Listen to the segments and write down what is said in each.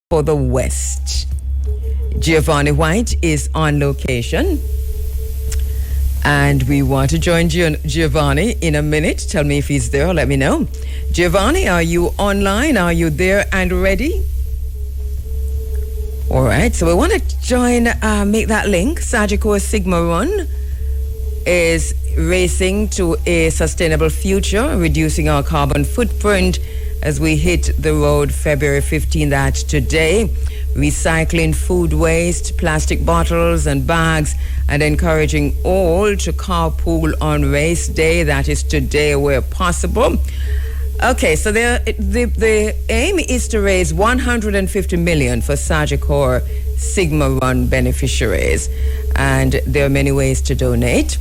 for the West. Giovanni White is on location. And we want to join Giovanni in a minute. Tell me if he's there. Let me know. Giovanni, are you online? Are you there and ready? All right. So we want to join, make that link. Sagicor Sigma Run is racing to a sustainable future, reducing our carbon footprint as we hit the road February 15th. That's today. Recycling food waste, plastic bottles and bags, and encouraging all to carpool on race day. That is today where possible. Okay, so the aim is to raise 150 million for Sagicor Sigma Run beneficiaries, and there are many ways to donate.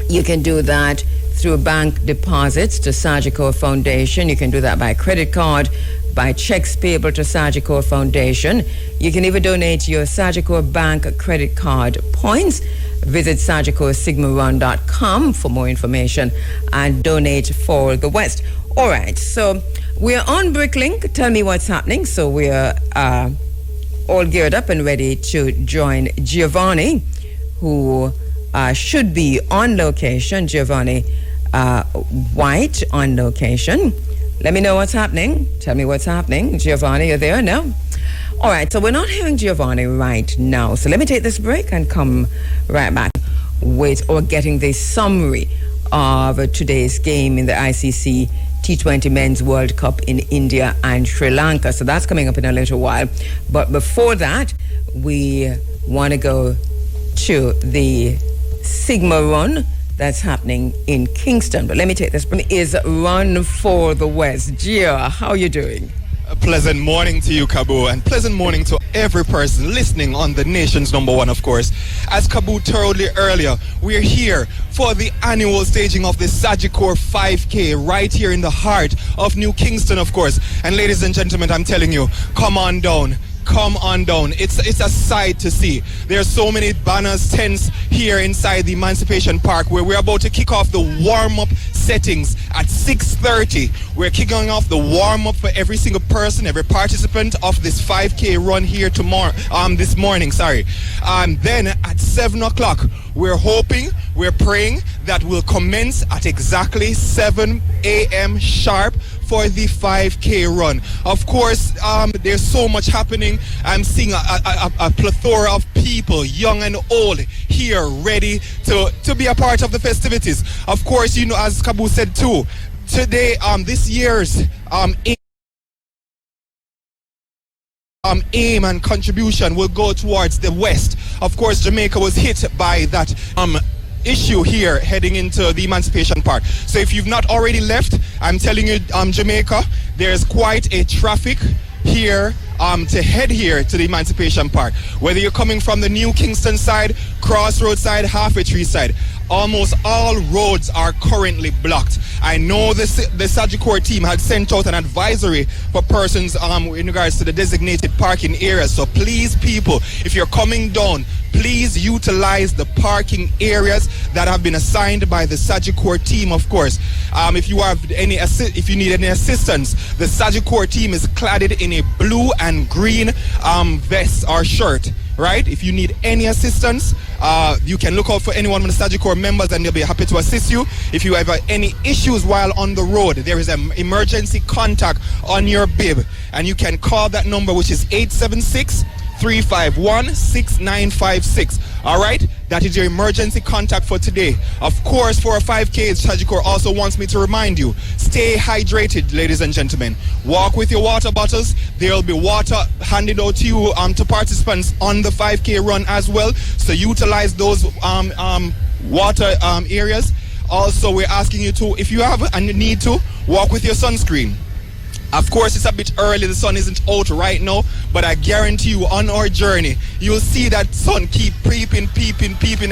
You can do that through bank deposits to Sagicor Foundation. You can do that by credit card, by checks payable to Sagicor Foundation. You can even donate your Sagicor Bank credit card points. Visit SagicorSigmaRun.com for more information and donate for the West. All right, so we're on Bricklink. Tell me what's happening. So we're all geared up and ready to join Giovanni, who should be on location. Giovanni White on location. Let me know what's happening. Tell me what's happening. Giovanni, you're there? No? All right, so we're not hearing Giovanni right now. So let me take this break and come right back with or getting the summary of today's game in the ICC T20 Men's World Cup in India and Sri Lanka. So that's coming up in a little while. But before that, we want to go to the Sigma Run that's happening in Kingston. But let me take this. Is Run for the West. Gia, how are you doing? A pleasant morning to you, Kabu, and pleasant morning to every person listening on the nation's number one, of course. As Kabu told you earlier, we're here for the annual staging of the Sagicor 5K right here in the heart of New Kingston, of course. And ladies and gentlemen, I'm telling you, come on down. Come on down. It's a sight to see. There are so many banners, tents here inside the Emancipation Park where we're about to kick off the warm-up settings at 6:30. We're kicking off the warm-up for every single person, every participant of this 5K run here this morning. Then at 7 o'clock, we're hoping, we're praying that we'll commence at exactly 7 a.m. sharp for the 5K run. Of course, there's so much happening. I'm seeing a plethora of people, young and old, here ready to be a part of the festivities. Of course, you know, as Kabu said too, today, this year's aim and contribution will go towards the West. Of course, Jamaica was hit by that issue here heading into the Emancipation Park. So if you've not already left, I'm telling you, Jamaica, there's quite a traffic here to head here to the Emancipation Park. Whether you're coming from the New Kingston side, Crossroads side, Halfway Tree side, almost all roads are currently blocked. I know the Sagicor team had sent out an advisory for persons in regards to the designated parking areas. So please, people, if you're coming down, please utilize the parking areas that have been assigned by the Sagicor team, of course. If you need any assistance, the Sagicor team is cladded in a blue and green vest or shirt. Right? If you need any assistance, you can look out for any one of the Sagicor members and they'll be happy to assist you. If you have any issues while on the road, there is an emergency contact on your bib and you can call that number, which is 876-351-6956. All right? That is your emergency contact for today. Of course, for a 5K, Sagicor also wants me to remind you, stay hydrated, ladies and gentlemen. Walk with your water bottles. There will be water handed out to you to participants on the 5K run as well. So utilize those water areas. Also, we're asking you to, if you have and need to, walk with your sunscreen. Of course, it's a bit early, the sun isn't out right now, but I guarantee you on our journey, you'll see that sun keep peeping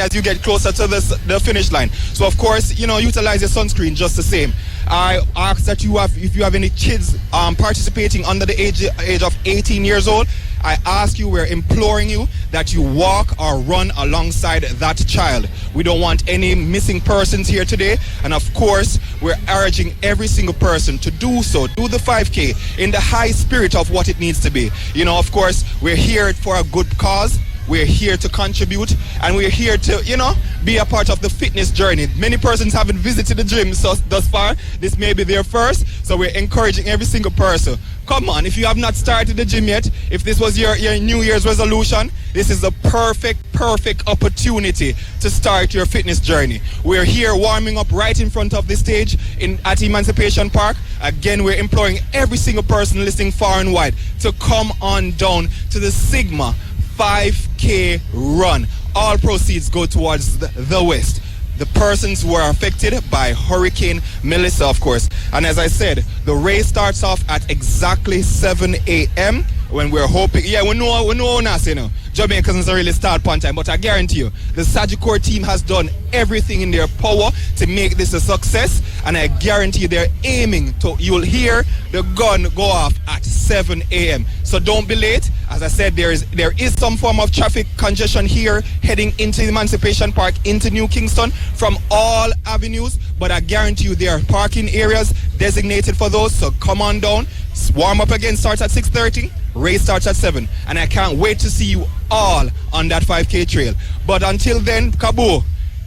as you get closer to the finish line. So of course, you know, utilize your sunscreen just the same. I ask that if you have any kids participating under the age of 18 years old, I ask you, we're imploring you that you walk or run alongside that child. We don't want any missing persons here today. And of course, we're urging every single person to do so. Do the 5K in the high spirit of what it needs to be. You know, of course, we're here for a good cause. We're here to contribute, and we're here to, you know, be a part of the fitness journey. Many persons haven't visited the gym thus far. This may be their first, so we're encouraging every single person. Come on, if you have not started the gym yet, if this was your New Year's resolution, this is a perfect opportunity to start your fitness journey. We're here warming up right in front of the stage at Emancipation Park. Again, we're imploring every single person listening far and wide to come on down to the Sigma 5K run. All proceeds go towards the West. The persons who are affected by Hurricane Melissa, of course. And as I said, the race starts off at exactly 7 a.m. when we're hoping, we know us, you know. Jamaicans doesn't really start on time, but I guarantee you, the Sagicor team has done everything in their power to make this a success, and I guarantee you they're aiming to, you'll hear the gun go off at 7 a.m. So don't be late. As I said, there is some form of traffic congestion here heading into Emancipation Park, into New Kingston from all avenues, but I guarantee you there are parking areas designated for those, so come on down. Warm up again starts at 6:30. Race starts at 7, and I can't wait to see you all on that 5K trail. But until then, Kabo,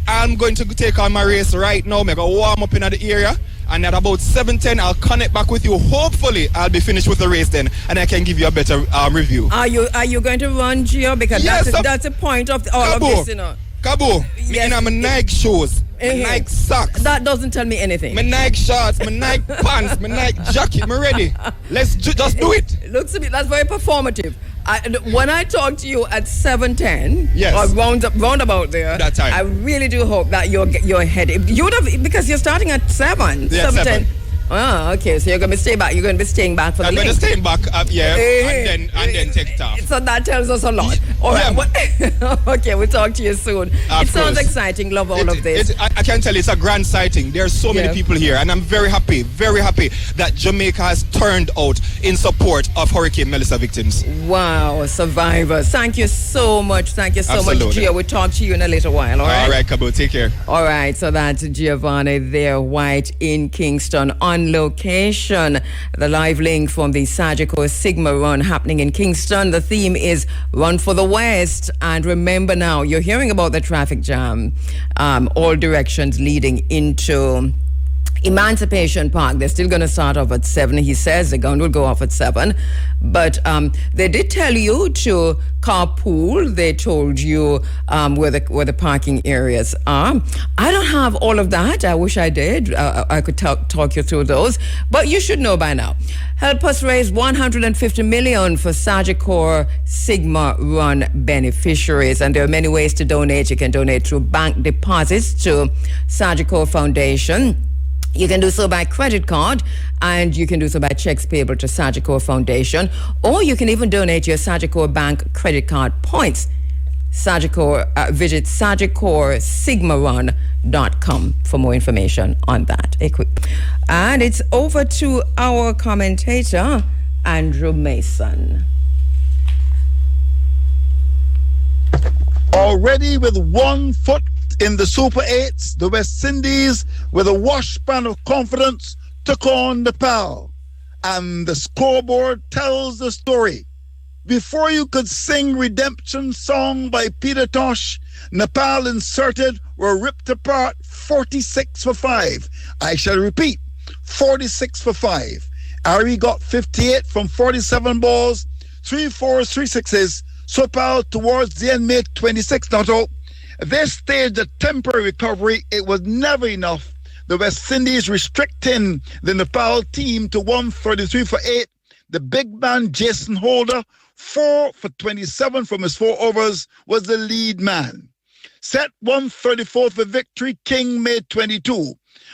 I'm going to take on my race right now. I'm going to warm up in the area, and at about 7:10, I'll connect back with you. Hopefully, I'll be finished with the race then, and I can give you a better review. Are you going to run, Gio? Because yes, that's the point of all Kabo, of this, you know. Kabo, yes, my Nike shoes, my Nike socks. That doesn't tell me anything. My Nike shorts, my Nike pants, my Nike jacket, I'm ready. Let's just do it. Looks to me, that's very performative. When I talk to you at 7:10, yes, or round about there, that time, I really do hope that you're ahead. You would have, because you're starting at 7. Yeah, 7:10. Oh, okay. So you're going to stay back. You're going to be staying back for the link. I'm going to stay back, and then take it off. So that tells us a lot. All right. Okay, we'll talk to you soon. It sounds exciting. Love all of this. I can tell it's a grand sighting. There are so many people here, and I'm very happy that Jamaica has turned out in support of Hurricane Melissa victims. Wow, survivors. Thank you so much. Thank you so much, Gio. We'll talk to you in a little while. All right? All right, Kabo. Take care. All right. So that's Giovanni there, White in Kingston on location. The live link from the Sagicor Sigma run happening in Kingston. The theme is Run for the West. And remember now, you're hearing about the traffic jam, all directions leading into Emancipation Park. They're still going to start off at 7. He says the gun will go off at 7. But they did tell you to carpool. They told you where the parking areas are. I don't have all of that. I wish I did. I could talk you through those. But you should know by now. Help us raise $150 million for Sagicor Sigma Run beneficiaries. And there are many ways to donate. You can donate through bank deposits to Sagicor Foundation. You can do so by credit card, and you can do so by checks payable to Sagicor Foundation, or you can even donate your Sagicor Bank credit card points. Visit SagicorSigmaRun.com for more information on that. And it's over to our commentator, Andrew Mason. Already with 1 foot in the Super 8s, the West Indies, with a washpan of confidence, took on Nepal. And the scoreboard tells the story. Before you could sing Redemption Song by Peter Tosh, Nepal inserted were ripped apart 46 for 5. I shall repeat, 46 for 5. Ari got 58 from 47 balls, 3 4s, 3 6s. Sopal towards the end made 26 not out. This staged a temporary recovery. It was never enough. The West Indies restricting the Nepal team to 133 for 8. The big man, Jason Holder, 4 for 27 from his 4 overs, was the lead man. Set 134 for victory, King made 22.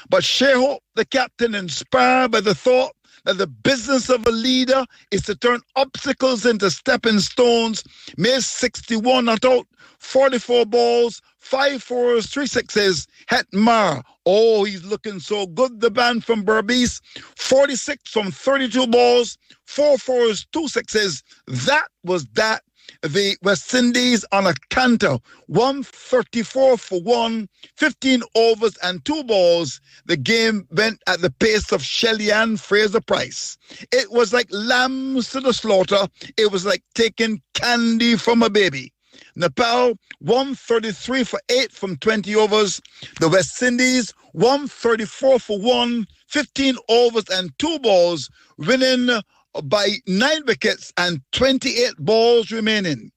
But Shehope, the captain, inspired by the thought that the business of a leader is to turn obstacles into stepping stones. Made 61 not out, 44 balls, 5 fours, 3 sixes. Hetmar, oh, he's looking so good. The band from Berbice, 46 from 32 balls, 4 fours, 2 sixes. That was that. The West Indies on a canter, 134 for 1, 15 overs and 2 balls. The game went at the pace of Shelly-Ann Fraser-Price. It was like lambs to the slaughter. It was like taking candy from a baby. Nepal, 133 for 8 from 20 overs. The West Indies, 134 for 1, 15 overs and 2 balls, winning by 9 wickets and 28 balls remaining.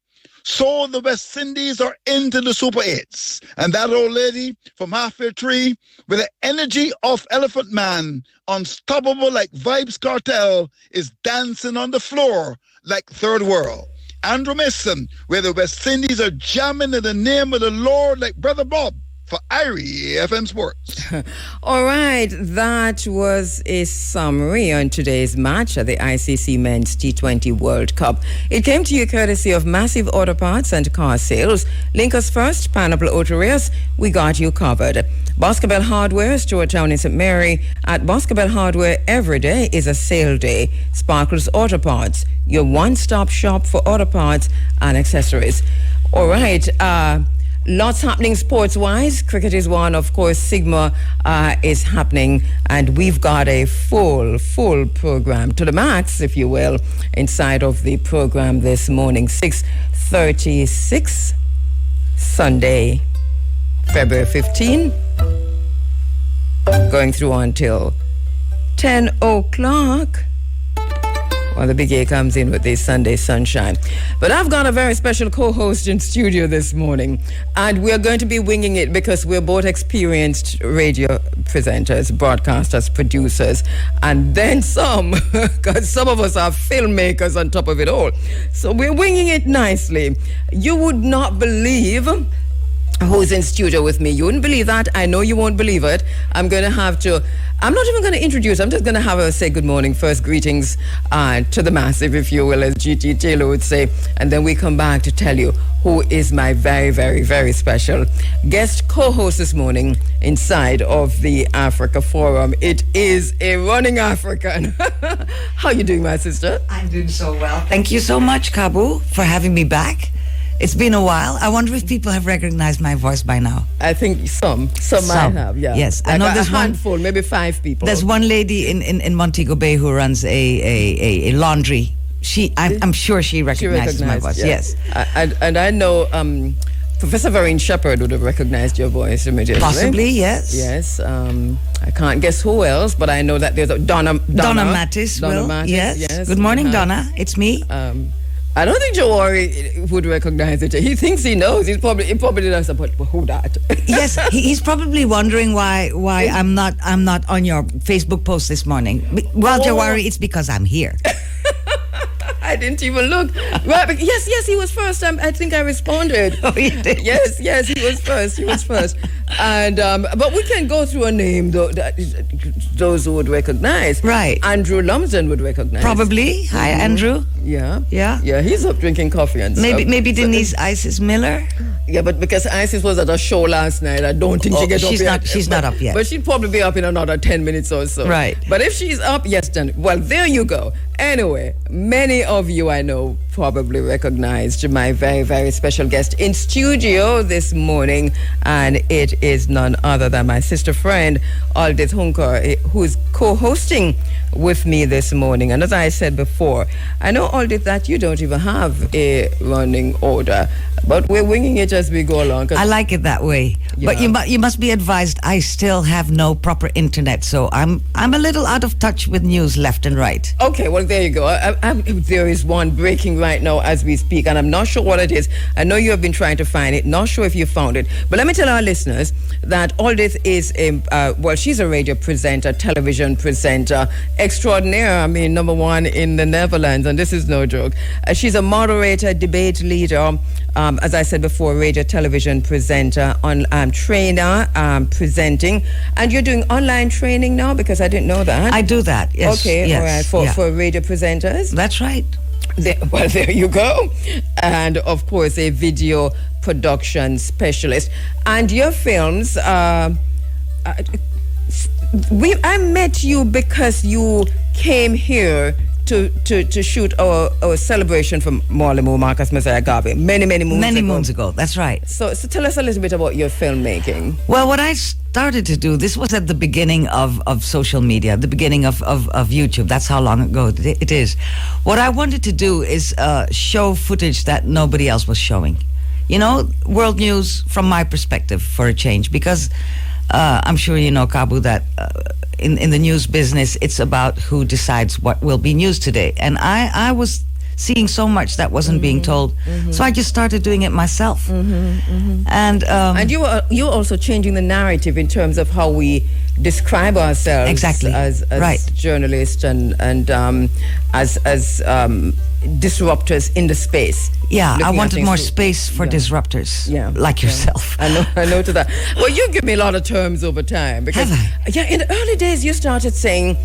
So the West Indies are into the Super 8s. And that old lady from halfway tree with the energy of Elephant Man, unstoppable like Vibes Cartel, is dancing on the floor like Third World. Andrew Mason, where the West Indies are jamming in the name of the Lord like Brother Bob. For Irie FM Sports. All right, that was a summary on today's match at the ICC Men's T20 World Cup. It came to you courtesy of Massive Auto Parts and Car Sales. Link us first, Pineapple Auto Race, we got you covered. Boscobel Hardware, Stewarttown in St. Mary. At Boscobel Hardware, every day is a sale day. Sparkles Auto Parts, your one-stop shop for auto parts and accessories. All right, lots happening sports-wise. Cricket is one, of course. Sigma is happening, and we've got a full program to the max, if you will, inside of the program this morning. 6:36, Sunday, February 15, going through until 10 o'clock. Well, the Big A comes in with the Sunday sunshine. But I've got a very special co-host in studio this morning, and we're going to be winging it because we're both experienced radio presenters, broadcasters, producers, and then some, because some of us are filmmakers on top of it all. So we're winging it nicely. You would not believe who's in studio with me. You wouldn't believe that. I know you won't believe it. I'm not even going to introduce. I'm just going to have her say good morning first. Greetings to the massive, if you will, as G.T. Taylor would say. And then we come back to tell you who is my very, very, very special guest co-host this morning inside of the Africa Forum. It is a running African. How are you doing, my sister? I'm doing so well. Thank you so much, Kabu, for having me back. It's been a while. I wonder if people have recognized my voice by now. I think some might have, yeah. Yes, like I know a there's handful, maybe 5 people. There's one lady in Montego Bay who runs a laundry. I'm sure she recognizes my voice. Yes. And I know Professor Vereen Shepherd would have recognized your voice immediately. Possibly, yes. Yes. I can't guess who else, but I know that there's Donna Mattis. Yes. Good morning, Donna. It's me. I don't think Jawari would recognize it. He thinks he knows. He probably does. But who that? Yes, he's probably wondering why I'm not on your Facebook post this morning. Well, Jawari, it's because I'm here. I didn't even look. Right, yes, he was first. I think I responded. Oh, you did? Yes, he was first. And but we can go through a name those who would recognize. Right. Andrew Lumsden would recognize. Probably. Hi, Andrew. Yeah. Yeah. He's up drinking coffee and stuff. Maybe Denise Isis Miller. Yeah, but because Isis was at a show last night, I don't think she gets up yet. She's not up yet. But she'd probably be up in another 10 minutes or so. Right. But if she's up, yes, then, well, there you go. Anyway, many of you I know probably recognized my very, very special guest in studio this morning, and it is none other than my sister friend, Aldith Hunker, who's co-hosting with me this morning. And as I said before, I know, Aldith, that you don't even have a running order, but we're winging it as we go along. I like it that way. Yeah. But you must be advised, I still have no proper internet, so I'm a little out of touch with news left and right. Okay, well, there you go. There is one breaking right now as we speak, and I'm not sure what it is. I know you have been trying to find it. Not sure if you found it. But let me tell our listeners that Aldith is she's a radio presenter, television presenter, extraordinaire. I mean, number one in the Netherlands, and this is no joke. She's a moderator, debate leader, as I said before, radio, television presenter, trainer, presenting. And you're doing online training now, because I didn't know that. I do that, yes. Okay, yes, all right, for radio presenters. That's right. Well, there you go. And, of course, a video production specialist. And your films... I met you because you came here to shoot our celebration from Marley Marcus Messiah Garvey many moons ago. That's right. So tell us a little bit about your filmmaking. Well, what I started to do, this was at the beginning of social media, the beginning of YouTube. That's how long ago it is. What I wanted to do is show footage that nobody else was showing. You know, world news from my perspective, for a change, because I'm sure you know, Kabu, that in the news business, it's about who decides what will be news today. And I was seeing so much that wasn't being told, so I just started doing it myself. And you were also changing the narrative in terms of how we describe ourselves, exactly, as right, journalists and as disruptors in the space. Yeah, I wanted more space for disruptors, like yourself. I know to that. Well, you give me a lot of terms over time, because in the early days you started saying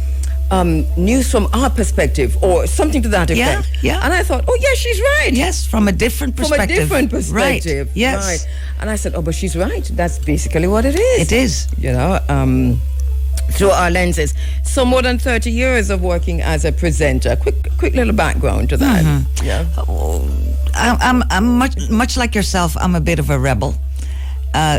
news from our perspective, or something to that effect. Yeah. And I thought, oh yeah, she's right. Yes, from a different perspective. Right. Yes. Right. And I said, oh, but she's right. That's basically what it is. It is. You know, through our lenses. So more than 30 years of working as a presenter. Quick little background to that. Yeah. I'm much like yourself. I'm a bit of a rebel.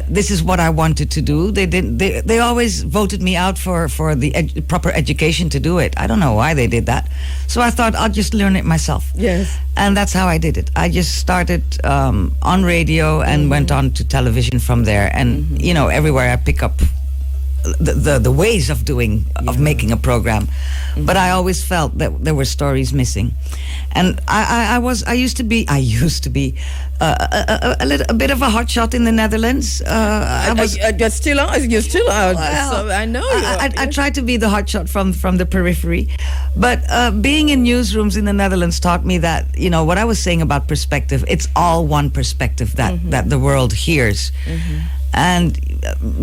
This is what I wanted to do. They always voted me out for the proper education to do it. I don't know why they did that. So I thought I'll just learn it myself. Yes. And that's how I did it. I just started on radio and went on to television from there. And you know, everywhere I pick up the ways of doing, of making a program. But I always felt that there were stories missing. And I used to be a bit of a hotshot in the Netherlands. You're still out. Well, so I know. I tried to be the hotshot from the periphery, but being in newsrooms in the Netherlands taught me that, you know, what I was saying about perspective. It's all one perspective that the world hears. And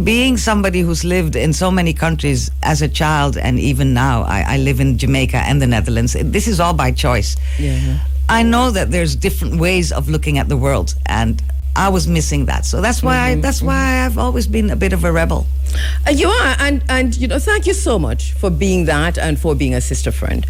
being somebody who's lived in so many countries as a child, and even now I live in Jamaica and the Netherlands, this is all by choice. I know that there's different ways of looking at the world, and I was missing that. So that's why I've always been a bit of a rebel. You are, and you know, thank you so much for being that and for being a sister friend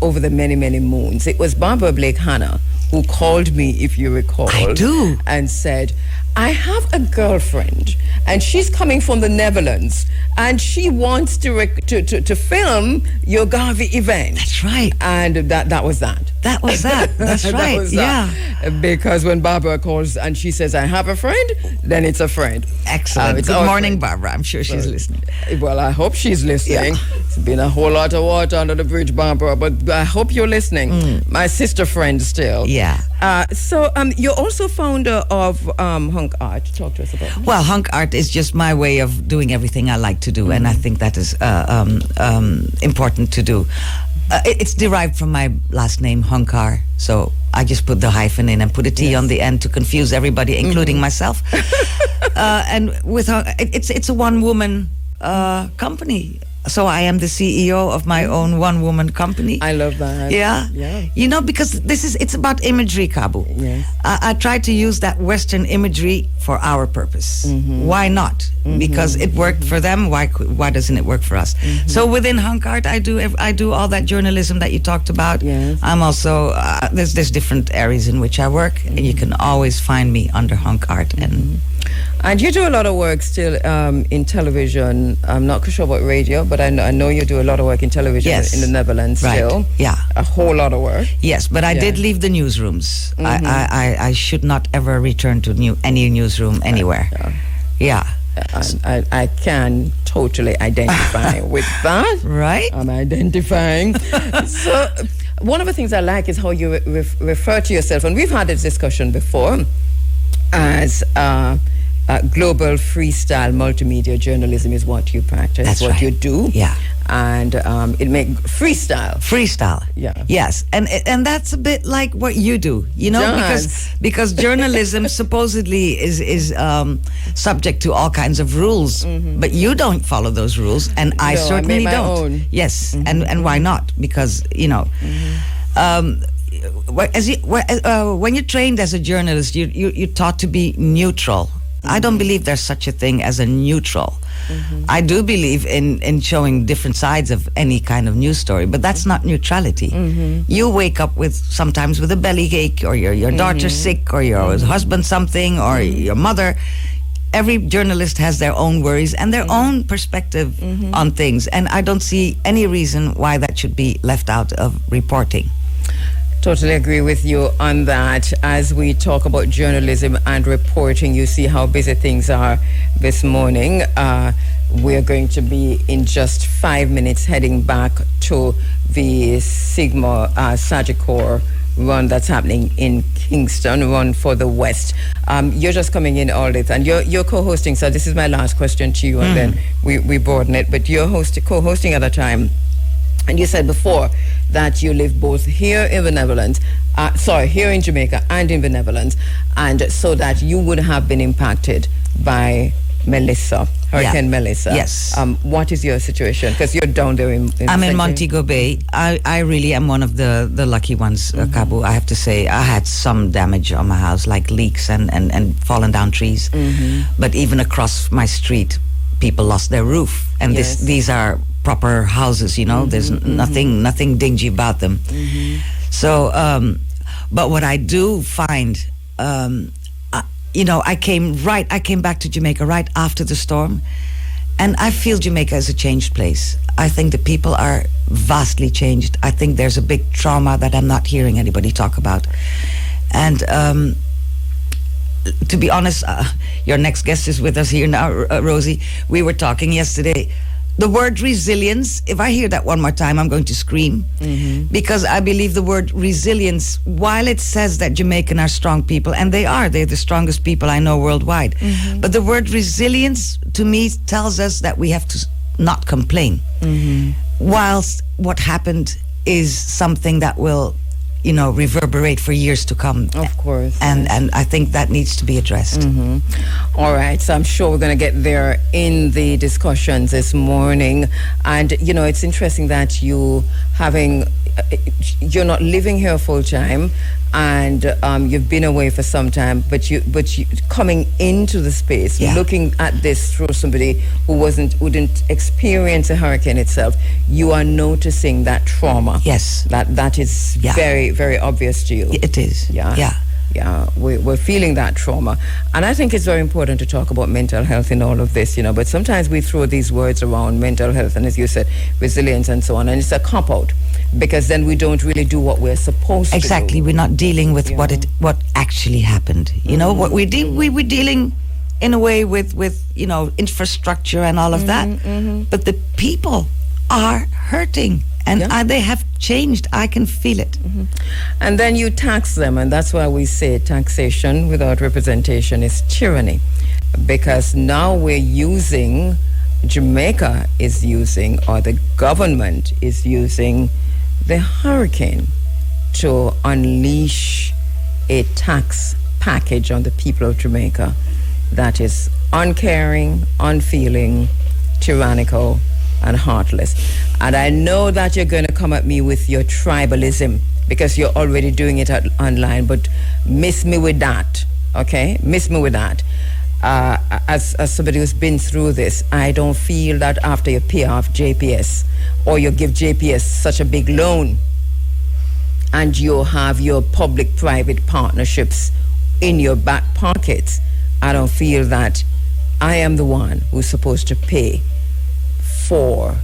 over the many moons. It was Barbara Blake Hannah who called me, if you recall. I do. And said, I have a girlfriend, and she's coming from the Netherlands, and she wants to film your Garvey event. That's right. And that was that. That was that. That's right. That was that. Because when Barbara calls and she says, I have a friend, then it's a friend. Excellent. Good morning, Barbara. I'm sure she's listening. Well, I hope she's listening. Yeah. It's been a whole lot of water under the bridge, Barbara, but I hope you're listening. My sister friend still. Yeah. So you're also founder of Hunk Art. Talk to us about that. Well, Hunk Art is just my way of doing everything I like to do, and I think that is important to do. It's derived from my last name, Hunkar. So I just put the hyphen in and put a T on the end to confuse everybody, including myself. And with it's a one-woman company. So I am the CEO of my own one-woman company. I love that. Yeah. You know, because it's about imagery, Kabu. Yes. I try to use that Western imagery for our purpose. Why not? Because it worked for them. Why doesn't it work for us? So within Hunk Art, I do all that journalism that you talked about. Yes. I'm also there's different areas in which I work, and you can always find me under Hunk Art. And you do a lot of work still in television. I'm not sure about radio, but I know you do a lot of work in television in the Netherlands still. Yeah. A whole lot of work. Yes, but I did leave the newsrooms. I should not ever return to any newsroom anywhere. Yeah. I can totally identify with that. Right. I'm identifying. So one of the things I like is how you refer to yourself, and we've had this discussion before, as global freestyle multimedia journalism is what you practice. That's what right. you do. Yeah. and it make freestyle. Yeah. Yes, and that's a bit like what you do, you know, because journalism supposedly is subject to all kinds of rules, but you don't follow those rules, and I certainly made my don't. own. Yes, and why not? Because you know. When you're trained as a journalist, you're taught to be neutral. I don't believe there's such a thing as a neutral. I do believe in showing different sides of any kind of news story, but that's not neutrality. You wake up sometimes with a bellyache, or your daughter's sick, or your husband something, or your mother. Every journalist has their own worries and their own perspective on things, and I don't see any reason why that should be left out of reporting. Totally agree with you on that. As we talk about journalism and reporting, you see how busy things are this morning. We're going to be in just 5 minutes heading back to the Sigma Sagicor run that's happening in Kingston, Run for the West. You're just coming in all this, and you're co-hosting, so this is my last question to you, and then we broaden it. But you're co-hosting at a time, and you said before that you live both here in the Netherlands, here in Jamaica and in the Netherlands, and so that you would have been impacted by Hurricane Melissa. Yes. What is your situation? Because you're down there I'm in Montego Bay. I really am one of the lucky ones, Kabu. I have to say, I had some damage on my house, like leaks and fallen down trees. But even across my street, people lost their roof. And these are proper houses, you know. There's nothing dingy about them. So, but what I do find, you know, I came back to Jamaica right after the storm, and I feel Jamaica is a changed place. I think the people are vastly changed. I think there's a big trauma that I'm not hearing anybody talk about. And to be honest, your next guest is with us here now, Rosie. We were talking yesterday. The word resilience, if I hear that one more time, I'm going to scream. Because I believe the word resilience, while it says that Jamaican are strong people, and they're the strongest people I know worldwide, but the word resilience to me tells us that we have to not complain. Whilst what happened is something that will, you know, reverberate for years to come. Of course. And I think that needs to be addressed. All right, so I'm sure we're going to get there in the discussions this morning. And, you know, it's interesting that you're not living here full time, and you've been away for some time, but you coming into the space, looking at this through somebody who didn't experience a hurricane itself, you are noticing that trauma. Yes. That is very, very obvious to you. It is. Yeah, we're feeling that trauma. And I think it's very important to talk about mental health in all of this, you know, but sometimes we throw these words around, mental health, and as you said, resilience and so on, and it's a cop-out, because then we don't really do what we're supposed to do. Exactly, we're not dealing with what actually happened. You know, what we were dealing in a way with you know, infrastructure and all of that, but the people are hurting. And they have changed. I can feel it. And then you tax them, and that's why we say taxation without representation is tyranny. Because now Jamaica is using, or the government is using, the hurricane to unleash a tax package on the people of Jamaica that is uncaring, unfeeling, tyrannical, and heartless. And I know that you're going to come at me with your tribalism, because you're already doing it online, but miss me with that, okay? Miss me with that. As somebody who's been through this, I don't feel that after you pay off JPS, or you give JPS such a big loan, and you have your public-private partnerships in your back pockets, I don't feel that I am the one who's supposed to pay for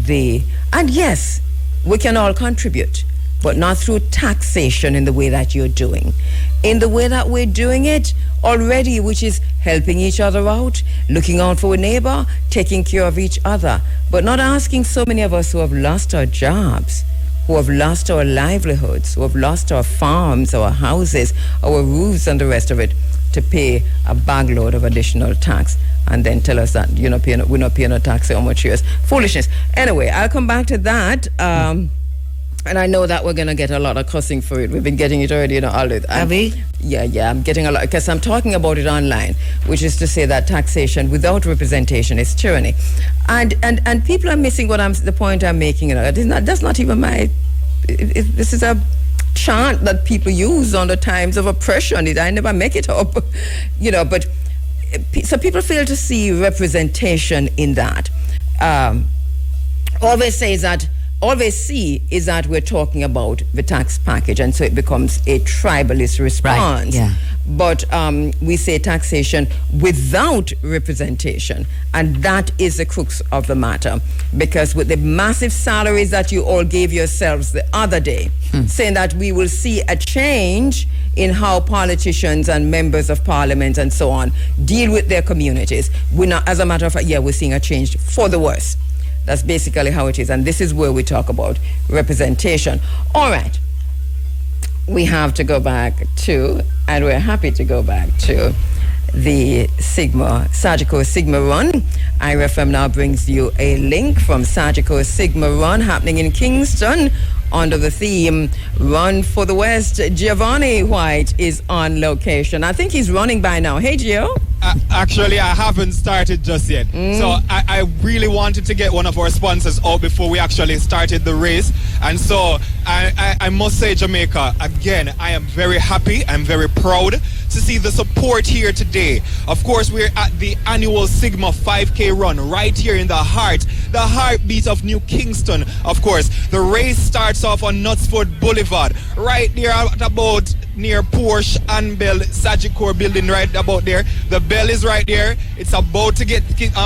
and yes, we can all contribute, but not through taxation in the way that you're doing. In the way that we're doing it already, which is helping each other out, looking out for a neighbor, taking care of each other, but not asking so many of us who have lost our jobs, who have lost our livelihoods, who have lost our farms, our houses, our roofs, and the rest of it, to pay a bagload of additional tax and then tell us that we're not paying no tax how much years. Foolishness. Anyway, I'll come back to that. And I know that we're going to get a lot of cussing for it. We've been getting it already, already. Have we? Yeah, I'm getting a lot, because I'm talking about it online, which is to say that taxation without representation is tyranny. And people are missing the point I'm making. That's not even my... This is a chant that people use on the times of oppression. I never make it up, but so people fail to see representation in that. Always see is that we're talking about the tax package, and so it becomes a tribalist response. Right, yeah. But we say taxation without representation, and that is the crux of the matter. Because with the massive salaries that you all gave yourselves the other day, saying that we will see a change in how politicians and members of parliament and so on deal with their communities. As a matter of fact, we're seeing a change for the worse. That's basically how it is. And this is where we talk about representation. All right. We have to go back to, and we're happy to go back to, the Sagicor Sigma Run. IRFM now brings you a link from Sagicor Sigma Run happening in Kingston under the theme Run for the West. Giovanni White is on location. I think he's running by now. Hey, Gio. Actually, I haven't started just yet. So I really wanted to get one of our sponsors out before we actually started the race. And so I must say, Jamaica, again, I am very happy. I'm very proud to see the support here today. Of course, we're at the annual Sigma 5K run right here in the heartbeat of New Kingston. Of course, the race starts off on Knutsford Boulevard, right there at about near Porsche and Bell Sagicor building, right about there. The bell is right there. It's about to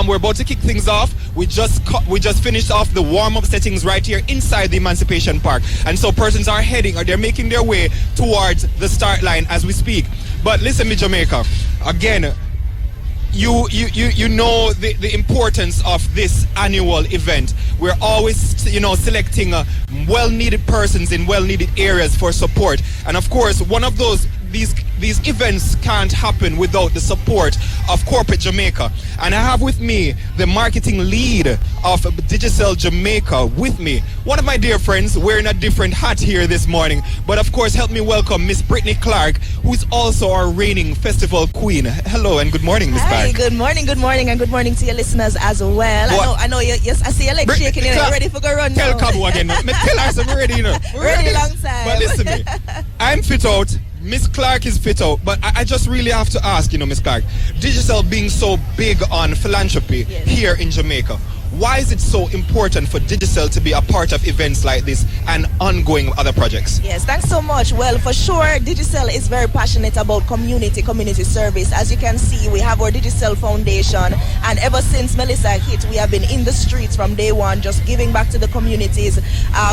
we're about to kick things off. We just finished off the warm-up settings right here inside the Emancipation Park, and so persons are they're making their way towards the start line as we speak. But listen, me Jamaica, again, you know the importance of this annual event. We're always selecting well-needed persons in well-needed areas for support, and of course one of these events can't happen without the support of Corporate Jamaica. And I have with me the marketing lead of Digicel Jamaica with me. One of my dear friends wearing a different hat here this morning. But of course, help me welcome Miss Brittany Clark, who is also our reigning festival queen. Hello and good morning, Miss Clark. Good morning, and good morning to your listeners as well. I know. Yes, I see your legs shaking. You're ready for go run now. Tell Cabo again. Tell us I'm ready, Ready long time. But listen me, I'm fit out. Miss Clark is fit out, but I just really have to ask, Miss Clark, Digicel being so big on philanthropy here in Jamaica, why is it so important for Digicel to be a part of events like this and ongoing other projects? Yes, thanks so much. Well, for sure, Digicel is very passionate about community service. As you can see, we have our Digicel Foundation, and ever since Melissa hit, we have been in the streets from day one, just giving back to the communities,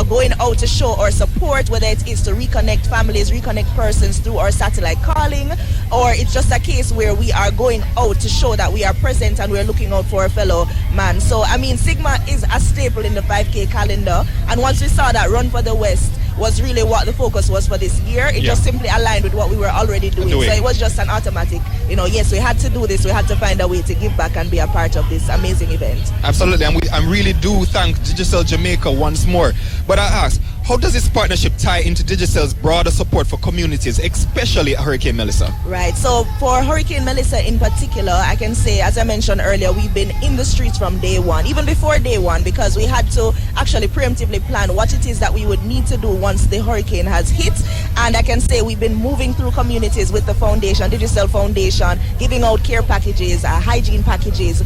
going out to show our support, whether it is to reconnect families, reconnect persons through our satellite calling, or it's just a case where we are going out to show that we are present and we're looking out for a fellow man. So, Sigma is a staple in the 5K calendar, and once we saw that Run for the West was really what the focus was for this year, it just simply aligned with what we were already doing. So it was just an automatic, yes, we had to do this, we had to find a way to give back and be a part of this amazing event. Absolutely, and I really do thank Digicel Jamaica once more. But I ask, how does this partnership tie into Digicel's broader support for communities, especially Hurricane Melissa? Right, so for Hurricane Melissa in particular, I can say, as I mentioned earlier, we've been in the streets from day one, even before day one, because we had to actually preemptively plan what it is that we would need to do once the hurricane has hit. And I can say we've been moving through communities with the foundation, Digicel Foundation, giving out care packages, hygiene packages,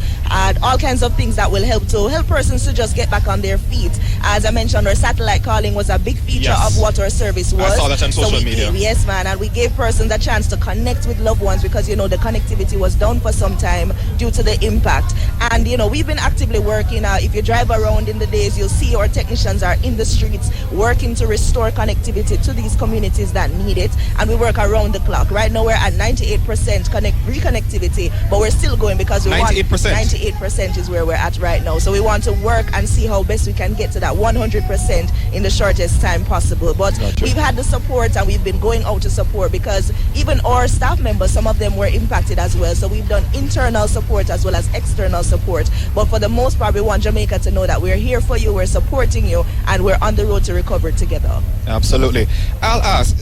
all kinds of things that will help persons to just get back on their feet. As I mentioned, our satellite calling was a big feature of what our service was. I saw that on social media. Yes, man, and we gave persons a chance to connect with loved ones because, the connectivity was down for some time due to the impact. And, we've been actively working. If you drive around in the days, you'll see our technicians are in the streets working to restore connectivity to these communities that need it. And we work around the clock. Right now, we're at 98% reconnectivity, but we're still going because we 98% is where we're at right now. So we want to work and see how best we can get to that 100% in the shortest shortest time possible. But we've had the support, and we've been going out to support, because even our staff members, some of them were impacted as well. So we've done internal support as well as external support. But for the most part, we want Jamaica to know that we're here for you, we're supporting you, and we're on the road to recover together. Absolutely. I'll ask,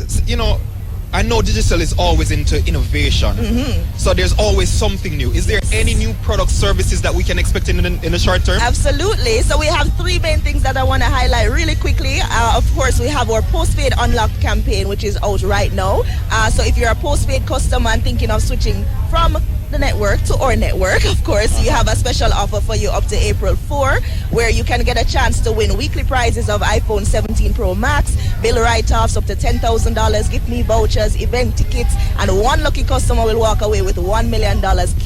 I know Digicel is always into innovation, so there's always something new. Is there any new product services that we can expect in the short term? Absolutely. So we have three main things that I want to highlight really quickly. Of course, we have our postpaid unlock campaign, which is out right now. So if you're a postpaid customer and thinking of switching from the network to our network, of course, you have a special offer for you up to April 4, where you can get a chance to win weekly prizes of iPhone 17 Pro Max, bill write-offs up to $10,000, gift me vouchers, event tickets, and one lucky customer will walk away with $1 million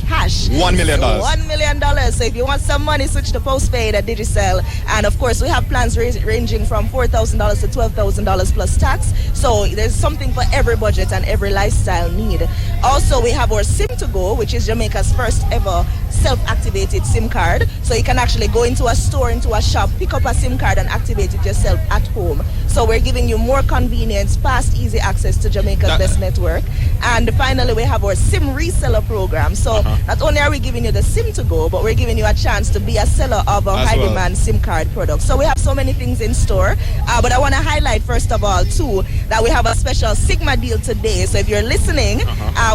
cash. $1 million. $1 million. So if you want some money, switch to postpaid at Digicel. And of course, we have plans ranging from $4,000 to $12,000 plus tax. So there's something for every budget and every lifestyle need. Also, we have our SIM to Go, which is Jamaica's first ever self-activated SIM card. So you can actually go into a store, into a shop, pick up a SIM card and activate it yourself at home. So we're giving you more convenience, fast, easy access to Jamaica's best network. And finally, we have our SIM reseller program. So not only are we giving you the SIM to Go, but we're giving you a chance to be a seller of a high-demand SIM card product. So we have so many things in store. But I want to highlight, first of all, too, that we have a special Sigma deal today. So if you're listening,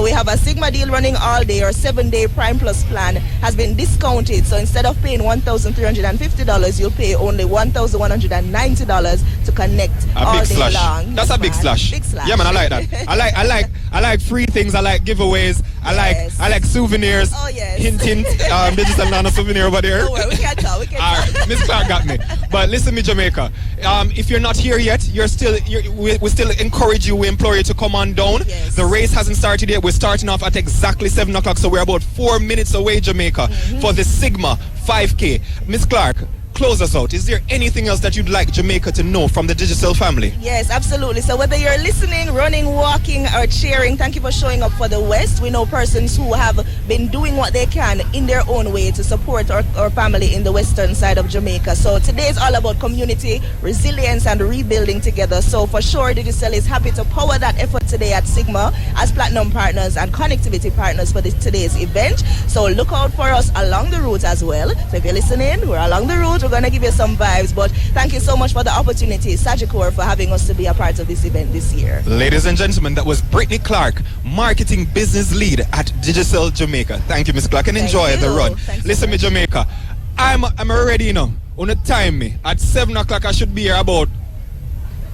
we have a Sigma deal running all day. Our 7-day Prime Plus plan has been discounted. So instead of paying $1,350, you'll pay only $1,190 to connect all day long. That's a big slash. Big slash. Yeah, man, I like that. I like free things. I like giveaways. I like souvenirs. Oh yes. Hint, hint. Digital nano souvenir over there. Don't worry, we can talk. All right, Miss Clark got me. But listen, me Jamaica. If you're not here yet, we still encourage you. We implore you to come on down. Yes. The race hasn't started yet. We're starting off at exactly 7 o'clock, so we're about 4 minutes away, Jamaica, for the Sigma 5K. Miss Clark, close us out. Is there anything else that you'd like Jamaica to know from the Digicel family? Yes, absolutely. So whether you're listening, running, walking, or cheering, thank you for showing up for the West. We know persons who have been doing what they can in their own way to support our family in the western side of Jamaica. So today is all about community, resilience, and rebuilding together. So for sure, Digicel is happy to power that effort today at Sigma as platinum partners and connectivity partners for today's event. So look out for us along the route as well. So if you're listening, we're along the route. We're going to give you some vibes, but thank you so much for the opportunity, Sagicor, for having us to be a part of this event this year. Ladies and gentlemen, that was Brittany Clark, Marketing Business Lead at Digicel Jamaica. Thank you, Miss Clark, and enjoy the run. Listen, me Jamaica, I'm already, on the time me. At 7 o'clock, I should be here about.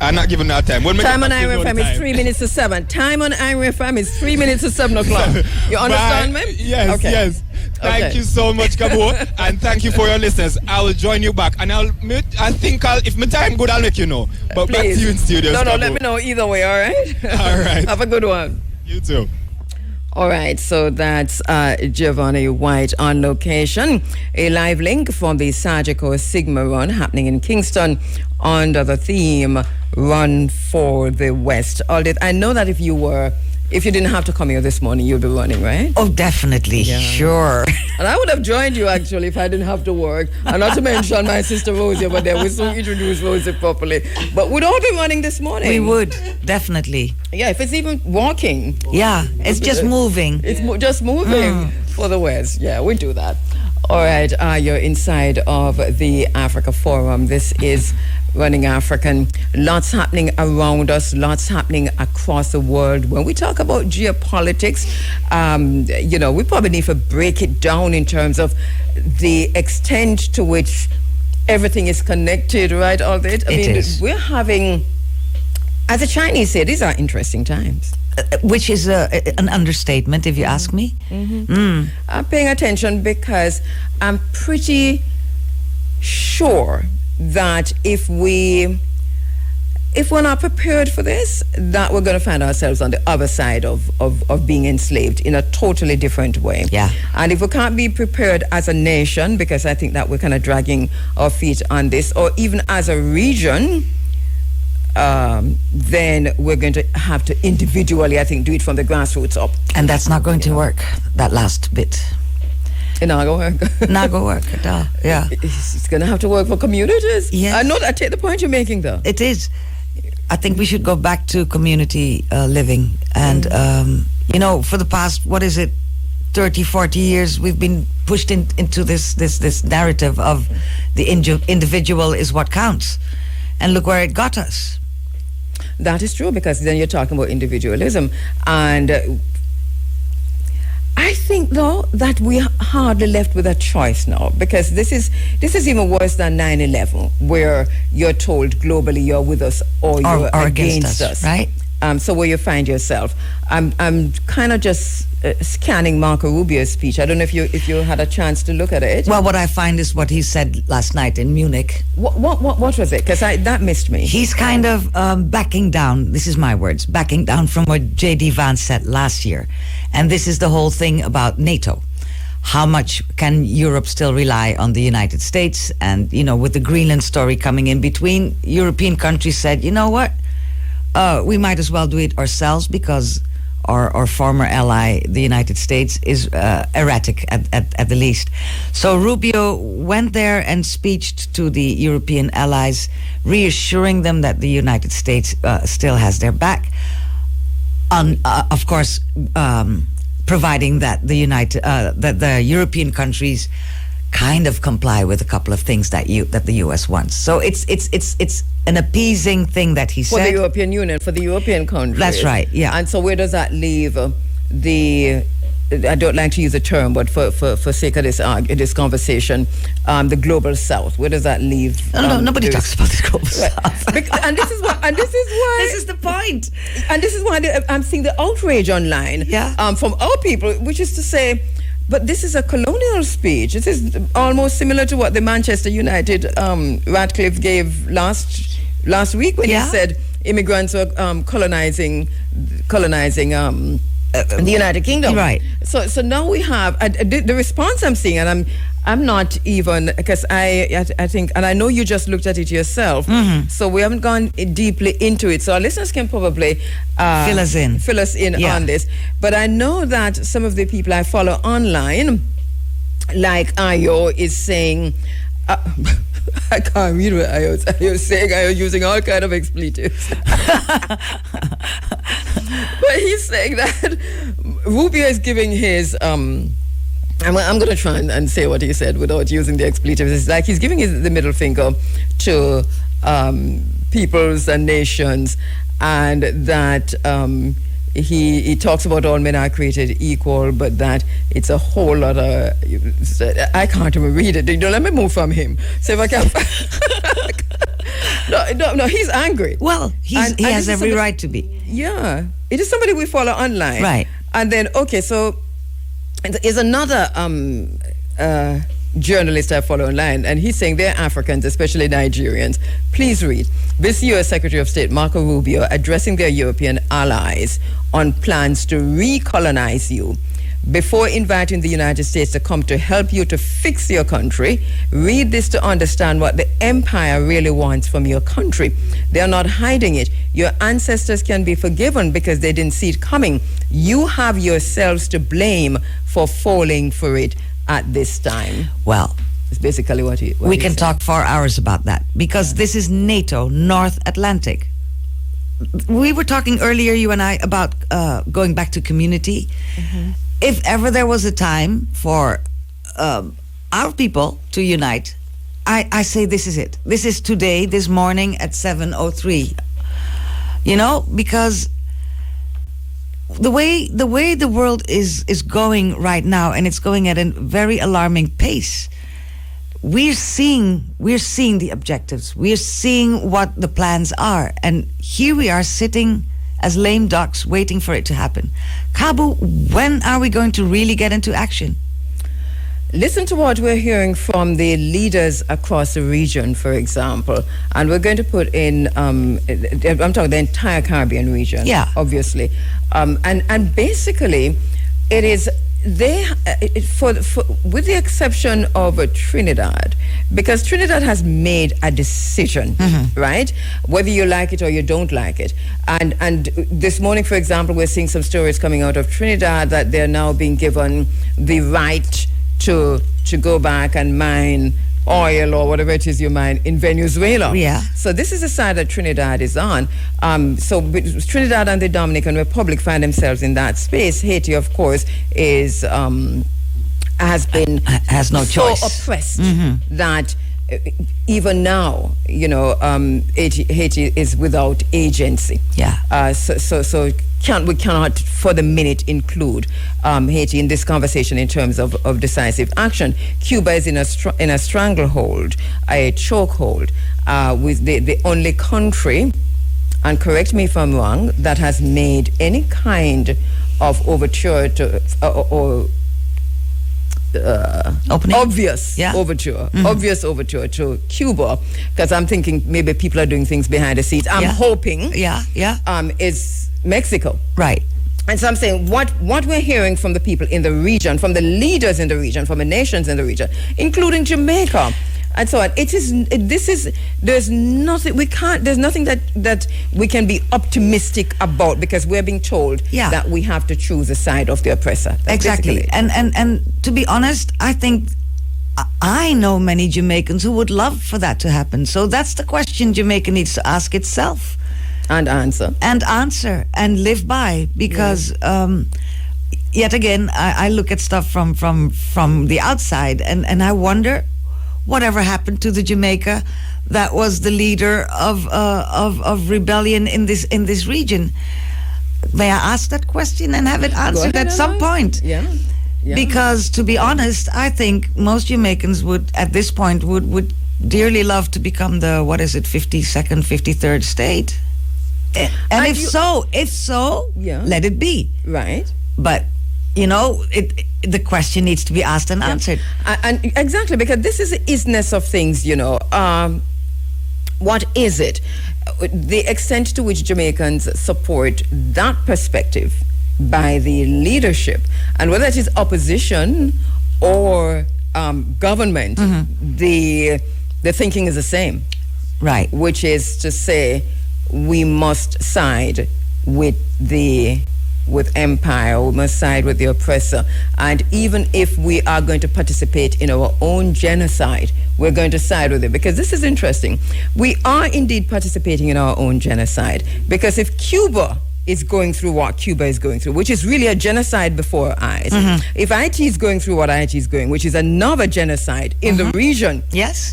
I'm not giving that time. Time on IRFM is 3 minutes to 7. Time on IRFM is 3 minutes to 7 o'clock. You understand me? Yes, okay. yes. Thank you so much, Kabo, and thank you for your listeners. I will join you back, and I think if my time good, I'll let you know. But please. Back to you in studio. No, let me know either way. All right. All right. Have a good one. You too. All right, so that's Giovanni White on location. A live link from the Sagicor Sigma run happening in Kingston under the theme Run for the West. Aldith, I know that if you didn't have to come here this morning, you'd be running, right? Oh, definitely. Sure. And I would have joined you, actually, if I didn't have to work. And not to mention my sister Rosie over there. We still introduce Rosie properly. But we'd all be running this morning. We would, definitely. Yeah, if it's even walking. Yeah, it's just moving. It's just moving for the West. Yeah, we do that. All right, you're inside of the Africa Forum. This is Running African. Lots happening around us, lots happening across the world. When we talk about geopolitics, we probably need to break it down in terms of the extent to which everything is connected, right? All that. I mean, we're having, as the Chinese say, these are interesting times. Which is an understatement, if you ask me. I'm paying attention because I'm pretty sure that if we're not prepared for this, that we're going to find ourselves on the other side of being enslaved in a totally different way. Yeah. And if we can't be prepared as a nation, because I think that we're kind of dragging our feet on this, or even as a region, then we're going to have to individually, I think, do it from the grassroots up. And that's not going to work, that last bit. It's not going to work. Not gonna work at all. Yeah, It's going to have to work for communities. Yes. I take the point you're making, though. it is. I think we should go back to community living. And, for the past, 30, 40 years, we've been pushed into this narrative of the individual is what counts. And look where it got us. That is true, because then you're talking about individualism. And I think, though, that we are hardly left with a choice now, because this is even worse than 9/11, where you're told globally you're with us or you're against us. Right? So where you find yourself. I'm kind of just scanning Marco Rubio's speech. I don't know if you had a chance to look at it. Well, what I find is what he said last night in Munich. What was it? Because that missed me. He's kind of backing down, this is my words, backing down from what J.D. Vance said last year. And this is the whole thing about NATO. How much can Europe still rely on the United States? And, with the Greenland story coming in between, European countries said, you know what? We might as well do it ourselves, because our former ally, the United States, is erratic at the least. So Rubio went there and speeched to the European allies, reassuring them that the United States still has their back. Of course, providing that the European countries kind of comply with a couple of things that the U.S. wants. So it's an appeasing thing that he said. For the European Union, for the European countries. That's right, yeah. And so where does that leave I don't like to use the term, but for sake of this conversation, the global South, where does that leave? No, nobody talks about the global South. And this is why This is the point. And this is why I'm seeing the outrage online from our people, which is to say, but this is a colonial speech. This is almost similar to what the Manchester United Ratcliffe gave last week when he said immigrants were colonizing the United Kingdom. Right. So now we have the response I'm seeing, and I'm not even, because I think, and I know you just looked at it yourself, so we haven't gone deeply into it. So our listeners can probably fill us in on this. But I know that some of the people I follow online, like Ayo, is saying, I can't read what Ayo is saying. Ayo using all kind of expletives. But he's saying that Rubio is giving his I'm going to try and say what he said without using the expletives. It's like he's giving the middle finger to peoples and nations, and that he talks about all men are created equal, but that it's a whole lot of... I can't even read it. Let me move from him. So if I can... No, he's angry. Well, he has every right to be. Yeah. It is somebody we follow online. Right. And then, okay, so... There's another journalist I follow online, and he's saying they're Africans, especially Nigerians. Please read. This U.S. Secretary of State, Marco Rubio, addressing their European allies on plans to recolonize you. Before inviting the United States to come to help you to fix your country, read this to understand what the empire really wants from your country. They are not hiding it. Your ancestors can be forgiven because they didn't see it coming. You have yourselves to blame for falling for it at this time. Well, it's basically what we can talk 4 hours about that, because this is NATO, North Atlantic. We were talking earlier, you and I, about going back to community. If ever there was a time for our people to unite, I say this is it. This is today, this morning at 7:03. Because the way the world is going right now, and it's going at a very alarming pace. We're seeing the objectives. We're seeing what the plans are, and here we are sitting as lame ducks waiting for it to happen. Kabu, when are we going to really get into action? Listen to what we're hearing from the leaders across the region, for example. And we're going to put in, I'm talking the entire Caribbean region, obviously. And basically, it is, with the exception of Trinidad, because Trinidad has made a decision, right? Whether you like it or you don't like it. And this morning, for example, we're seeing some stories coming out of Trinidad that they're now being given the right to go back and mine oil or whatever it is you mine in Venezuela. Yeah. So this is the side that Trinidad is on. So Trinidad and the Dominican Republic find themselves in that space. Haiti, of course, is has no so choice. oppressed that even now, Haiti is without agency. Yeah. So we cannot for the minute include Haiti in this conversation in terms of decisive action. Cuba is in a stranglehold, a chokehold, with the only country, and correct me if I'm wrong, that has made any kind of overture to obvious overture to Cuba, because I'm thinking maybe people are doing things behind the scenes. I'm hoping is Mexico. Right. And so I'm saying what we're hearing from the people in the region, from the leaders in the region, from the nations in the region, including Jamaica and so on. There's nothing that we can be optimistic about, because we're being told that we have to choose a side of the oppressor. That's exactly. And to be honest, I think I know many Jamaicans who would love for that to happen. So that's the question Jamaica needs to ask itself. And answer. And live by, because yet again, I look at stuff from the outside, and I wonder whatever happened to the Jamaica that was the leader of rebellion in this region. May I ask that question and have it answered at some point? Yeah. Because to be honest, I think most Jamaicans would at this point would dearly love to become the 52nd, 53rd state. And if so, let it be. Right. But the question needs to be asked and answered. And exactly, because this is the isness of things, what is it? The extent to which Jamaicans support that perspective by the leadership, and whether it is opposition or government, the thinking is the same. Right. Which is to say, we must side with empire, we must side with the oppressor. And even if we are going to participate in our own genocide, we're going to side with it. Because this is interesting. We are indeed participating in our own genocide. Because if Cuba is going through what Cuba is going through, which is really a genocide before our eyes, if Haiti is going through what Haiti is going, which is another genocide in the region,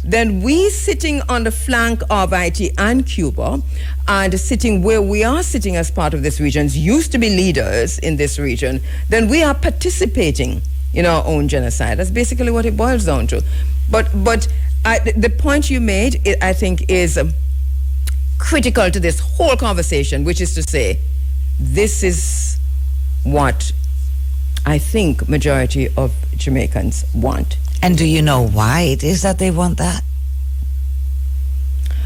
then we sitting on the flank of Haiti and Cuba, and sitting where we are sitting as part of this region, used to be leaders in this region, then we are participating in our own genocide. That's basically what it boils down to. But the point you made, I think, is critical to this whole conversation, which is to say, this is what I think majority of Jamaicans want. And do you know why it is that they want that?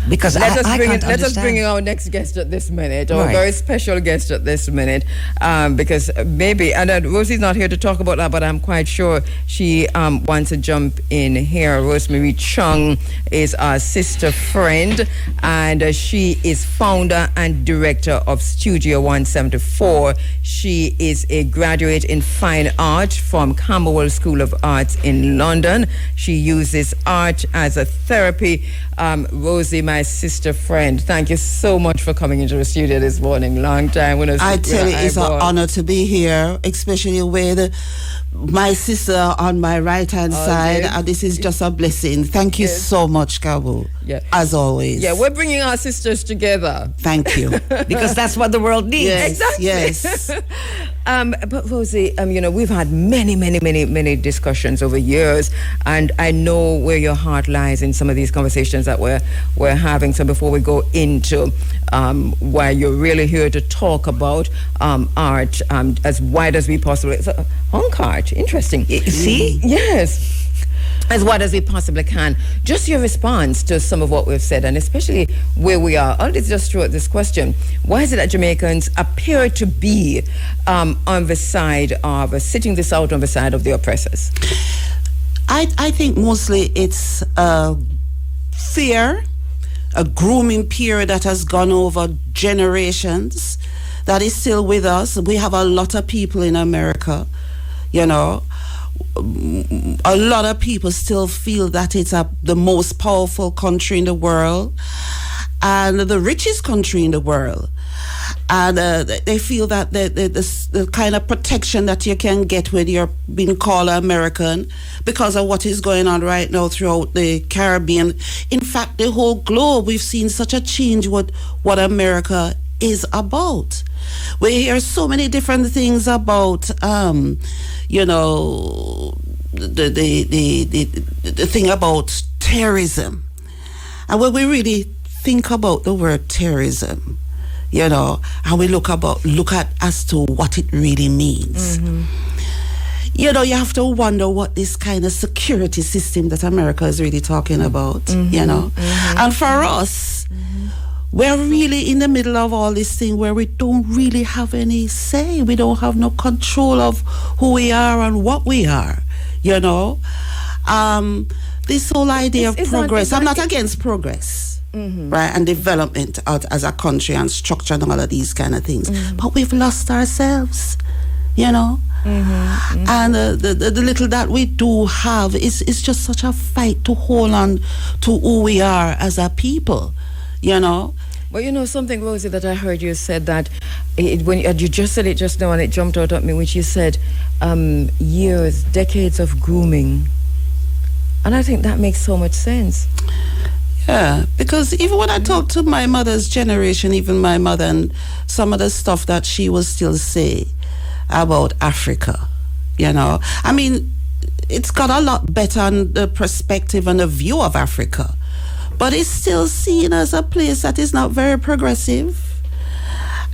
Because let us bring in our next guest at this minute, our very special guest at this minute, because maybe, and Rosie's not here to talk about that, but I'm quite sure she wants to jump in here. Rosemary Chung is our sister friend, and she is founder and director of Studio 174. She is a graduate in fine art from Camberwell School of Arts in London. She uses art as a therapy. Rosie, my sister friend, thank you so much for coming into the studio this morning. Long time. I tell you, it's an honor to be here, especially with my sister on my right-hand side. And this is just a blessing. Thank you so much, Kabu. Yeah. As always. Yeah, we're bringing our sisters together. Thank you. Because that's what the world needs. Yes, exactly. Yes. But Rosie, we've had many discussions over years, and I know where your heart lies in some of these conversations that we're having. So before we go into why you're really here to talk about art as wide as we possibly, so, hunk art, interesting. See? Yes. As wide as we possibly can. Just your response to some of what we've said, and especially where we are. I'll just throw out this question. Why is it that Jamaicans appear to be on the side of, sitting this out on the side of the oppressors? I think mostly it's fear, a grooming period that has gone over generations, that is still with us. We have a lot of people in America, a lot of people still feel that it's the most powerful country in the world and the richest country in the world. And they feel that the kind of protection that you can get when you're being called American because of what is going on right now throughout the Caribbean. In fact, the whole globe, we've seen such a change with what America is about. We hear so many different things about, you know, the thing about terrorism. And when we really think about the word terrorism, you know, and we look at as to what it really means. You know, you have to wonder what this kind of security system that America is really talking about, you know. And for us, we're really in the middle of all this thing where we don't really have any say. We don't have no control of who we are and what we are, you know. This whole idea of progress, I'm not against progress. Right, and development out as a country and structure and all of these kind of things, but we've lost ourselves, you know. And the little that we do have is just such a fight to hold on to who we are as a people, you know. Well, you know something, Rosie, that I heard you said that when you just said it just now and it jumped out at me, which you said years, decades of grooming, and I think that makes so much sense. Yeah, because even when I talk to my mother's generation, even my mother and some of the stuff that she will still say about Africa, you know, I mean, it's got a lot better on the perspective and the view of Africa, but it's still seen as a place that is not very progressive.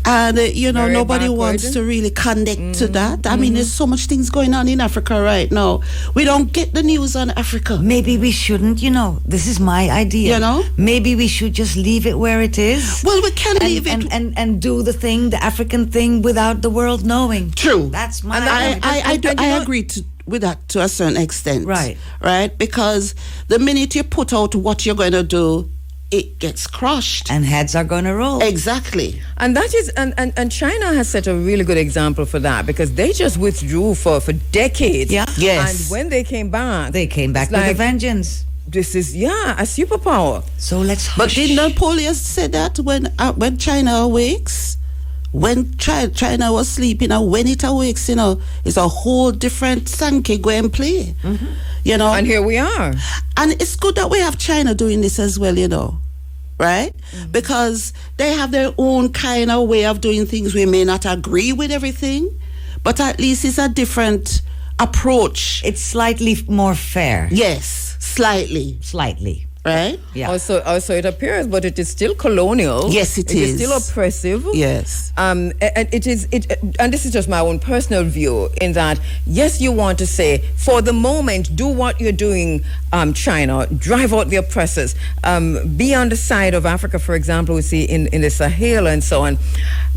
And, you know, very nobody backward. Wants to really connect to that. I mean, there's so much things going on in Africa right now. We don't get the news on Africa. Maybe we shouldn't, you know. This is my idea. You know? Maybe we should just leave it where it is. Well, we can leave it. And do the thing, the African thing, without the world knowing. True. That's my idea. I agree with that to a certain extent. Right. Right? Because the minute you put out what you're going to do, it gets crushed. And heads are going to roll. Exactly. And that is, and China has set a really good example for that because they just withdrew for decades. Yeah. Yes. And when they came back with a vengeance. This is, a superpower. So let's hush. But did Napoleon say that when China awakes? When China was sleeping and when it awakes, you know, it's a whole different Sankey go and play. You know? And here we are. And it's good that we have China doing this as well, you know. Right? Because they have their own kind of way of doing things. We may not agree with everything, but at least it's a different approach. It's slightly more fair. Yes, slightly. Right? Yeah. Also, it appears, but it is still colonial. Yes, it is. It is still oppressive. Yes. And and this is just my own personal view in that, yes, you want to say, for the moment, do what you're doing, China, drive out the oppressors, be on the side of Africa, for example, we see in the Sahel and so on.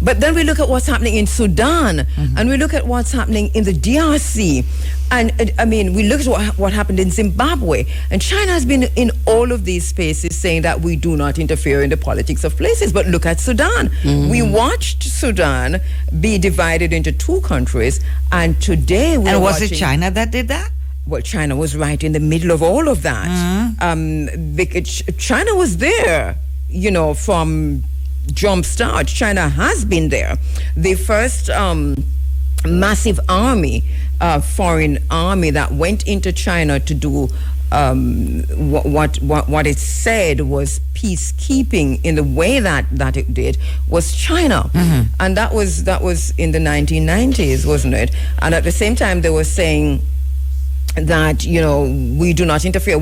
But then we look at what's happening in Sudan, and we look at what's happening in the DRC. And I mean, we look at what happened in Zimbabwe, and China has been in all of these spaces saying that we do not interfere in the politics of places. But look at Sudan. We watched Sudan be divided into two countries, and today we're And was it China that did that? Well, China was right in the middle of all of that. China was there, you know, from jump start. China has been there. The first massive army, foreign army that went into China to do what it said was peacekeeping in the way that it did was China. And that was in the 1990s, wasn't it? And at the same time they were saying that, you know, we do not interfere,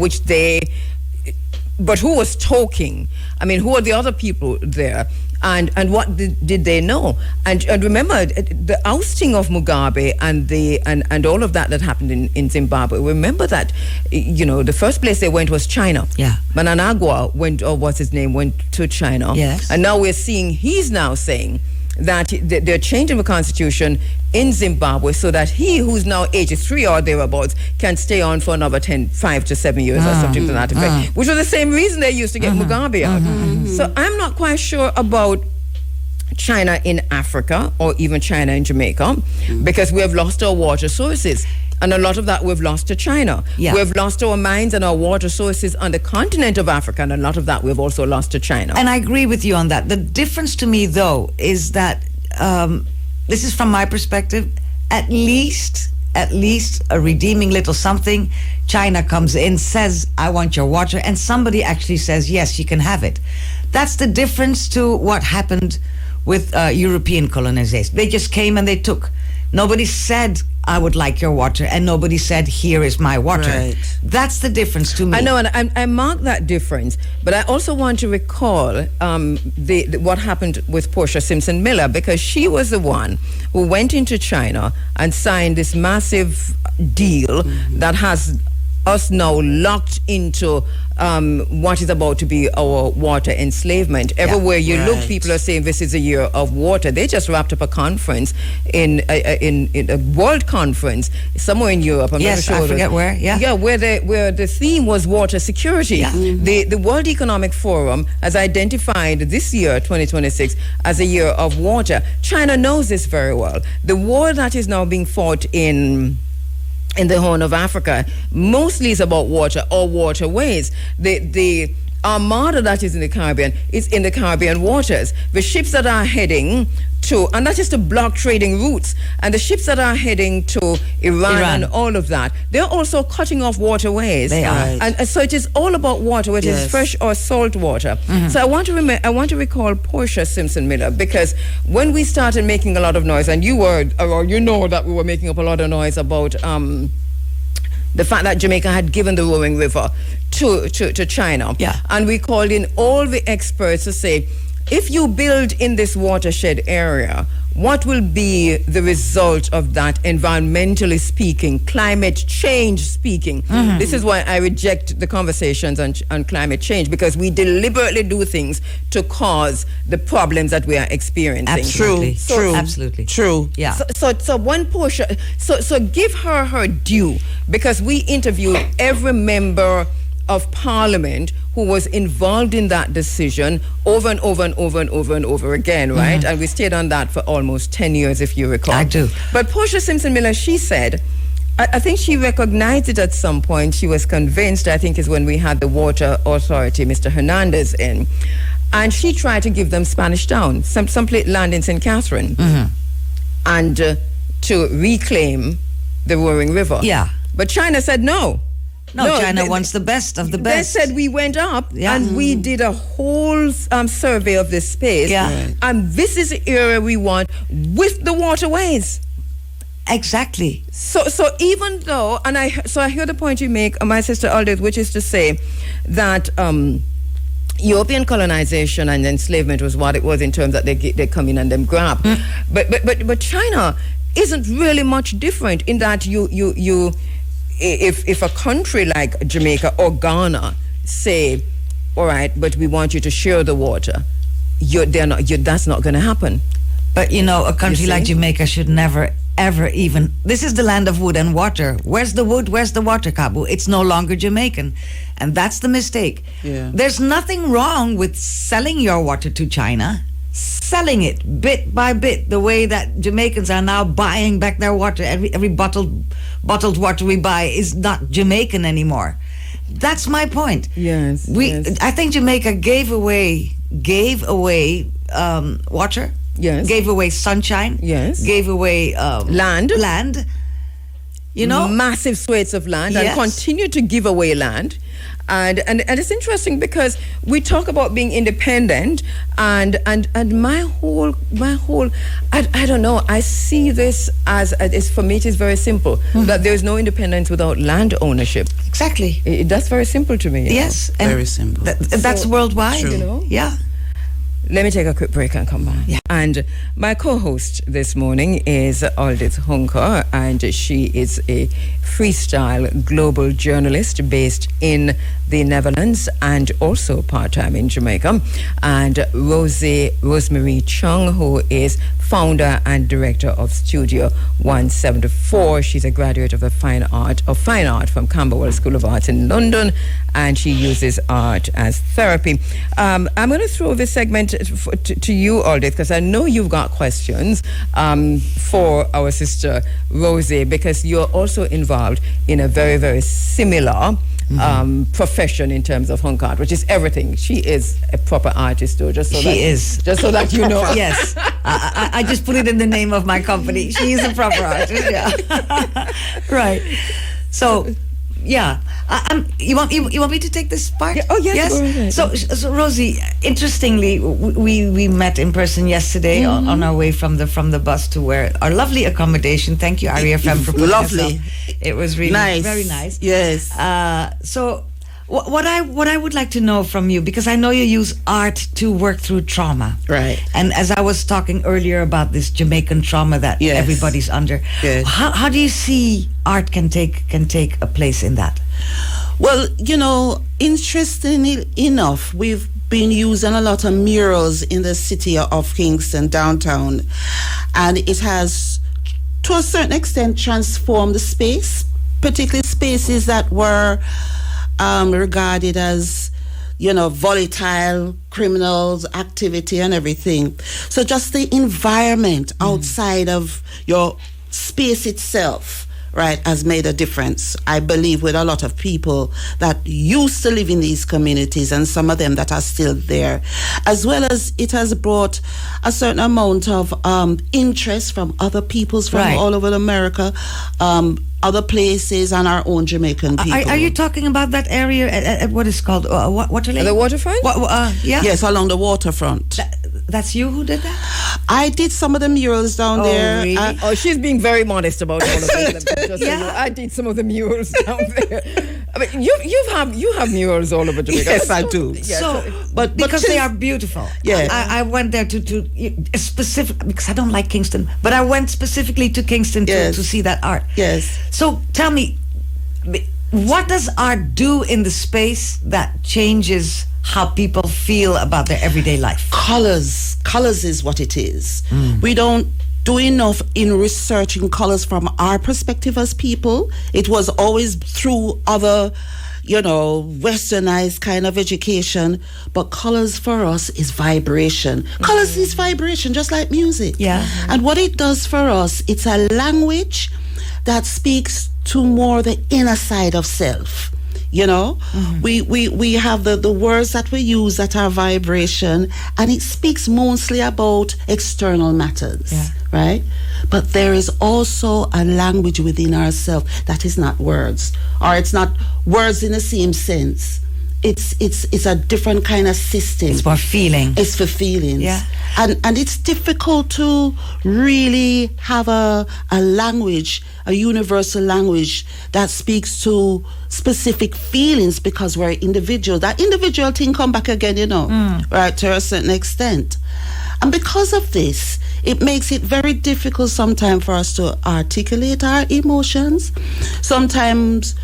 but who was talking? I mean, who are the other people there? And what did they know? And remember the ousting of Mugabe and all of that happened in Zimbabwe. Remember that, you know, the first place they went was China. Yeah. Mnangagwa went to China. Yes. And now he's now saying that they're changing the constitution in Zimbabwe so that he, who's now 83 or thereabouts, can stay on for another 5 to 7 years or something to that effect, which was the same reason they used to get Mugabe out. So I'm not quite sure about China in Africa or even China in Jamaica because we have lost our water sources. And a lot of that we've lost to China. Yeah. We've lost our mines and our water sources on the continent of Africa, and a lot of that we've also lost to China. And I agree with you on that. The difference to me, though, is that this is from my perspective. At least a redeeming little something. China comes in, says, "I want your water," and somebody actually says, "Yes, you can have it." That's the difference to what happened with European colonization. They just came and they took. Nobody said, "I would like your water," and nobody said, "Here is my water." Right. That's the difference to me. I know, and I mark that difference, but I also want to recall what happened with Portia Simpson Miller, because she was the one who went into China and signed this massive deal that has us now locked into what is about to be our water enslavement. Everywhere you look, right. people are saying this is a year of water. They just wrapped up a conference in a world conference somewhere in Europe. I'm Yes, not sure I forget where, yeah. Yeah, where the theme was water security. Yeah. The World Economic Forum has identified this year, 2026, as a year of water. China knows this very well. The war that is now being fought in the Horn of Africa mostly is about water or waterways. The armada that is in the Caribbean is in the Caribbean waters. The ships that are heading to, and that is to block trading routes, and the ships that are heading to Iran and all of that, they're also cutting off waterways. They are. And so it is all about water, whether it's Yes. fresh or salt water. So I want to recall Portia Simpson Miller, because when we started making a lot of noise, and you know that we were making up a lot of noise about the fact that Jamaica had given the Roaring River to China. Yeah. And we called in all the experts to say, if you build in this watershed area, what will be the result of that, environmentally speaking, climate change speaking? This is why I reject the conversations on climate change, because we deliberately do things to cause the problems that we are experiencing. Absolutely. True. Absolutely. True. Yeah. So one portion, so give her due, because we interviewed every member of Parliament who was involved in that decision over and over and over and over and over again, right? And we stayed on that for almost 10 years, if you recall. I do. But Portia Simpson Miller, she said, I think she recognized it at some point. She was convinced, I think is when we had the Water Authority, Mr. Hernandez in, and she tried to give them Spanish Town, some land in St. Catherine, and to reclaim the Roaring River. Yeah. But China said no. No, China wants the best of the best. They said we went up and we did a whole survey of this space. Yeah. Right. And this is the area we want with the waterways. Exactly. So even though, and I hear the point you make, my sister Aldith, which is to say that European colonization and enslavement was what it was in terms that they come in and them grab. But China isn't really much different in that if a country like Jamaica or Ghana say, all right, but we want you to share the water, that's not going to happen. But a country like Jamaica should never, ever even. This is the land of wood and water. Where's the wood? Where's the water, Kabu? It's no longer Jamaican. And that's the mistake. Yeah. There's nothing wrong with selling your water to China. Selling it bit by bit, the way that Jamaicans are now buying back their water. Every bottled water we buy is not Jamaican anymore. That's my point. Yes. I think Jamaica gave away water. Yes. Gave away sunshine. Yes. Gave away Land. Massive swathes of land, Yes. and continue to give away land. And it's interesting because we talk about being independent, and my whole I don't know, I see this as for me it is very simple, that there's no independence without land ownership. Exactly. That's very simple to me. Yes. And Very simple. that's worldwide. True. Yeah. Let me take a quick break and come back. Yeah. And my co-host this morning is Aldith Hunker, and she is a freestyle global journalist based in the Netherlands and also part-time in Jamaica. And Rosemary Chung, who is founder and director of Studio 174. She's a graduate of fine art from Camberwell School of Arts in London, and she uses art as therapy. I'm going to throw this segment to you, Aldith, because I know you've got questions for our sister Rosie, because you're also involved in a very, very similar profession in terms of hunk art, which is everything. She is a proper artist, too. Just so that you know. Yes, I just put it in the name of my company. She is a proper artist. Yeah, right. So, yeah. You want me to take this part? Yeah. Oh yes. Yes. So Rosie, interestingly, we met in person yesterday on our way from the bus to where our lovely accommodation. Thank you, REFM, for putting us up. It was really nice, very nice. Yes. So what I would like to know from you, because I know you use art to work through trauma, right? And as I was talking earlier about this Jamaican trauma that everybody's under, how do you see art can take a place in that? Well, interestingly enough, we've been using a lot of murals in the city of Kingston downtown, and it has, to a certain extent, transformed the space, particularly spaces that were regarded as, volatile, criminals, activity and everything. So just the environment outside of your space itself, right, has made a difference, I believe, with a lot of people that used to live in these communities and some of them that are still there, as well as it has brought a certain amount of interest from other peoples from all over America, other places, and our own Jamaican people. Are you talking about that area at what is called Water Lake? The waterfront? Yeah. Yes, along the waterfront. That's you who did that? I did some of the murals down there. Really? She's being very modest about all of them. I did some of the murals down there. I mean, you have murals all over Jamaica. Yes, I do. Yeah, so, but because they are beautiful. Yeah. I went there to specific, because I don't like Kingston, but I went specifically to Kingston to see that art. Yes. So tell me, what does art do in the space that changes how people feel about their everyday life? Colors is what it is. We don't do enough in researching colors from our perspective as people. It was always through other, westernized kind of education. But colors for us is vibration. Colors is vibration, just like music. Yeah. And what it does for us, it's a language that speaks to more the inner side of self. We have the words that we use that are vibration, and it speaks mostly about external matters, right? But there is also a language within ourselves that is not words, or it's not words in the same sense. It's a different kind of system. It's for feeling. It's for feelings. Yeah. And it's difficult to really have a language, a universal language that speaks to specific feelings, because we're individual. That individual thing come back again, right, to a certain extent. And because of this, it makes it very difficult sometimes for us to articulate our emotions. Sometimes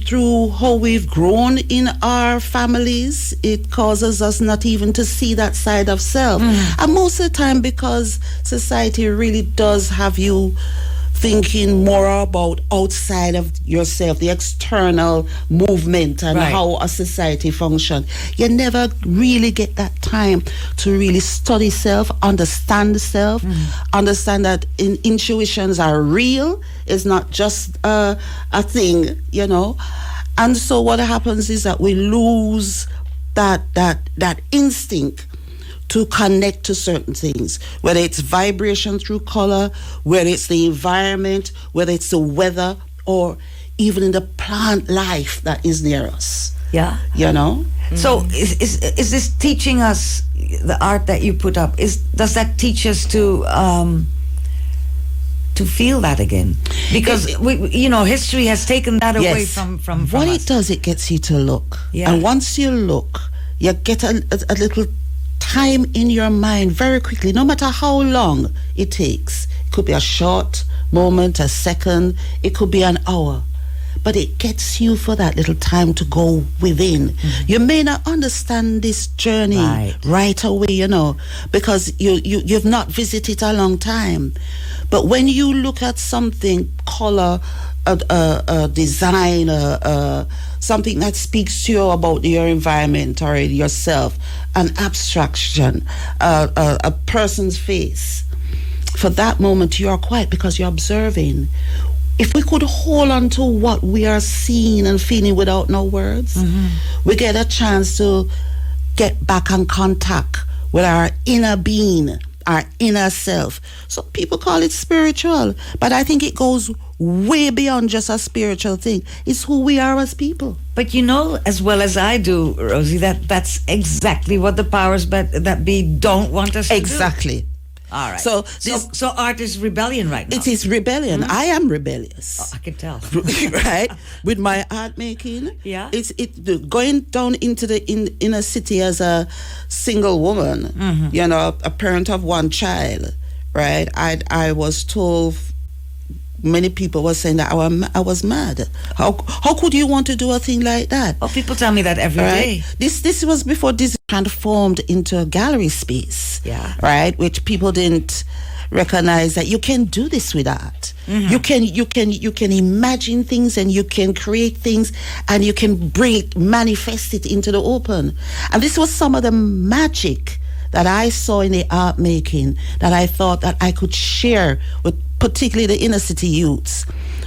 through how we've grown in our families, it causes us not even to see that side of self. And most of the time, because society really does have you thinking more about outside of yourself, the external movement and how a society functions, you never really get that time to really study self, understand self, understand that intuitions are real. It's not just a thing, And so what happens is that we lose that instinct to connect to certain things, whether it's vibration through color, whether it's the environment, whether it's the weather, or even in the plant life that is near us. Yeah. So is this teaching us, the art that you put up, does that teach us to feel that again? Because history has taken that away from what us. It does, it gets you to look. Yeah. And once you look, you get a little time in your mind very quickly, no matter how long it takes. It could be a short moment, a second, it could be an hour, but it gets you for that little time to go within. You may not understand this journey right away, because you've not visited a long time. But when you look at something, color, a design, something that speaks to you about your environment or yourself, an abstraction, a person's face. For that moment, you are quiet because you're observing. If we could hold on to what we are seeing and feeling without no words, we get a chance to get back in contact with our inner being, our inner self. So people call it spiritual, but I think it goes way beyond just a spiritual thing. It's who we are as people. But you know as well as I do, Rosie, that's exactly what the powers that be don't want us to do. Exactly. All right. So art is rebellion right now. it is rebellion. I am rebellious. I can tell. Right, with my art making. Yeah. It's going down into the inner city as a single woman, you know, a parent of one child, right? I was told, many people were saying that I was mad. How could you want to do a thing like that? Oh, people tell me that every day. This was before this transformed into a gallery space. Yeah. Right, which people didn't recognize that you can do this with art. You can imagine things and you can create things and you can manifest it into the open. And this was some of the magic that I saw in the art making that I thought that I could share with particularly the inner city youths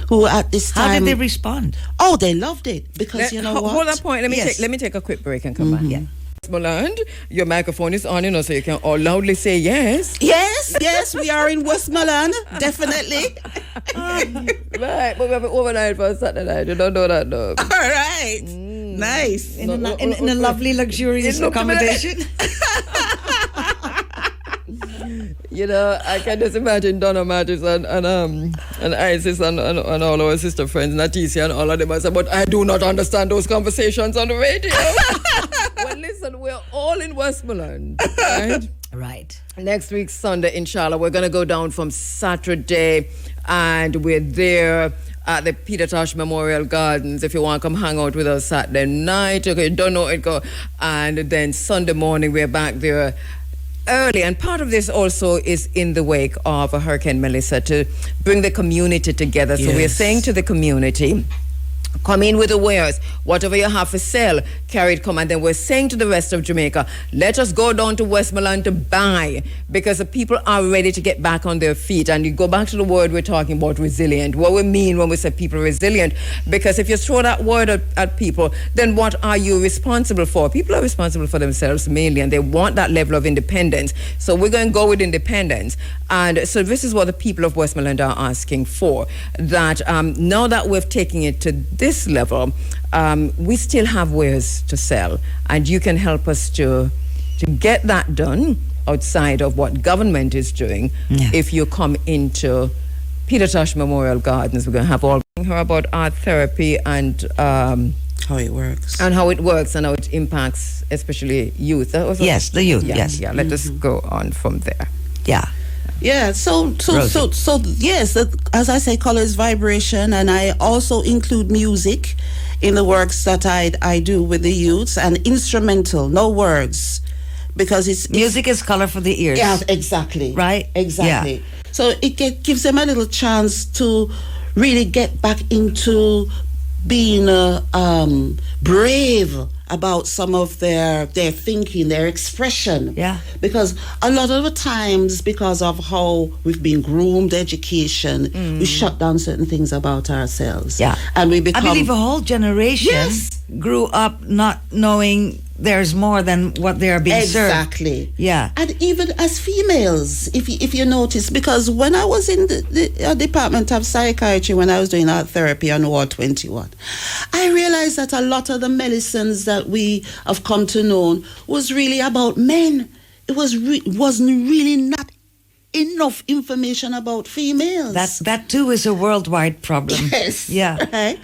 who at this time... How did they respond? Oh, they loved it because you know what? Hold that point. Yes. Let me take a quick break and come back. Yeah. Westmoreland, your microphone is on, you know, so you can all loudly say yes. Yes, we are in Westmoreland, definitely. Right, but we have an overnight for Saturday night. You don't know that, though. All right. Nice. In a lovely, luxurious accommodation. You know, I can just imagine Donna Mattis and Isis and all our sister friends, Natisia and all of them. I said, but I do not understand those conversations on the radio. Well, listen, we're all in Westmoreland, right? Right. Next week, Sunday, inshallah, we're going to go down from Saturday, and we're there at the Peter Tosh Memorial Gardens. If you want to come hang out with us Saturday night, okay, you don't know it, go. And then Sunday morning, we're back there early, and part of this also is in the wake of Hurricane Melissa to bring the community together. So we're saying to the community, come in with the wares. Whatever you have for sale, carry it, come. And then we're saying to the rest of Jamaica, let us go down to Westmoreland to buy, because the people are ready to get back on their feet. And you go back to the word we're talking about, resilient. What we mean when we say people are resilient, because if you throw that word at people, then what are you responsible for? People are responsible for themselves mainly, and they want that level of independence. So we're going to go with independence. And so this is what the people of Westmoreland are asking for, that now that we've taken it to this level, we still have wares to sell, and you can help us to get that done outside of what government is doing. If you come into Peter Tosh Memorial Gardens, we're going to have all her about art therapy and how it works and how it impacts especially youth. Yes, the youth. Yes. Yeah. Let us go on from there. Yeah. Yeah, so yes, as I say, color is vibration, and I also include music in the works that I do with the youths, and instrumental, no words, because it's music is color for the ears. Yeah, exactly. Right? Exactly. Yeah. So it gives them a little chance to really get back into being brave about some of their thinking, their expression. Yeah. Because a lot of the times, because of how we've been groomed, education, we shut down certain things about ourselves. Yeah. And we become... I believe a whole generation grew up not knowing there's more than what they are being served. Exactly. Yeah. And even as females, if you notice, because when I was in the Department of Psychiatry, when I was doing art therapy on Ward 21, I realized that a lot of the medicines that we have come to know was really about men. It wasn't really not enough information about females. That too is a worldwide problem. Yes. Yeah. Right?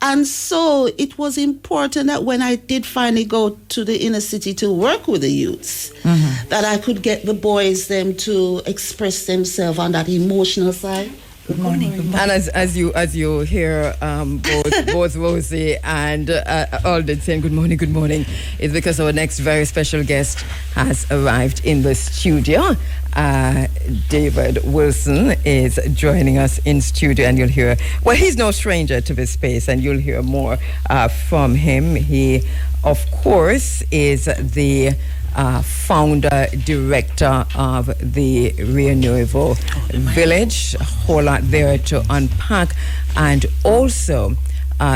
And so it was important that when I did finally go to the inner city to work with the youths, that I could get the boys them to express themselves on that emotional side. Good morning. Good morning. And as you hear both Rosie and Alden saying good morning, it's because our next very special guest has arrived in the studio. David Wilson is joining us in studio, and you'll hear. Well, he's no stranger to this space, and you'll hear more from him. He, of course, is the founder, director of the Rio Nuevo Village. A whole lot there to unpack, and also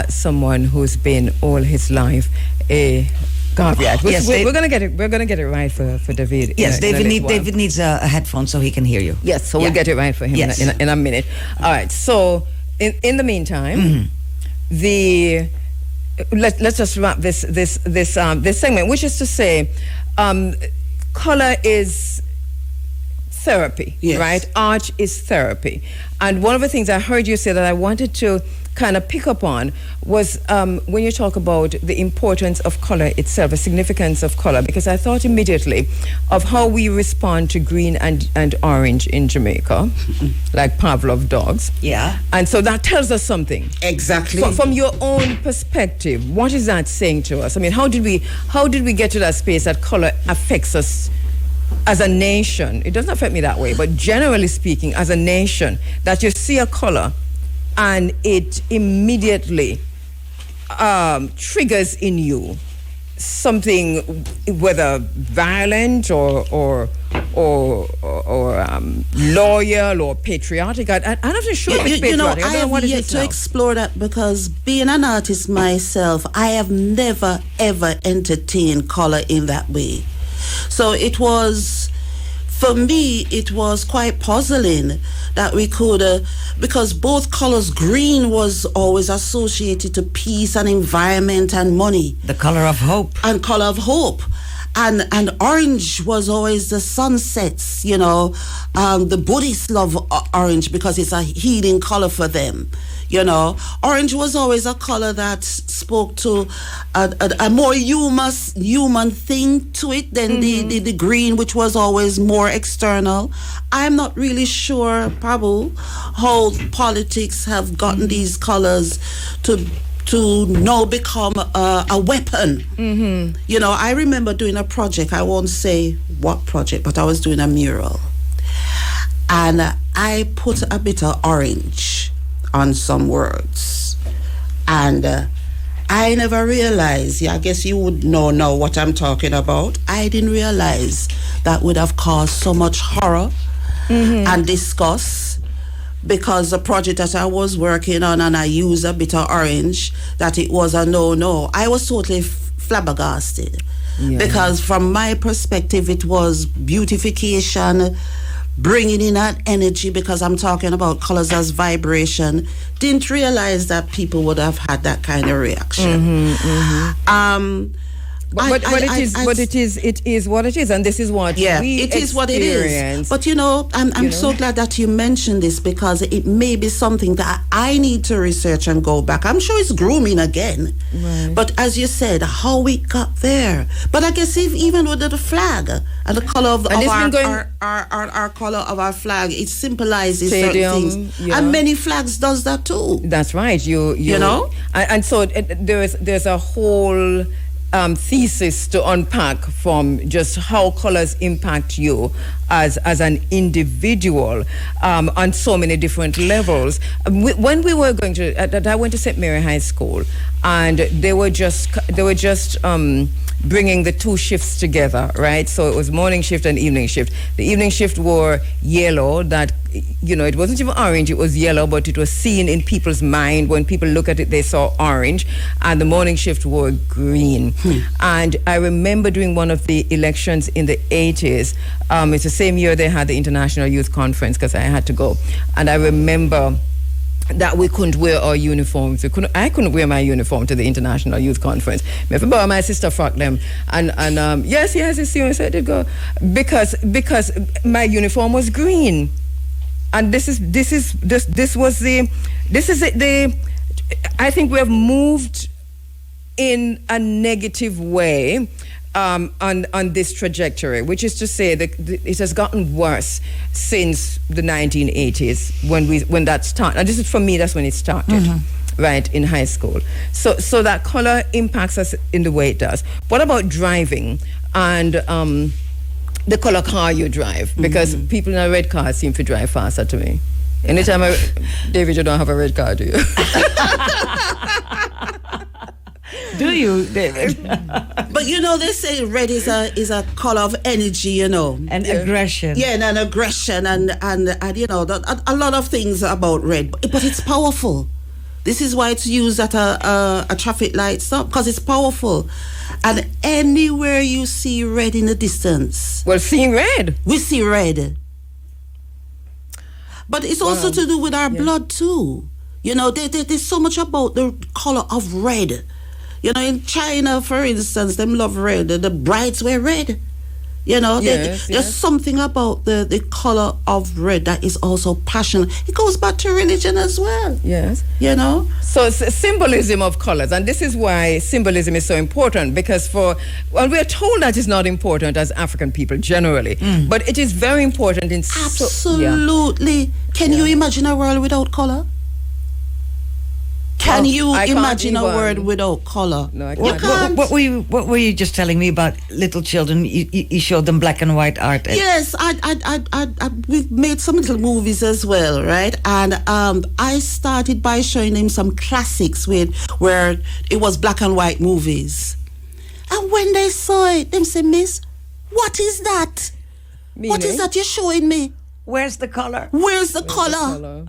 someone who's been all his life a caveat. Yes, we're gonna get it. We're gonna get it right for David. Yes, David needs a headphone so he can hear you. Yes, so we'll get it right for him in a minute. All right. So in the meantime, let's just wrap this segment, which is to say, color is therapy, right? Art is therapy. And one of the things I heard you say that I wanted to kind of pick up on was when you talk about the importance of color itself, the significance of color, because I thought immediately of how we respond to green and orange in Jamaica, like Pavlov dogs. Yeah. And so that tells us something. Exactly. From your own perspective, what is that saying to us? I mean, how did we get to that space that color affects us as a nation? It doesn't affect me that way, but generally speaking, as a nation, that you see a color and it immediately triggers in you something, whether violent or loyal or patriotic. I'm not sure it's patriotic. I have yet to explore that, because being an artist myself, I have never ever entertained color in that way. So it was, for me, it was quite puzzling that we could, because both colors, green was always associated to peace and environment and money. The color of hope. And color of hope. And orange was always the sunsets, the Buddhists love orange because it's a healing color for them. Orange was always a color that spoke to a more human thing to it than the green, which was always more external. I'm not really sure, Prabhu, how politics have gotten these colors to now become a weapon. I remember doing a project, I won't say what project, but I was doing a mural. And I put a bit of orange on some words. And I never realized, I guess you would know now what I'm talking about. I didn't realize that would have caused so much horror and disgust, because the project that I was working on and I used a bit of orange, that it was a no. I was totally flabbergasted. Because from my perspective, it was beautification, bringing in that energy, because I'm talking about colors as vibration. Didn't realize that people would have had that kind of reaction. But it is what it is, and this is what we it is what it is. But I'm so glad that you mentioned this, because it may be something that I need to research and go back. I'm sure it's grooming again, but as you said, how we got there. But I guess even with the flag and the color of our color of our flag, it symbolizes certain things, and many flags does that too. That's right. You know, and so there's a whole thesis to unpack from just how colors impact you as an individual on so many different levels. When we were going to, I went to St. Mary High School, and they were just bringing the two shifts together, right? So it was morning shift and evening shift. The evening shift wore yellow, that, it wasn't even orange, it was yellow, but it was seen in people's mind. When people look at it, they saw orange. And the morning shift wore green. And I remember doing one of the elections in the 80s. It's the same year they had the International Youth Conference, because I had to go. And I remember that we couldn't wear our uniforms. I couldn't wear my uniform to the International Youth Conference. I have to borrow my sister frock them. And yes, I did go. Because my uniform was green. And this is I think we have moved in a negative way on this trajectory, which is to say that it has gotten worse since the 1980s when that started. And this is, for me, that's when it started. Right, in high school. So that color impacts us in the way it does. What about driving and the color car you drive? Because people in a red car seem to drive faster to me. Anytime David, you don't have a red car, do you? Do you, David? But you know, they say red is a color of energy, you know, And aggression. yeah, and aggression, and you know, a lot of things about red, but it's powerful. This is why it's used at a traffic light stop, because it's powerful. And anywhere you see red in the distance, Well, seeing red. we see red. But it's also to do with our blood too. You know, there's so much about the color of red. You know, in China, for instance, them love red. The brides wear red. You know, there's something about the color of red that is also passionate. It goes back to religion as well. Yes. You know? So it's a symbolism of colors, and this is why symbolism is so important, because we are told that it's not important as African people generally, but it is very important in Absolutely. Can you imagine a world without color? Can you I can't imagine a even. world without color? No, I You can't. can't. What were you just telling me about little children? You showed them black and white art. Yes, we've made some little movies as well, right? And I started by showing them some classics where it was black and white movies. And when they saw it, they said, "Miss, what is that? What is that you're showing me? Where's the color? Where's the color?"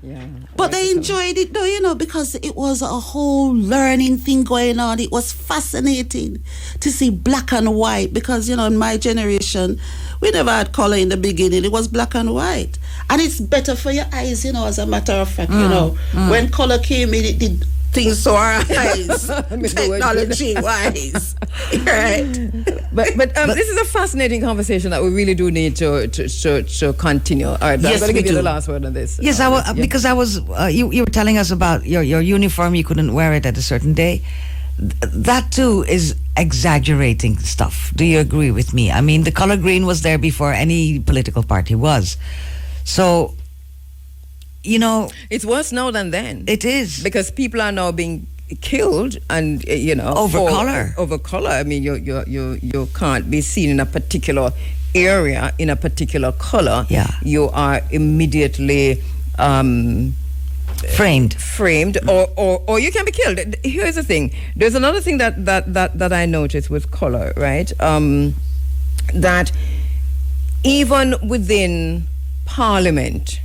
Yeah. But they enjoyed it though, you know, because it was a whole learning thing going on. It was fascinating to see black and white, because, you know, in my generation, we never had color in the beginning. It was black and white. And it's better for your eyes, you know, as a matter of fact, you know. When color came in, it did things to our eyes, technology-wise. Right? But this is a fascinating conversation that we really do need to continue. All right, Yes, I'm going to we give you the do. last word on this. Yes, because I was you were telling us about your uniform. You couldn't wear it at a certain day. That too is exaggerating stuff. Do you agree with me? I mean, the color green was there before any political party was. So, you know, It's worse now than then. it is. Because people are now being killed, and you know, Over color. Over color. I mean, you can't be seen in a particular area in a particular color. Yeah. You are immediately Framed. or you can be killed. Here's the thing. There's another thing that I noticed with color, right? That even within Parliament,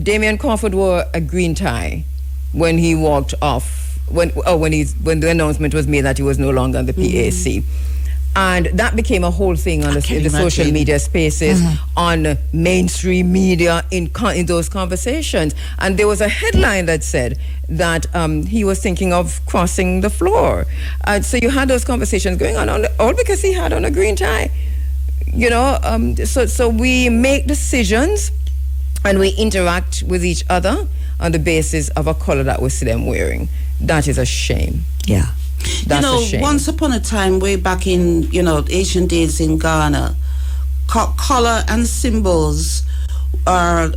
Damien Crawford wore a green tie when he walked off, when the announcement was made that he was no longer on the PAC. And that became a whole thing on the social media spaces, on mainstream media, in those conversations. And there was a headline that said that he was thinking of crossing the floor. So you had those conversations going on all because he had on a green tie. You know, so we make decisions and we interact with each other on the basis of a color that we see them wearing. That is a shame. Yeah. That's you know, a shame. once upon a time, way back in, you know, ancient days in Ghana, color and symbols are.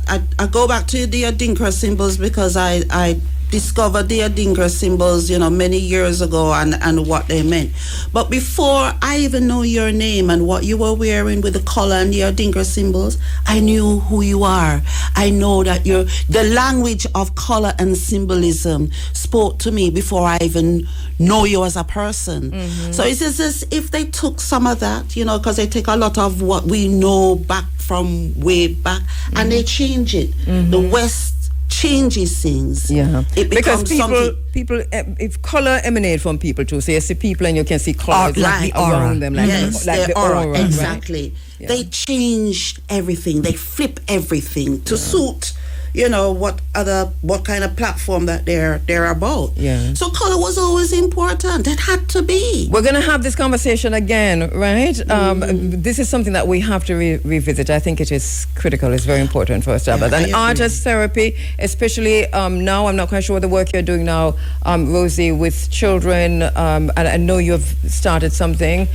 I go back to the Adinkra symbols because I discovered the Adinkra symbols, you know, many years ago and what they meant. But before I even know your name and what you were wearing with the color and the Adinkra symbols, I knew who you are. I know that the language of color and symbolism spoke to me before I even know you as a person. So it's as if they took some of that, you know, because they take a lot of what we know back from way back and they change it. The West changes things. Yeah, It because becomes people, if color emanate from people too, so you see people and you can see colors like the aura. around them, like, yes, like the aura, aura, right? exactly. Yeah. They change everything. They flip everything to suit, what kind of platform that they're about. Yeah. So color was always important. It had to be. We're going to have this conversation again, right? This is something that we have to revisit. I think it is critical. It's very important for us to have that. And art as therapy, especially now, I'm not quite sure the work you're doing now, Rosie, with children. And I know you've started something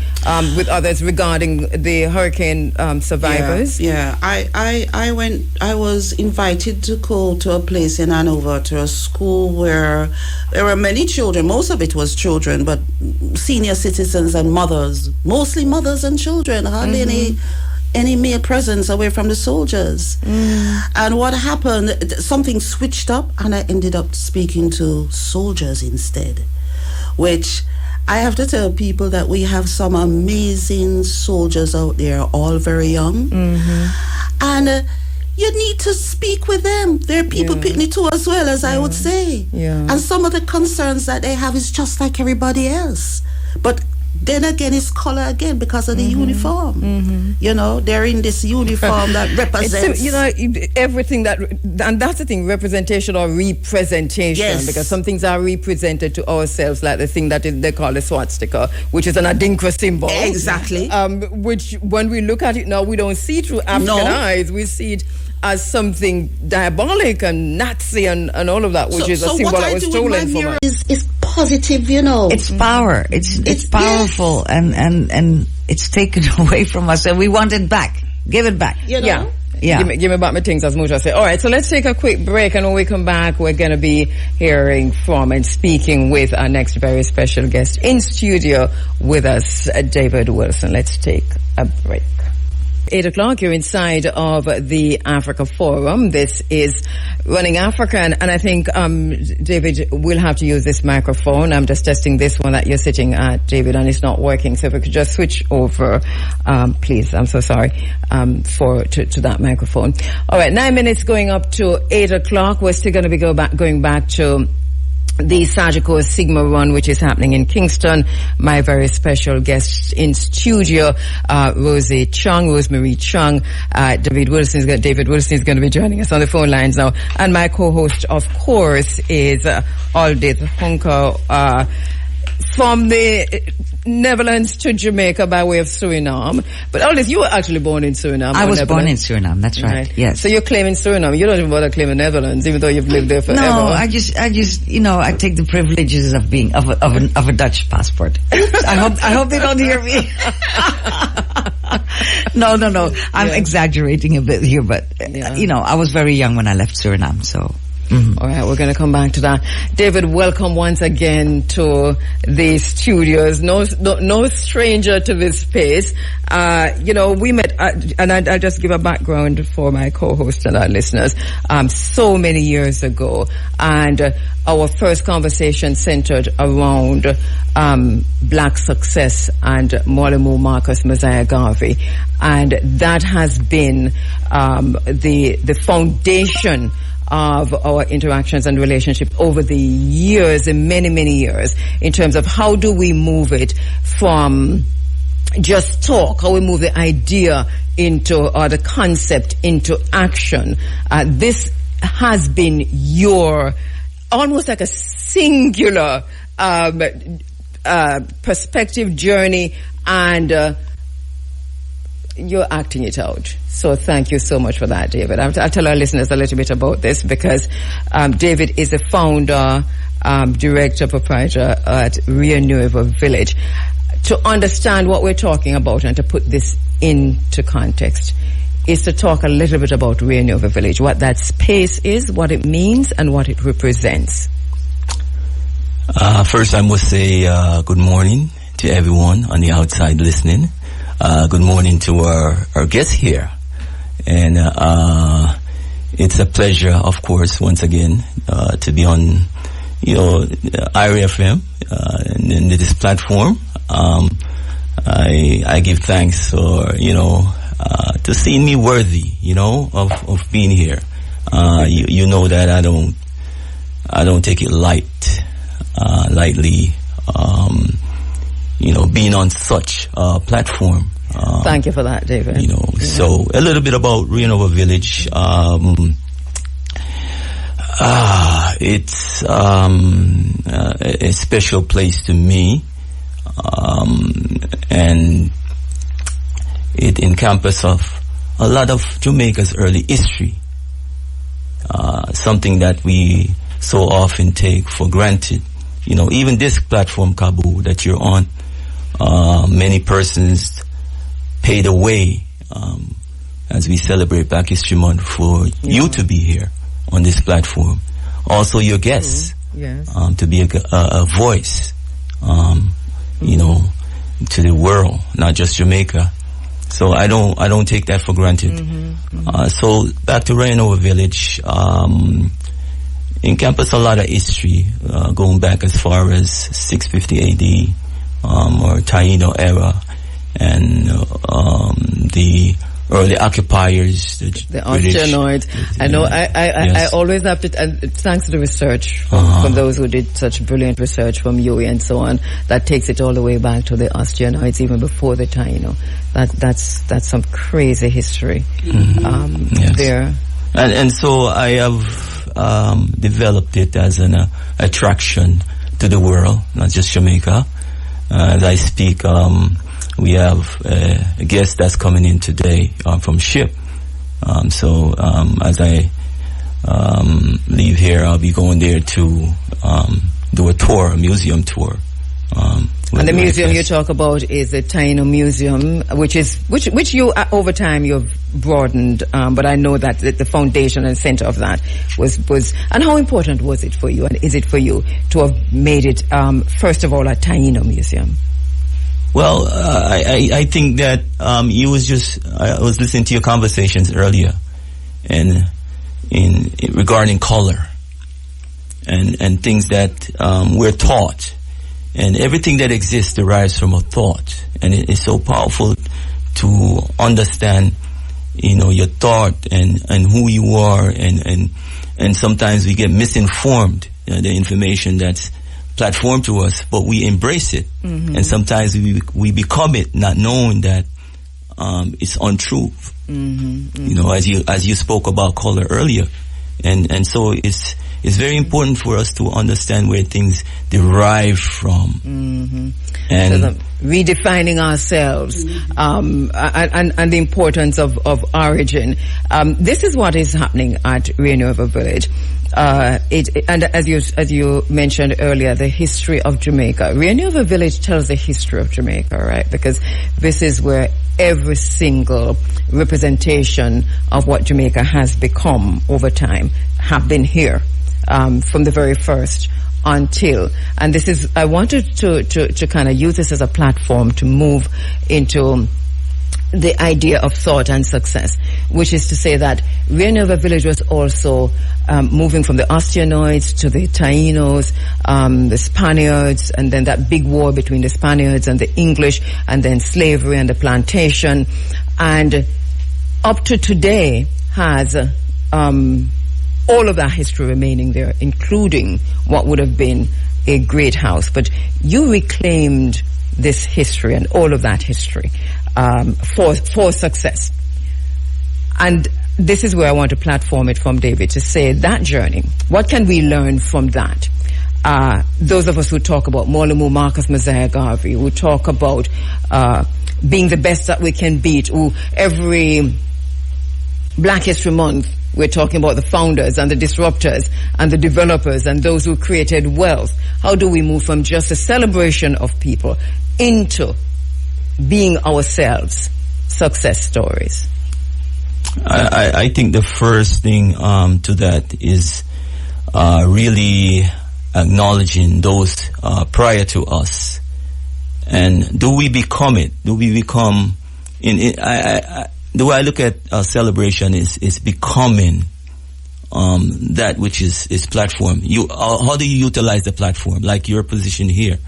with others regarding the hurricane survivors. Yeah. I was invited to go to a place in Hanover, to a school where there were many children. Most of it was children, but senior citizens and mothers, mostly mothers and children, hardly any male presence away from the soldiers. And what happened, something switched up, and I ended up speaking to soldiers instead, which I have to tell people that we have some amazing soldiers out there, all very young. And you need to speak with them. They're people picnic too, as well, as I would say. And some of the concerns that they have is just like everybody else. But then again, it's color again because of the uniform. They're in this uniform that represents. Everything that, and that's the thing, representation or representation. Yes. Because some things are represented to ourselves, like the thing that they call the swastika, which is an Adinkra symbol. Exactly. Which, when we look at it now, we don't see through African eyes. We see it as something diabolic and Nazi and all of that, which is a symbol that was stolen from us. Is positive, It's power. It's powerful, and it's taken away from us, and we want it back. Give it back. Yeah. Give me back my things, as Muja said. All right, so let's take a quick break, and when we come back, we're going to be hearing from and speaking with our next very special guest in studio with us, David Wilson. Let's take a break. 8 o'clock, you're inside of the Africa Forum. This is Running Africa, and I think, David, we'll have to use this microphone. I'm just testing this one that you're sitting at, David, and it's not working. So if we could just switch over, please. I'm so sorry, to that microphone. All right, 9 minutes going up to 8 o'clock. We're still going to be going back to the Sagicor Sigma Run, which is happening in Kingston. My very special guest in studio, Rosemary Chung. David Wilson is going to be joining us on the phone lines now. And my co-host, of course, is Aldith Hunker, from the Netherlands to Jamaica by way of Suriname. But Aldith, you were actually born in Suriname. I was born in Suriname, that's right. Yes. So you're claiming Suriname. You don't even bother claiming Netherlands, even though you've lived there forever. No, I just, I take the privileges of being of a Dutch passport. I hope they don't hear me. No. I'm exaggerating a bit here, but I was very young when I left Suriname, so. All right, we're going to come back to that. David, welcome once again to the studios. No stranger to this space. We met, and I'll just give a background for my co-host and our listeners, so many years ago. And our first conversation centered around Black Success and Molemu Marcus Messiah Garvey. And that has been the foundation of our interactions and relationships over the years, and many, many years, in terms of how do we move it from just talk, how we move the idea into, or the concept into action. This has been your, almost like a singular perspective, journey, and you're acting it out. So thank you so much for that, David. I'll tell our listeners a little bit about this, because David is the founder, director, proprietor at Rio Nuevo Village. To understand what we're talking about and to put this into context is to talk a little bit about Rio Nuevo Village, what that space is, what it means, and what it represents. First, I must say good morning to everyone on the outside listening. Good morning to our guests here. And it's a pleasure, of course, once again, to be on, IRA FM and this platform. I give thanks for, to seeing me worthy, of being here. You know that I don't take it lightly, being on such a platform. Thank you for that, David. So a little bit about Rio Nuevo Village. It's a special place to me, and it encompasses of a lot of Jamaica's early history, something that we so often take for granted. You know, even this platform, Kabu, that you're on, many persons paid away as we celebrate Black History Month for you to be here on this platform. Also your guests, to be a voice, you know, to the world, not just Jamaica. So I don't take that for granted. So back to Rayanova Village, encompass a lot of history, going back as far as 650 AD, or Taino era, and the early occupiers, the Austinoids. I know. I always have to, and thanks to the research from those who did such brilliant research from UWI and so on, that takes it all the way back to the Austinoids, even before the Taino. That's some crazy history there. And so I have developed it as an attraction to the world, not just Jamaica. As I speak, we have a guest that's coming in today from SHIP. So as I leave here, I'll be going there to do a tour, a museum tour. And the museum you talk about is the Taino Museum, which you over time you've broadened, but I know that the foundation and center of that was. And how important was it for you, and is it for you to have made it first of all a Taino Museum? Well, I think that I was listening to your conversations earlier, and in regarding color and things that we're taught. And everything that exists derives from a thought. And it is so powerful to understand, you know, your thought and who you are. And sometimes we get misinformed, the information that's platformed to us, but we embrace it. And sometimes we become it, not knowing that it's untruth. You know, as you spoke about color earlier. And so it's very important for us to understand where things derive from. And so redefining ourselves, and the importance of origin. This is what is happening at Rayanova Village. And as you mentioned earlier, the history of Jamaica. Rayanova Village tells the history of Jamaica, right? Because this is where every single representation of what Jamaica has become over time have been here, from the very first until. And this is, I wanted to kind of use this as a platform to move into the idea of thought and success, which is to say that Rayanova Village was also moving from the Austinoids to the Tainos, the Spaniards, and then that big war between the Spaniards and the English, and then slavery and the plantation, and up to today has all of that history remaining there, including what would have been a great house. But you reclaimed this history and all of that history for success. And this is where I want to platform it from, David, to say that journey, what can we learn from that? Those of us who talk about Molumu Marcus Mosiah Garvey, who talk about being the best that we can be, who every Black History Month we're talking about the founders and the disruptors and the developers and those who created wealth. How do we move from just a celebration of people into being ourselves success stories? I think the first thing to that is really acknowledging those prior to us. And do we become it? Do we become the way I look at celebration is becoming that which is platform. How do you utilize the platform? Like your position here.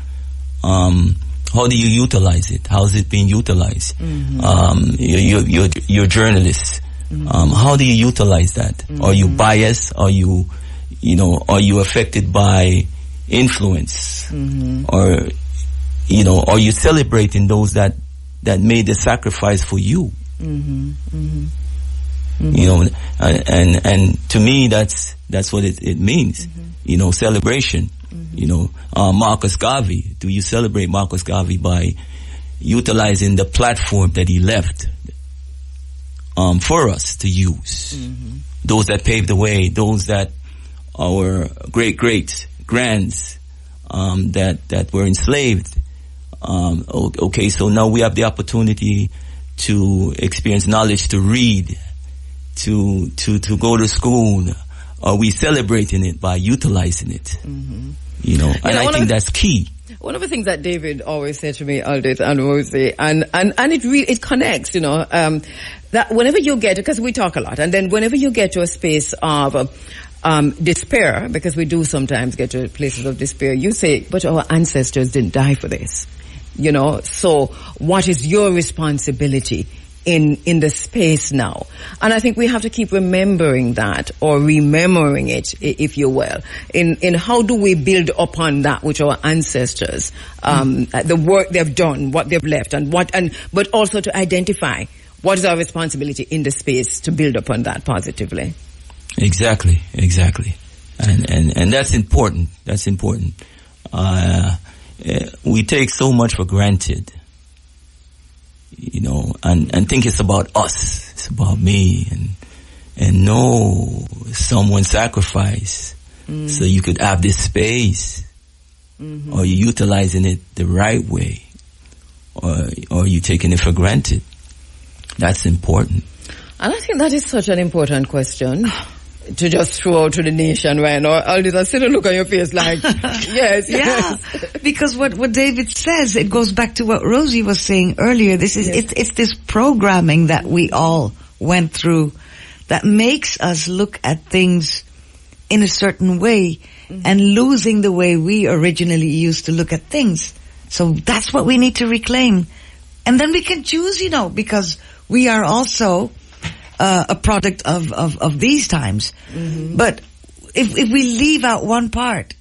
How do you utilize it? How is it being utilized? You're journalists. How do you utilize that? Are you biased? Are you affected by influence? Or, are you celebrating those that made the sacrifice for you? You know, and to me, that's what it means. You know, celebration. You know, Marcus Garvey. Do you celebrate Marcus Garvey by utilizing the platform that he left for us to use? Those that paved the way, those that our great-grands that were enslaved. Okay, so now we have the opportunity to experience knowledge, to read, to go to school. Are we celebrating it by utilizing it? You know, and I think that's key. One of the things that David always said to me, Aldith and Rosie, and it connects, you know, that whenever you get, because we talk a lot, and then whenever you get to a space of despair, because we do sometimes get to places of despair, you say, but our ancestors didn't die for this. You know, so what is your responsibility in the space now? And I think we have to keep remembering that, or remembering it, if you will, in how do we build upon that which our ancestors, the work they've done, what they've left, but also to identify what is our responsibility in the space to build upon that positively. Exactly. And that's important. That's important. We take so much for granted, you know, and think it's about us. It's about me, and no, someone sacrificed so you could have this space, or you're utilizing it the right way, or you're taking it for granted. That's important. And I think that is such an important question to just throw out to the nation right now. Aldith, I see the look on your face like, yes. Yeah, because what David says, it goes back to what Rosie was saying earlier. This is, it's this programming that we all went through that makes us look at things in a certain way and losing the way we originally used to look at things. So that's what we need to reclaim. And then we can choose, you know, because we are also a product of these times. But if we leave out one part,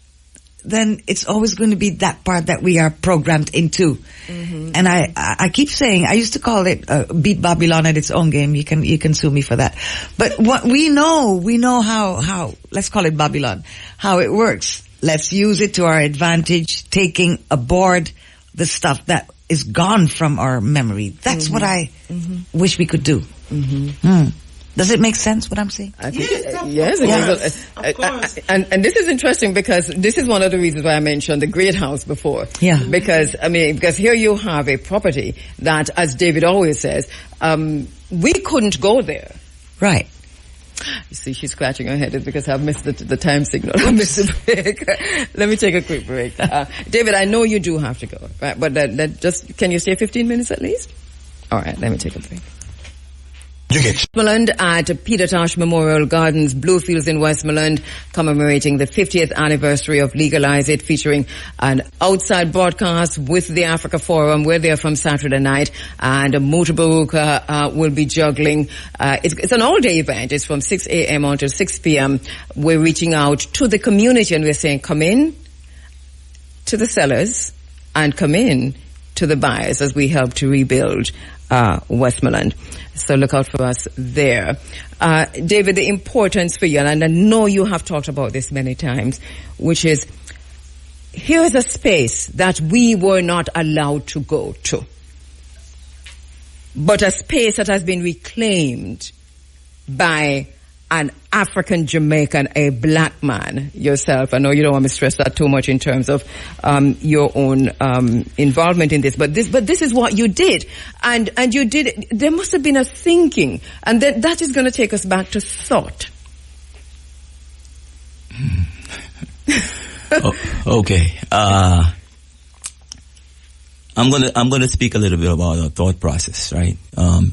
then it's always going to be that part that we are programmed into. And I keep saying, I used to call it beat Babylon at its own game. You can sue me for that. But what we know how let's call it Babylon, how it works. Let's use it to our advantage, taking aboard the stuff that is gone from our memory. That's what I wish we could do. Does it make sense what I'm saying? I think, yes. Of course. And this is interesting because this is one of the reasons why I mentioned the Great House before. Yeah. Because here you have a property that, as David always says, we couldn't go there. Right. You see, she's scratching her head. It's because I've missed the time signal. I missed the break. Let me take a quick break. David, I know you do have to go, right? But can you stay 15 minutes at least? All right, let me take a break. Westmoreland at Peter Tosh Memorial Gardens, Bluefields in Westmoreland, commemorating the 50th anniversary of Legalize It, featuring an outside broadcast with the Africa Forum. We're there from Saturday night, and Mutabaruka will be juggling. It's an all-day event. It's from 6 a.m. until 6 p.m. We're reaching out to the community, and we're saying, come in to the sellers and come in to the buyers as we help to rebuild Westmoreland. So look out for us there. David, the importance for you, and I know you have talked about this many times, which is, here is a space that we were not allowed to go to, but a space that has been reclaimed by an African Jamaican, a black man, yourself. I know you don't want me to stress that too much in terms of your own involvement in this, but this is what you did, and you did it. There must have been a thinking, and that is going to take us back to thought. Okay. I'm gonna speak a little bit about our thought process, right?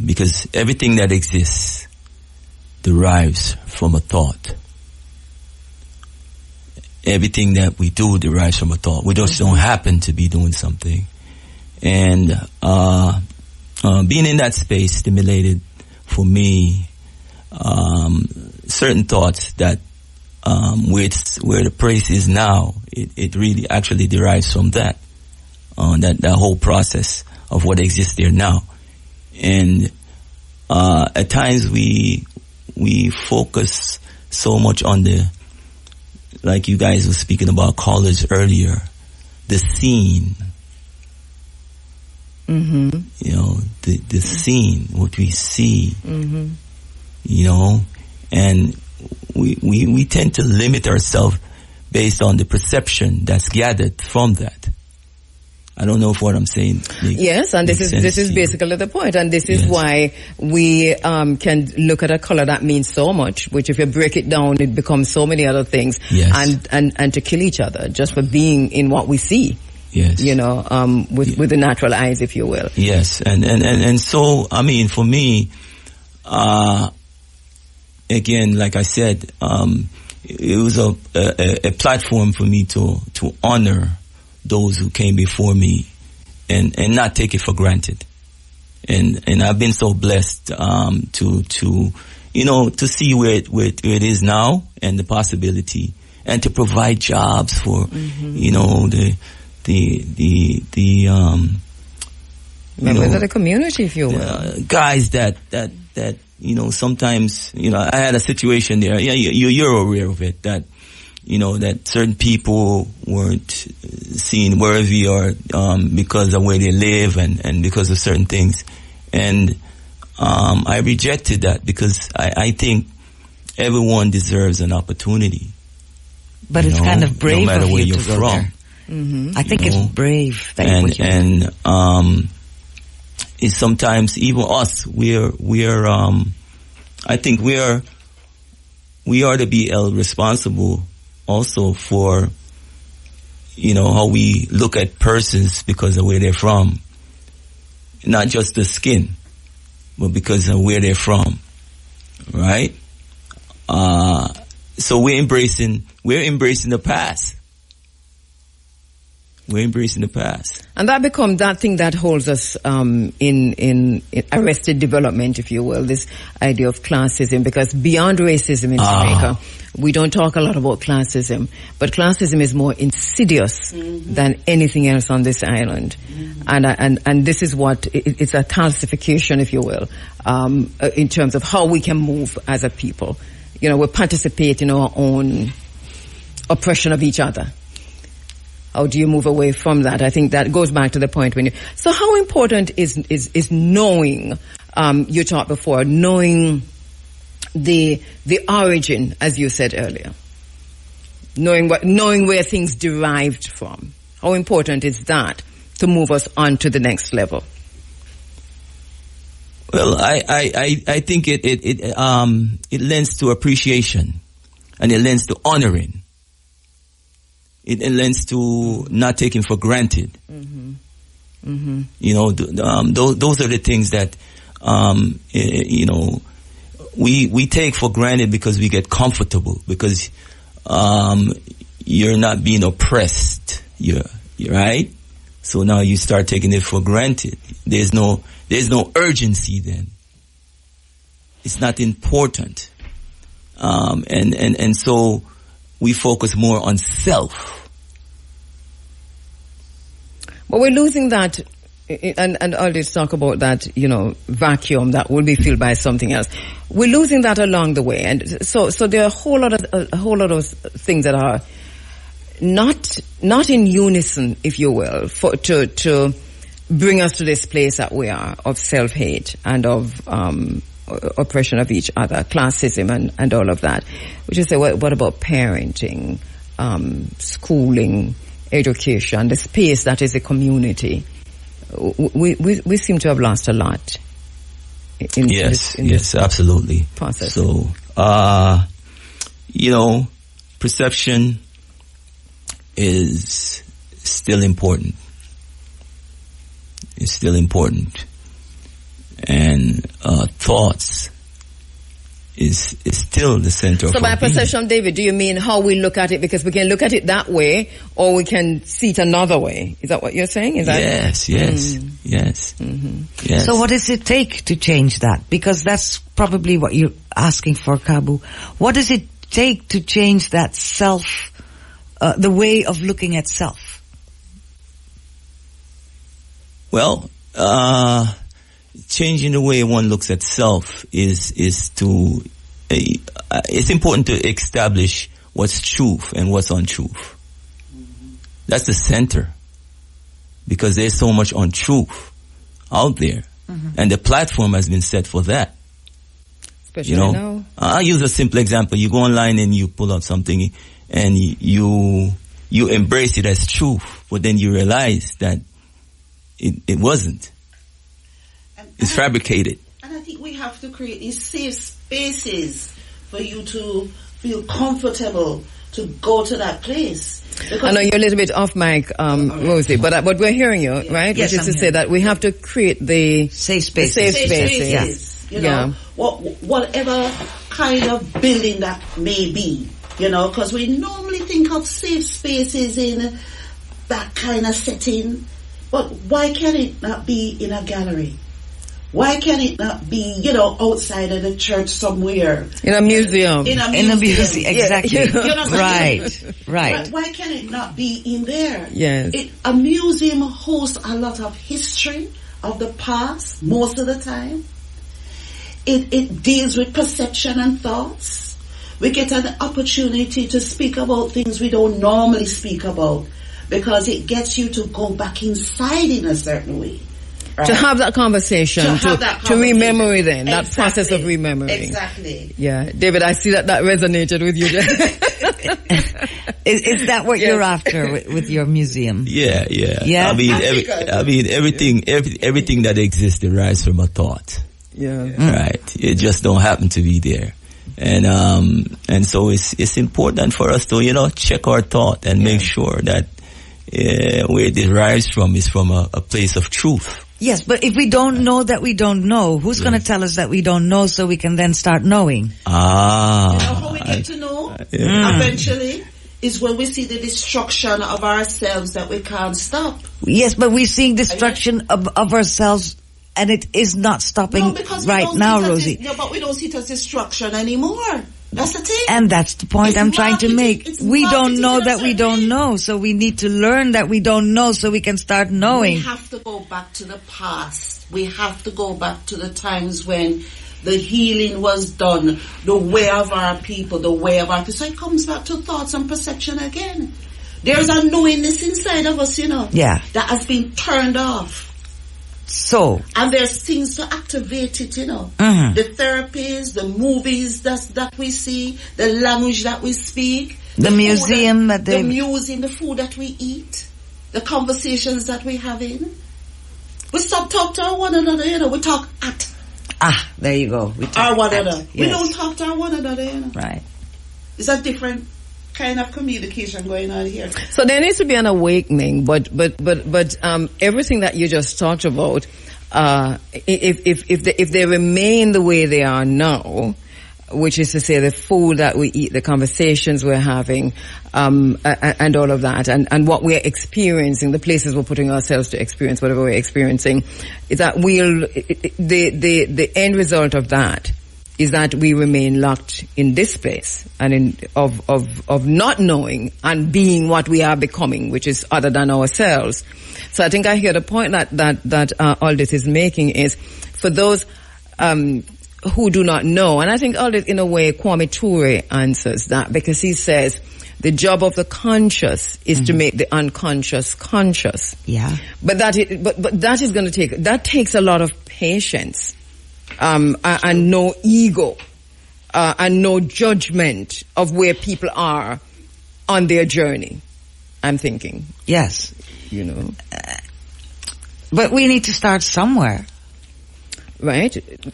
Because everything that exists derives from a thought. Everything that we do derives from a thought. We just don't happen to be doing something. And being in that space stimulated for me certain thoughts that where the place is now, it really actually derives from that. That whole process of what exists there now. And at times we we focus so much on like you guys were speaking about college earlier, the scene. Mm-hmm. You know, the scene, what we see. Mm-hmm. You know, and we tend to limit ourselves based on the perception that's gathered from that. I don't know if what I'm saying yes, and this is basically the point, and this is why we can look at a color that means so much, which if you break it down, it becomes so many other things, and to kill each other just for being in what we see. Yes, you know, with the natural eyes, if you will. Yes, and so I mean, for me, again, like I said, it was a platform for me to honor those who came before me and not take it for granted. And I've been so blessed to you know, to see where it is now and the possibility, and to provide jobs for you know, the members of the community, if you will. Guys that you know, sometimes, you know, I had a situation there. Yeah, you're aware of it, that, you know, that certain people weren't seen worthy or because of where they live and because of certain things. And I rejected that because I think everyone deserves an opportunity. But it's kind of brave, no matter of where you you're to go from. there. Mm-hmm. I think it's brave that you would. And it's sometimes even us, we're I think we are to be held responsible also for, you know, how we look at persons because of where they're from. Not just the skin, but because of where they're from. Right? So we're embracing the past. We're embracing the past. And that becomes that thing that holds us in arrested development, if you will, this idea of classism, because beyond racism in Jamaica, we don't talk a lot about classism, but classism is more insidious than anything else on this island. And this is what, it's a calcification, if you will, in terms of how we can move as a people. You know, we participate in our own oppression of each other. How do you move away from that? I think that goes back to the point when so how important is knowing, you talked before, knowing the origin, as you said earlier. Knowing where things derived from. How important is that to move us on to the next level? Well, I think it lends to appreciation, and it lends to honoring. It lends to not taking for granted. Mm-hmm. Mm-hmm. You know, those are the things that, you know, we take for granted because we get comfortable, because you're not being oppressed. You're right. So now you start taking it for granted. There's no urgency then. It's not important. And so we focus more on self. But we're losing that, and I'll just talk about that, you know, vacuum that will be filled by something else. We're losing that along the way, and so there are a whole lot of things that are not in unison, if you will, to bring us to this place that we are of self-hate and of oppression of each other, classism and all of that. We just say, what about parenting, schooling, education, the space that is a community? We seem to have lost a lot. Yes, absolutely. Process. So, you know, perception is still important. It's still important. And thoughts is still the center of our being. So by perception, David, do you mean how we look at it? Because we can look at it that way, or we can see it another way. Is that what you're saying? Is that? Yes. Mm-hmm. Yes. So what does it take to change that? Because that's probably what you're asking for, Kabu. What does it take to change that self, the way of looking at self? Well, changing the way one looks at self is to it's important to establish what's truth and what's untruth. That's the center, because there's so much untruth out there, and the platform has been set for that. Especially now. I'll use a simple example. You go online and you pull up something, and you embrace it as truth, but then you realize that it wasn't. It's fabricated. And I think we have to create these safe spaces for you to feel comfortable to go to that place. I know you're a little bit off mic, Rosie, but we're hearing you, right? Yes, Which is to say that we have to create the Safe spaces. safe spaces. Spaces, you know, whatever kind of building that may be, you know, because we normally think of safe spaces in that kind of setting, but why can it not be in a gallery? Why can it not be, you know, outside of the church somewhere? In a museum. In a museum, exactly. You know what I'm saying? Right. Why can it not be in there? Yes. A museum hosts a lot of history of the past, most of the time. It deals with perception and thoughts. We get an opportunity to speak about things we don't normally speak about, because it gets you to go back inside in a certain way. Right? To have that conversation, to remember then, that process of remembering. Exactly. Yeah. David, I see that resonated with you. Is that what you're after with your museum? Yeah. Yeah? I mean, everything that exists derives from a thought. Yeah. Right. It just don't happen to be there. And so it's important for us to, you know, check our thought and make sure that where it derives from is from a place of truth. Yes, but if we don't know that we don't know, who's going to tell us that we don't know so we can then start knowing? You know how we get to know? Eventually is when we see the destruction of ourselves that we can't stop. Yes, but we're seeing destruction of ourselves, and it is not stopping right now, Rosie. No, but we don't see it as destruction anymore. That's the thing. And that's the point I'm trying to make. We don't know that we don't way. know, so we need to learn that we don't know so we can start knowing. We have to go back to the past. We have to go back to the times when the healing was done, the way of our people, So it comes back to thoughts and perception again. There's a knowingness inside of us, you know, that has been turned off. So, and there's things to activate it, you know. The therapies, the movies that we see, the language that we speak, the museum the food that we eat, the conversations that we have in. We stop talk to one another, you know. We talk at. There you go. We talk our one at, another. Yes. We don't talk to one another, you know. Right. It's a different kind of communication going on here. So there needs to be an awakening, but everything that you just talked about, if they remain the way they are now, which is to say the food that we eat, the conversations we're having, and all of that, and what we're experiencing, the places we're putting ourselves to experience whatever we're experiencing, is that the end result of that is that we remain locked in this space and of not knowing and being what we are becoming, which is other than ourselves. So I think I hear the point that Aldith is making is for those who do not know, and I think Aldith in a way Kwame Ture answers that, because he says the job of the conscious is to make the unconscious conscious. Yeah. But that is going to takes a lot of patience. And no ego, and no judgment of where people are on their journey, I'm thinking. Yes. You know. But we need to start somewhere. Right?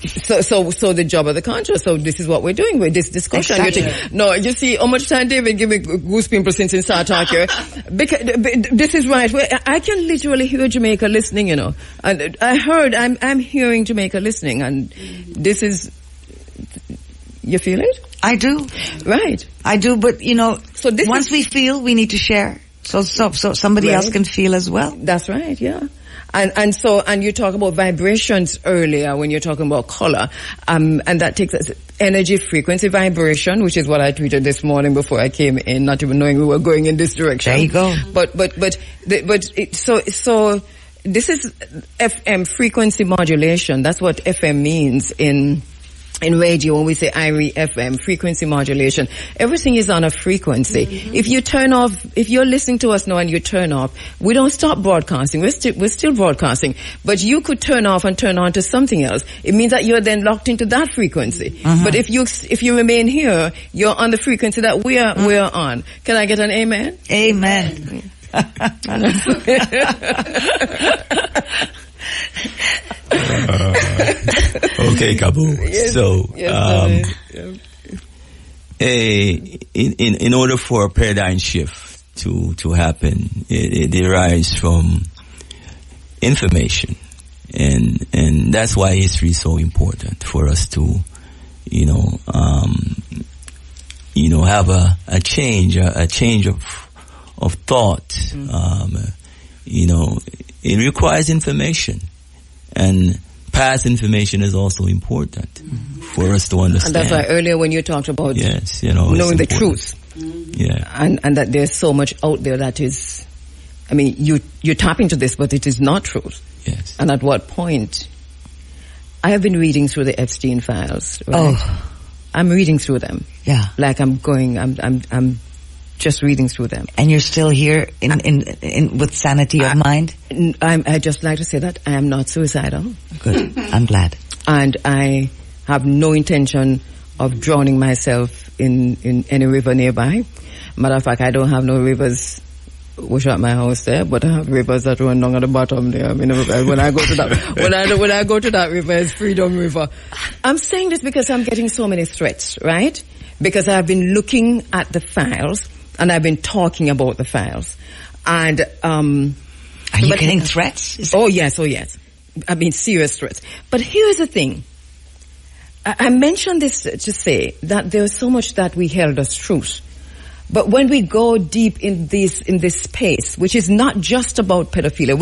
So the job of the conscious, so this is what we're doing with this discussion. Exactly. No, you see how much time David give me goosebumps since he started talking. Because this is right. I can literally hear Jamaica listening, you know. And I'm hearing Jamaica listening, and this is, you feel it? I do. Right. I do, but you know, so once we feel, we need to share. So somebody else can feel as well. That's right, yeah. And you talk about vibrations earlier when you're talking about color, and that takes us energy, frequency, vibration, which is what I tweeted this morning before I came in, not even knowing we were going in this direction. There you go. So this is FM, frequency modulation. That's what FM means in in radio, when we say IRE FM, frequency modulation, everything is on a frequency. If you turn off, if you're listening to us now and you turn off, we don't stop broadcasting. We're still broadcasting. But you could turn off and turn on to something else. It means that you're then locked into that frequency. But if you remain here, you're on the frequency that we're on. Can I get an amen? Amen. Okay, Kabu. Yes, So, yes, in order for a paradigm shift to happen, it derives from information, and that's why history is so important for us to, have a change of thought. It requires information. And past information is also important for us to understand. And that's why earlier when you talked about knowing the truth. Yeah. And that there's so much out there that is, I mean, you tap into this, but it is not truth. Yes. And at what point? I have been reading through the Epstein files. Right? Oh. I'm reading through them. Yeah. Like I'm just reading through them. And you're still here in with sanity of mind? I just like to say that I am not suicidal. Good. I'm glad. And I have no intention of drowning myself in any river nearby. Matter of fact, I don't have no rivers which are at my house there, but I have rivers that run down at the bottom there. I mean, when I go to that, when I go to that river, it's Freedom River. I'm saying this because I'm getting so many threats, right? Because I've been looking at the files and I've been talking about the files. And are you getting threats? Oh yes. I mean, serious threats. But here's the thing. I mentioned this to say that there's so much that we held as truth. But when we go deep in this space, which is not just about pedophilia,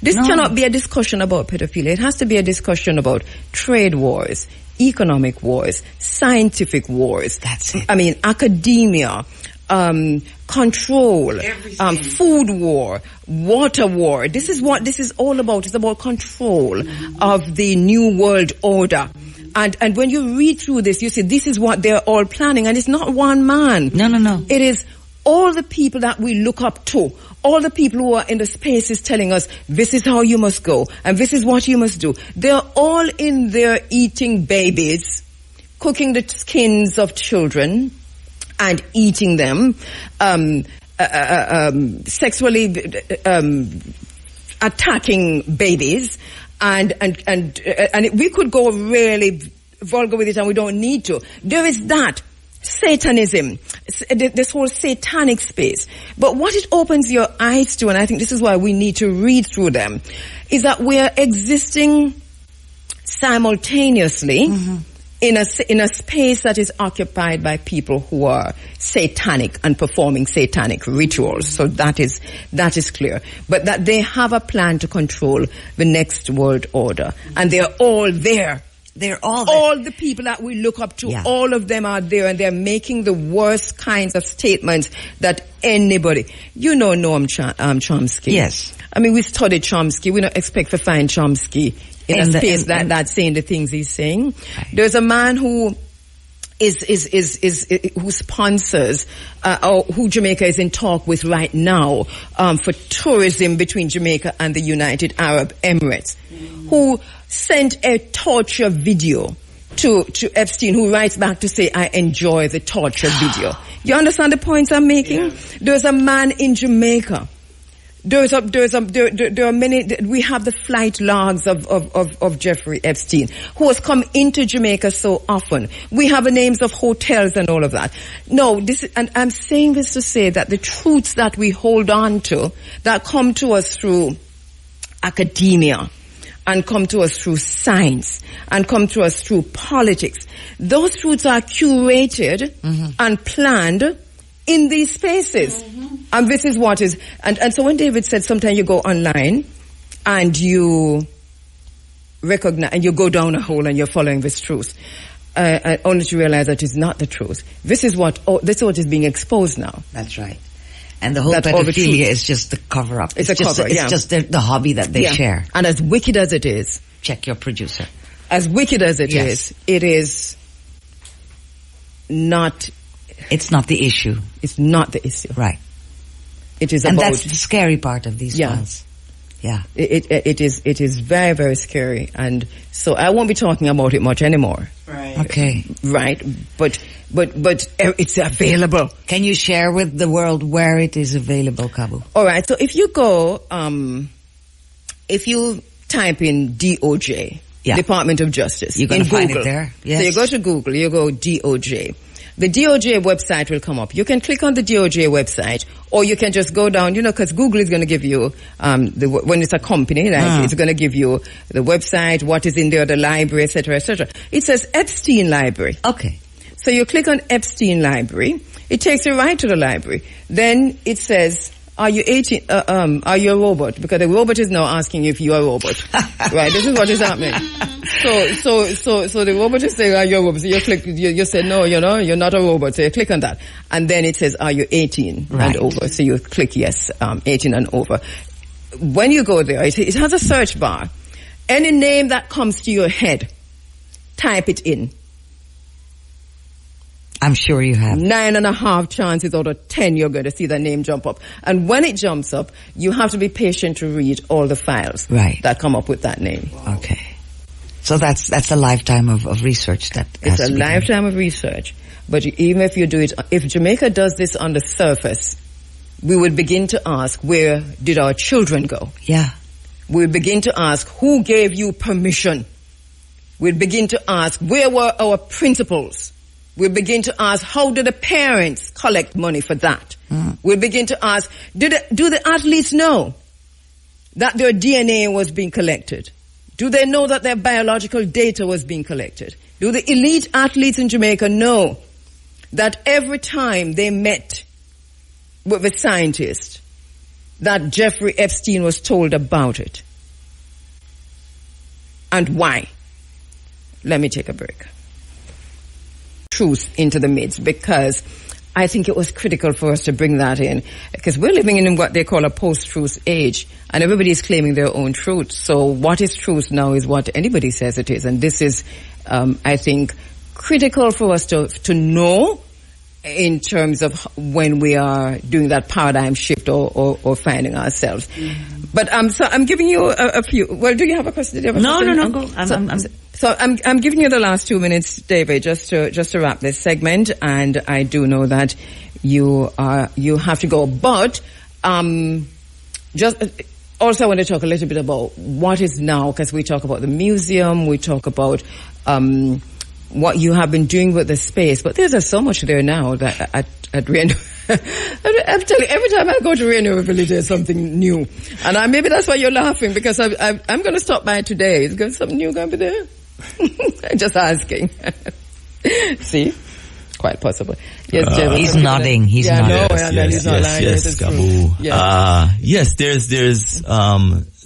this cannot be a discussion about pedophilia. It has to be a discussion about trade wars, economic wars, scientific wars. That's it. I mean, academia, control, food war, water war. This is what this is all about. It's about control of the new world order. And when you read through this, you see this is what they're all planning, and it's not one man. No. It is all the people that we look up to, all the people who are in the spaces telling us this is how you must go and this is what you must do. They're all in there eating babies, cooking the skins of children and eating them, sexually attacking babies. And we could go really vulgar with it, and we don't need to. There is that Satanism, this whole satanic space. But what it opens your eyes to, and I think this is why we need to read through them, is that we are existing simultaneously in a space that is occupied by people who are satanic and performing satanic rituals. So that is clear. But that they have a plan to control the next world order. And they're all there. They're all there. All the people that we look up to, all of them are there, and they're making the worst kinds of statements that anybody, Noam Chomsky. Yes. I mean, we studied Chomsky. We don't expect to find Chomsky in a space that's saying the things he's saying. Right. There's a man who who sponsors or who Jamaica is in talk with right now for tourism between Jamaica and the United Arab Emirates, who sent a torture video to Epstein, who writes back to say, I enjoy the torture video. You understand the points I'm making? Yeah. There's a man in Jamaica. There are many. We have the flight logs of Jeffrey Epstein, who has come into Jamaica so often. We have the names of hotels and all of that. No, and I'm saying this to say that the truths that we hold on to, that come to us through academia, and come to us through science, and come to us through politics, those truths are curated and planned in these spaces. And this is what is, and so when David said sometimes you go online and you recognize, and you go down a hole and you're following this truth, only to realize that it's not the truth. This is what is being exposed now. That's right. And the whole pedophilia is just the cover up. It's just the hobby that they share. And as wicked as it is, check your producer. As wicked as it is not. It's not the issue. It's not the issue. Right. It is And about. that's the scary part of these files. Yeah. It is very, very scary, and so I won't be talking about it much anymore. Right. Okay. Right, but it's available. Can you share with the world where it is available, Kabu? All right. So if you go, if you type in DOJ, Department of Justice, you're going to find Google, it there. Yes. So you go to Google, you go DOJ. The DOJ website will come up. You can click on the DOJ website, or you can just go down, because Google is going to give you, when it's a company, it's going to give you the website, what is in there, the library, etc., etc. It says Epstein Library. Okay. So you click on Epstein Library. It takes you right to the library. Then it says, are you 18, are you a robot? Because the robot is now asking you if you are a robot. Right, this is what is happening. So the robot is saying, are you a robot? So you click, you say, no, you're not a robot. So you click on that. And then it says, are you 18 and over? So you click yes, 18 and over. When you go there, it has a search bar. Any name that comes to your head, type it in. I'm sure you have. 9.5 chances out of 10 you're going to see that name jump up. And when it jumps up, you have to be patient to read all the files that come up with that name. Okay. So that's a lifetime of research that it's has a to be lifetime done. of research. But even if you do it, if Jamaica does this on the surface, we would begin to ask, where did our children go? Yeah. We would begin to ask, who gave you permission? We'd begin to ask, where were our principals? We begin to ask, how do the parents collect money for that? We begin to ask, do the athletes know that their DNA was being collected? Do they know that their biological data was being collected? Do the elite athletes in Jamaica know that every time they met with a scientist, that Jeffrey Epstein was told about it? And why? Let me take a break. Truth into the midst, because I think it was critical for us to bring that in, because we're living in what they call a post-truth age, and everybody is claiming their own truth. So what is truth now is what anybody says it is, and this is, I think, critical for us to know in terms of when we are doing that paradigm shift or finding ourselves. But so I'm giving you a few. Well, do you have a question? No. Go. So I'm giving you the last 2 minutes, David, just to wrap this segment, and I do know that you have to go, but just also I want to talk a little bit about what is now, because we talk about the museum, we talk about what you have been doing with the space, but there's so much there now that at Rainbow. I'm telling you, every time I go to Rainbow Village, there's something new, and maybe that's why you're laughing, because I'm going to stop by today. Is there something new going to be there? I'm just asking. See, quite possible. Yes, Jerry, he's nodding. He's nodding. Yes, Kabu. Yes, there's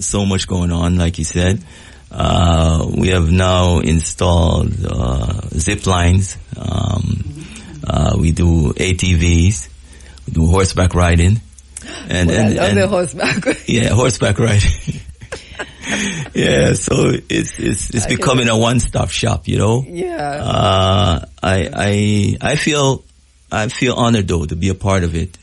so much going on, like you said. We have now installed zip lines. We do ATVs. We do horseback riding. And the horseback. Yeah, horseback riding. Yeah, so it's becoming a one-stop shop, Yeah. I feel honored though to be a part of it.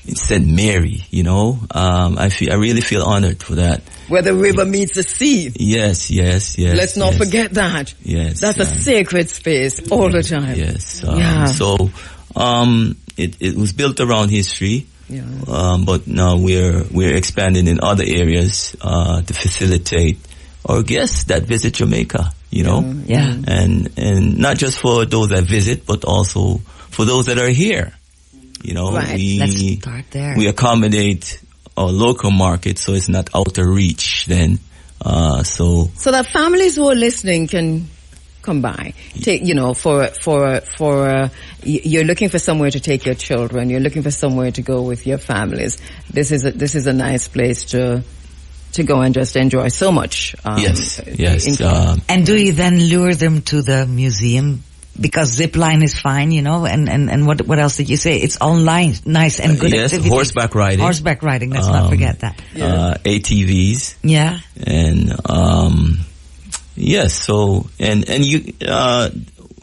It's St. Mary, I really feel honored for that. Where the river meets the sea. Yes. Let's not forget that. Yes. That's a sacred space all the time. Yes. So, it was built around history. Yeah. But now we're expanding in other areas, to facilitate our guests that visit Jamaica, Yeah. And not just for those that visit, but also for those that are here. Right. Let's start there. We accommodate our local market, so it's not out of reach then. So that families who are listening can come by. Take, you're looking for somewhere to take your children. You're looking for somewhere to go with your families. This is a nice place to go and just enjoy so much. Yes. And do you then lure them to the museum? Because zip line is fine, and what else did you say? It's all nice and good yes, activities. Horseback riding. Let's not forget that. ATVs. Yeah. And, yes, so, and you,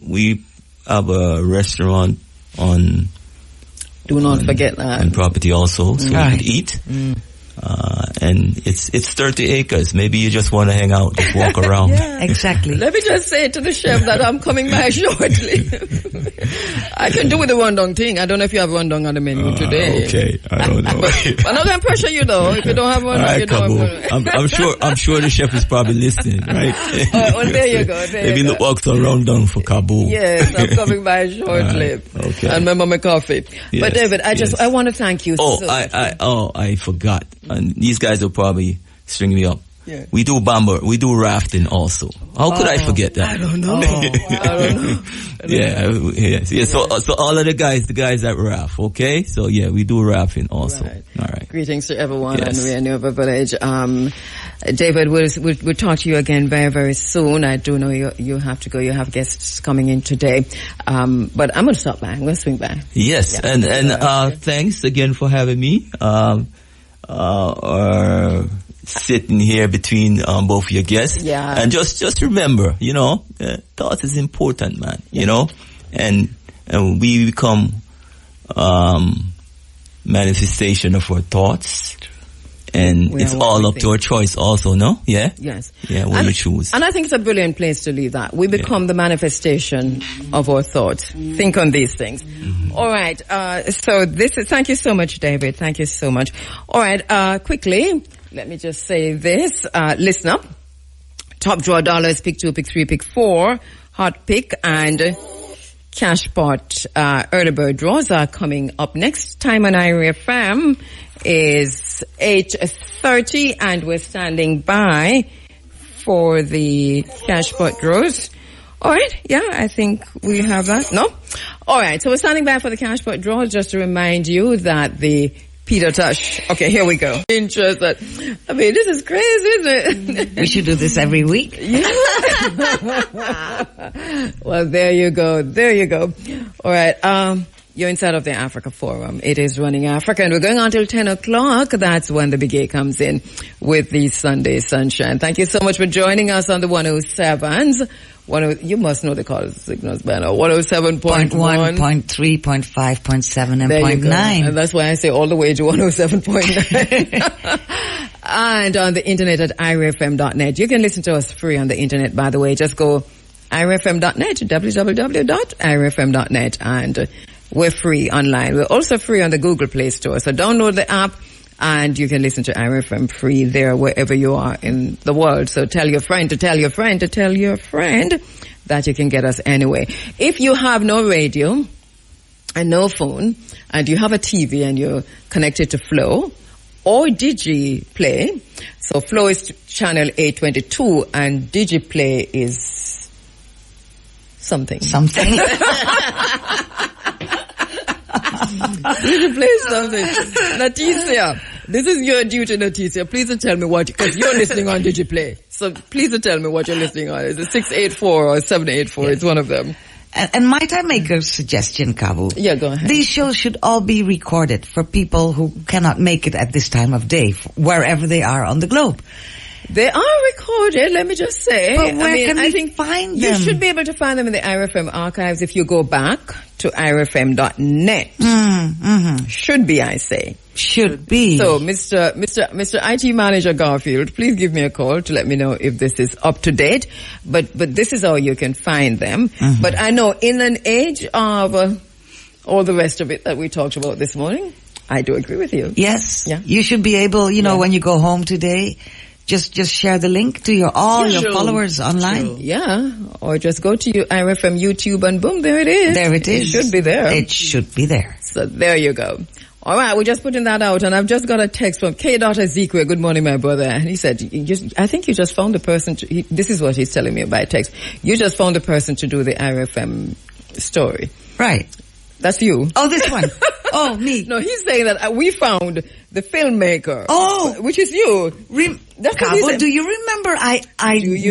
we have a restaurant on. Do not forget that. On property also, so you Right. can eat. And it's 30 acres. Maybe you just want to hang out, just walk around. Exactly. Let me just say to the chef that I'm coming by shortly. I can do with the rondong thing. I don't know if you have rondong on the menu today. Okay, I don't know. But I'm not going to pressure you though. If you don't have rondong, Alright, you don't Cabo. have I'm sure the chef is probably listening, right? well, there you go. Maybe look out for rundown for Cabo. Yes, I'm coming by shortly. Okay. And remember my coffee. Yes, But David, I want to thank you Oh, so much. I forgot. And these guys will probably string me up. Yeah. We do we do rafting also. How could I forget that? I don't know. I don't know. Yeah. So all of the guys at RAF, okay? So yeah, we do rafting also. Right. All right. Greetings to everyone Yes. on Rainova Village. David, we'll talk to you again very, very soon. I do know you have to go. You have guests coming in today. But I'm going to stop by. I'm going to swing by. Yes, Yeah. and thanks again for having me. Sitting here between both your guests. Yeah. And just remember, thought is important, man. You know, and we become manifestation of our thoughts. And We it's are what all we up to think. our choice also, no? Yeah? Yes. Yeah, what you choose. And I think it's a brilliant place to leave that. We become the manifestation of our thoughts. Think on these things. All right. So thank you so much, David. Thank you so much. All right. Quickly, let me just say this. Listen up. Top draw dollars, pick 2, pick 3, pick 4. Hot pick and cash pot early bird draws are coming up next. Time on Ira FM is 8:30 and we're standing by for the cash pot draws. All right. Yeah, I think we have that. No? All right. So we're standing by for the cash pot draws. Just to remind you that the Peter Tosh. Okay, here we go. Interested. I mean, this is crazy, isn't it? We should do this every week. Well, there you go. There you go. All right. You're inside of the Africa Forum. It is Running Africa, and we're going on till 10 o'clock. That's when the Big A comes in with the Sunday Sunshine. Thank you so much for joining us on the 107s. You must know the call signals by now. 107.1. 0.1, 0.3, 0.5, 0.7, and There you go. 0.9. And that's why I say all the way to 107.9. And on the internet at irafm.net. You can listen to us free on the internet, by the way. Just go irafm.net, www.irafm.net, and we're free online. We're also free on the Google Play Store. So download the app and you can listen to IRFM free there wherever you are in the world. So tell your friend to tell your friend to tell your friend that you can get us anyway. If you have no radio and no phone and you have a TV and you're connected to Flow or DigiPlay, so Flow is channel 822 and DigiPlay is something. DigiPlay something. Leticia, this is your duty, Leticia. Please don't tell me what, because you're listening on DigiPlay. So please don't tell me what you're listening on. Is it 684 or 784? It's one of them. And might I make a suggestion, Kabu? Yeah, go ahead. These shows should all be recorded for people who cannot make it at this time of day, wherever they are on the globe. They are recorded, let me just say. But where can I we think find you them? should be able to find them in the IRFM archives if you go back to irfm.net. Should be, I say. Should be. So, Mr. IT Manager Garfield, please give me a call to let me know if this is up to date. But this is how you can find them. But I know in an age of all the rest of it that we talked about this morning, I do agree with you. Yes. Yeah. You should be able, when you go home today, just share the link to your followers online. Yeah. Or just go to your IRFM YouTube and boom, there it is. There it is. It should be there. It should be there. So there you go. All right, we're just putting that out, and I've just got a text from K. Ezekiel. Good morning, my brother. And he said, I think you just found the person this is what he's telling me by text. You just found the person to do the IRFM story. Right. That's you. Oh, this one. Oh, me. No, he's saying that we found the filmmaker. Oh. Which is you. That's what he Cabo, said. do you remember I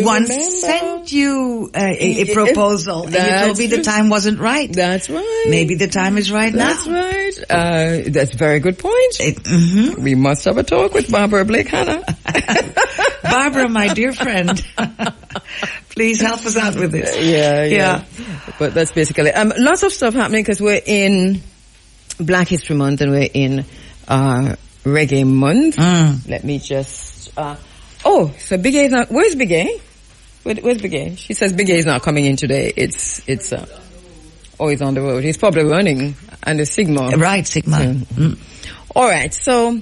once sent you a proposal and you told me the time wasn't right? That's right. Maybe the time is right That's now. right. That's a very good point. We must have a talk with Barbara Blake Hanna. Barbara, my dear friend, please help us out with this. Yeah. But that's basically lots of stuff happening because we're in Black History Month and we're in Reggae Month. Let me just so Big A is not. Where's Big A? Where's Big A? She says Big A is not coming in today. It's he's on the road. He's probably running under Sigma. Right, Sigma. All right, so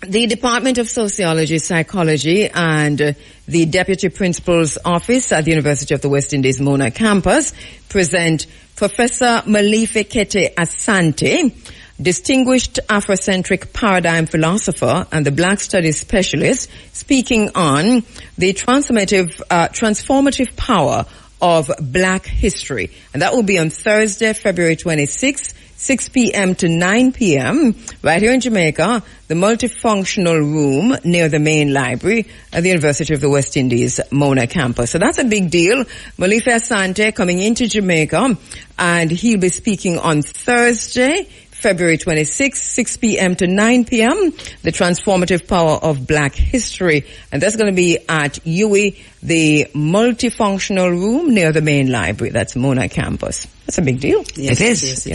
the Department of Sociology, Psychology, and the Deputy Principal's Office at the University of the West Indies Mona campus present Professor Malife Kete Asante, distinguished Afrocentric paradigm philosopher and the Black Studies specialist, speaking on the transformative power of Black history. And that will be on Thursday, February 26th, 6 p.m. to 9 p.m. right here in Jamaica, the multifunctional room near the main library at the University of the West Indies Mona campus. So that's a big deal. Malife Asante coming into Jamaica, and he'll be speaking on Thursday, February 26th, 6 p.m. to 9 p.m., the transformative power of Black history. And that's going to be at UWI, the multifunctional room near the main library. That's Mona campus. That's a big deal. Yes, it is.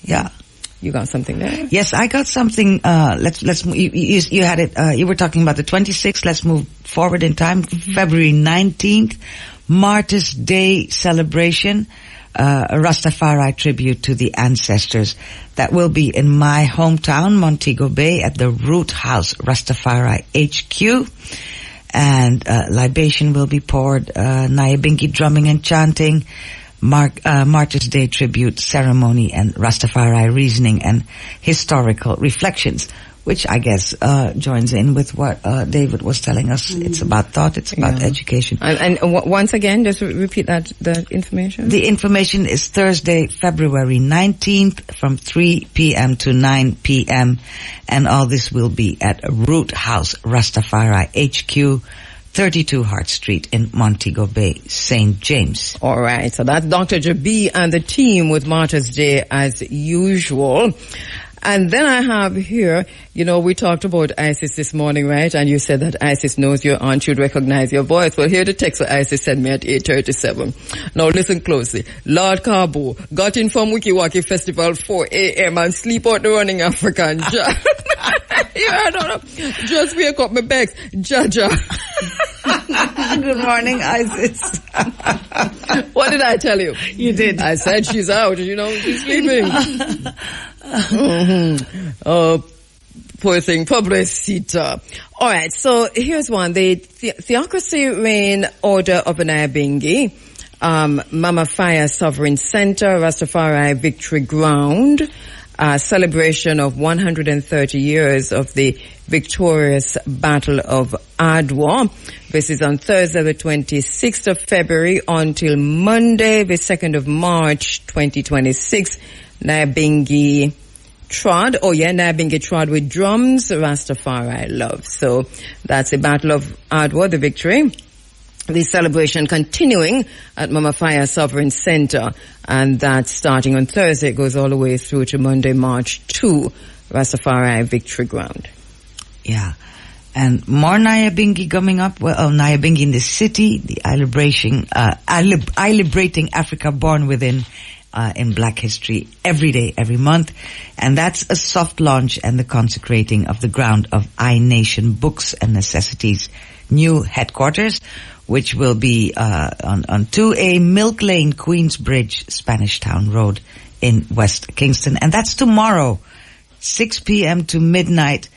Yeah. You got something there? Yes, I got something. You had it. You were talking about the 26th. Let's move forward in time. February 19th, Martyrs' Day celebration. A Rastafari tribute to the ancestors. That will be in my hometown, Montego Bay, at the Root House Rastafari HQ. And libation will be poured, Nyabingi drumming and chanting, Martyrs' Day tribute ceremony, and Rastafari reasoning and historical reflections, which I guess joins in with what David was telling us. It's about thought, it's about education. And once again, just repeat the information. The information is Thursday, February 19th from 3 p.m. to 9 p.m. And all this will be at Root House Rastafari HQ, 32 Hart Street in Montego Bay, St. James. All right, so that's Dr. Jabi and the team with Martyrs' Day as usual. And then I have here, we talked about Isis this morning, right? And you said that Isis knows your aunt, should recognize your voice. Well, here the text that Isis sent me at 8:37. Now listen closely. Lord Cabo got in from Wiki Waki Festival 4 a.m. and sleep out the running African. I don't know. Just wake up my bags. Jaja. Good morning, Isis. What did I tell you? You did. I said she's out, she's sleeping. Oh, poor thing, pobrecita. All right, so here's one. The Theocracy Reign Order of Nyabingi, Mama Fire Sovereign Center, Rastafari Victory Ground, celebration of 130 years of the victorious Battle of Adwa. This is on Thursday, the 26th of February until Monday, the 2nd of March, 2026. Nyabingi trod with drums, Rastafari love. So that's the Battle of Adwa, the victory. The celebration continuing at Mama Fire Sovereign Center, and that's starting on Thursday. It goes all the way through to Monday, March 2, Rastafari Victory Ground. Yeah. And more Nyabingi coming up. Well, Nyabingi in the city, the I Liberating Africa Born Within, in Black History every day, every month. And that's a soft launch and the consecrating of the ground of iNation Books and Necessities new headquarters, which will be on 2A Milk Lane, Queensbridge, Spanish Town Road in West Kingston. And that's tomorrow, 6 p.m. to midnight,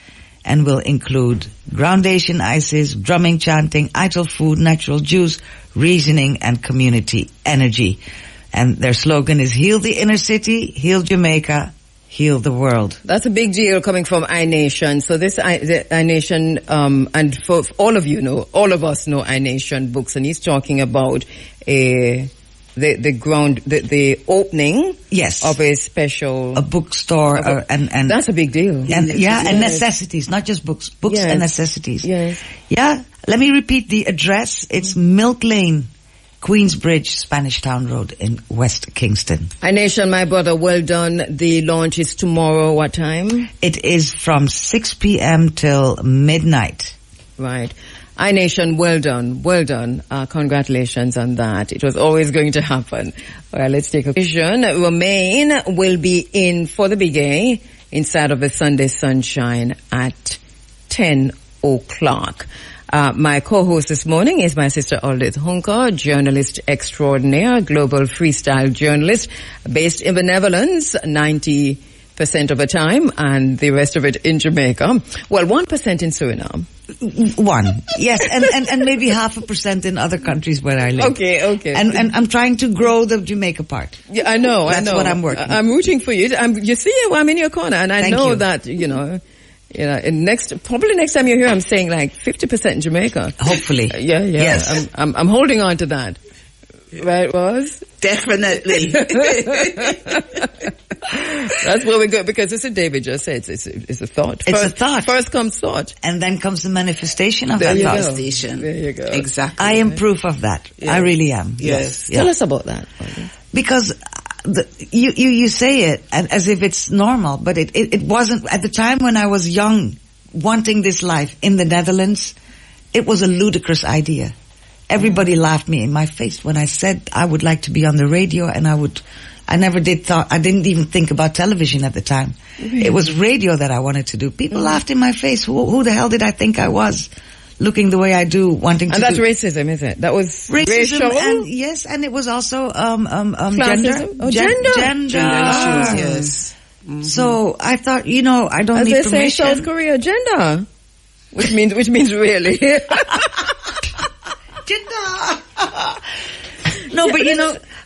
and will include Groundation Isis, drumming, chanting, idle food, natural juice, reasoning, and community energy. And their slogan is Heal the Inner City, Heal Jamaica, Heal the World. That's a big deal coming from iNation. So this iNation, and for all of us know iNation Books, and he's talking about the opening, yes, of a bookstore, and that's a big deal. And and necessities, not just books, yes, and necessities. Yes. Yeah. Let me repeat the address. It's Milk Lane, Queensbridge, Spanish Town Road in West Kingston. iNation, my brother, well done. The launch is tomorrow. What time? It is from 6 p.m. till midnight. Right. iNation, well done, well done. Congratulations on that. It was always going to happen. Well, let's take a vision. Romaine will be in for the Big A inside of the Sunday Sunshine at 10 o'clock. My co-host this morning is my sister Aldith Hunker, journalist extraordinaire, global freestyle journalist based in the Netherlands, 90% of the time, and the rest of it in Jamaica. Well, 1% in Suriname. One, yes, and maybe 0.5% in other countries where I live. Okay. And I'm trying to grow the Jamaica part. Yeah, I know. That's what I'm working. I'm rooting for you. You see, I'm in your corner, and I Thank know you. that probably next time you're here, I'm saying like 50% in Jamaica. Hopefully, Yeah. Yes. I'm holding on to that. Right, Roz? Definitely. That's where we go, because it's a David just said, it's a thought. It's a thought. First comes thought. and then comes the manifestation of There that you thought. go. Station. There you go. Exactly. I am proof of that. Yes. I really am. Yes. Tell us about that. Because you say it as if it's normal, but it wasn't. At the time when I was young, wanting this life in the Netherlands, it was a ludicrous idea. Everybody laughed me in my face when I said I would like to be on the radio, and I didn't even think about television at the time. It was radio that I wanted to do. People laughed in my face. Who the hell did I think I was? Looking the way I do, wanting to And that's do racism, isn't it? That was racism, racial? and yes, and it was also gender. Classism? Oh, gender. Gender issues, yes. So I thought, I don't As need they say in permission. South Korea, gender. Which means really. No, but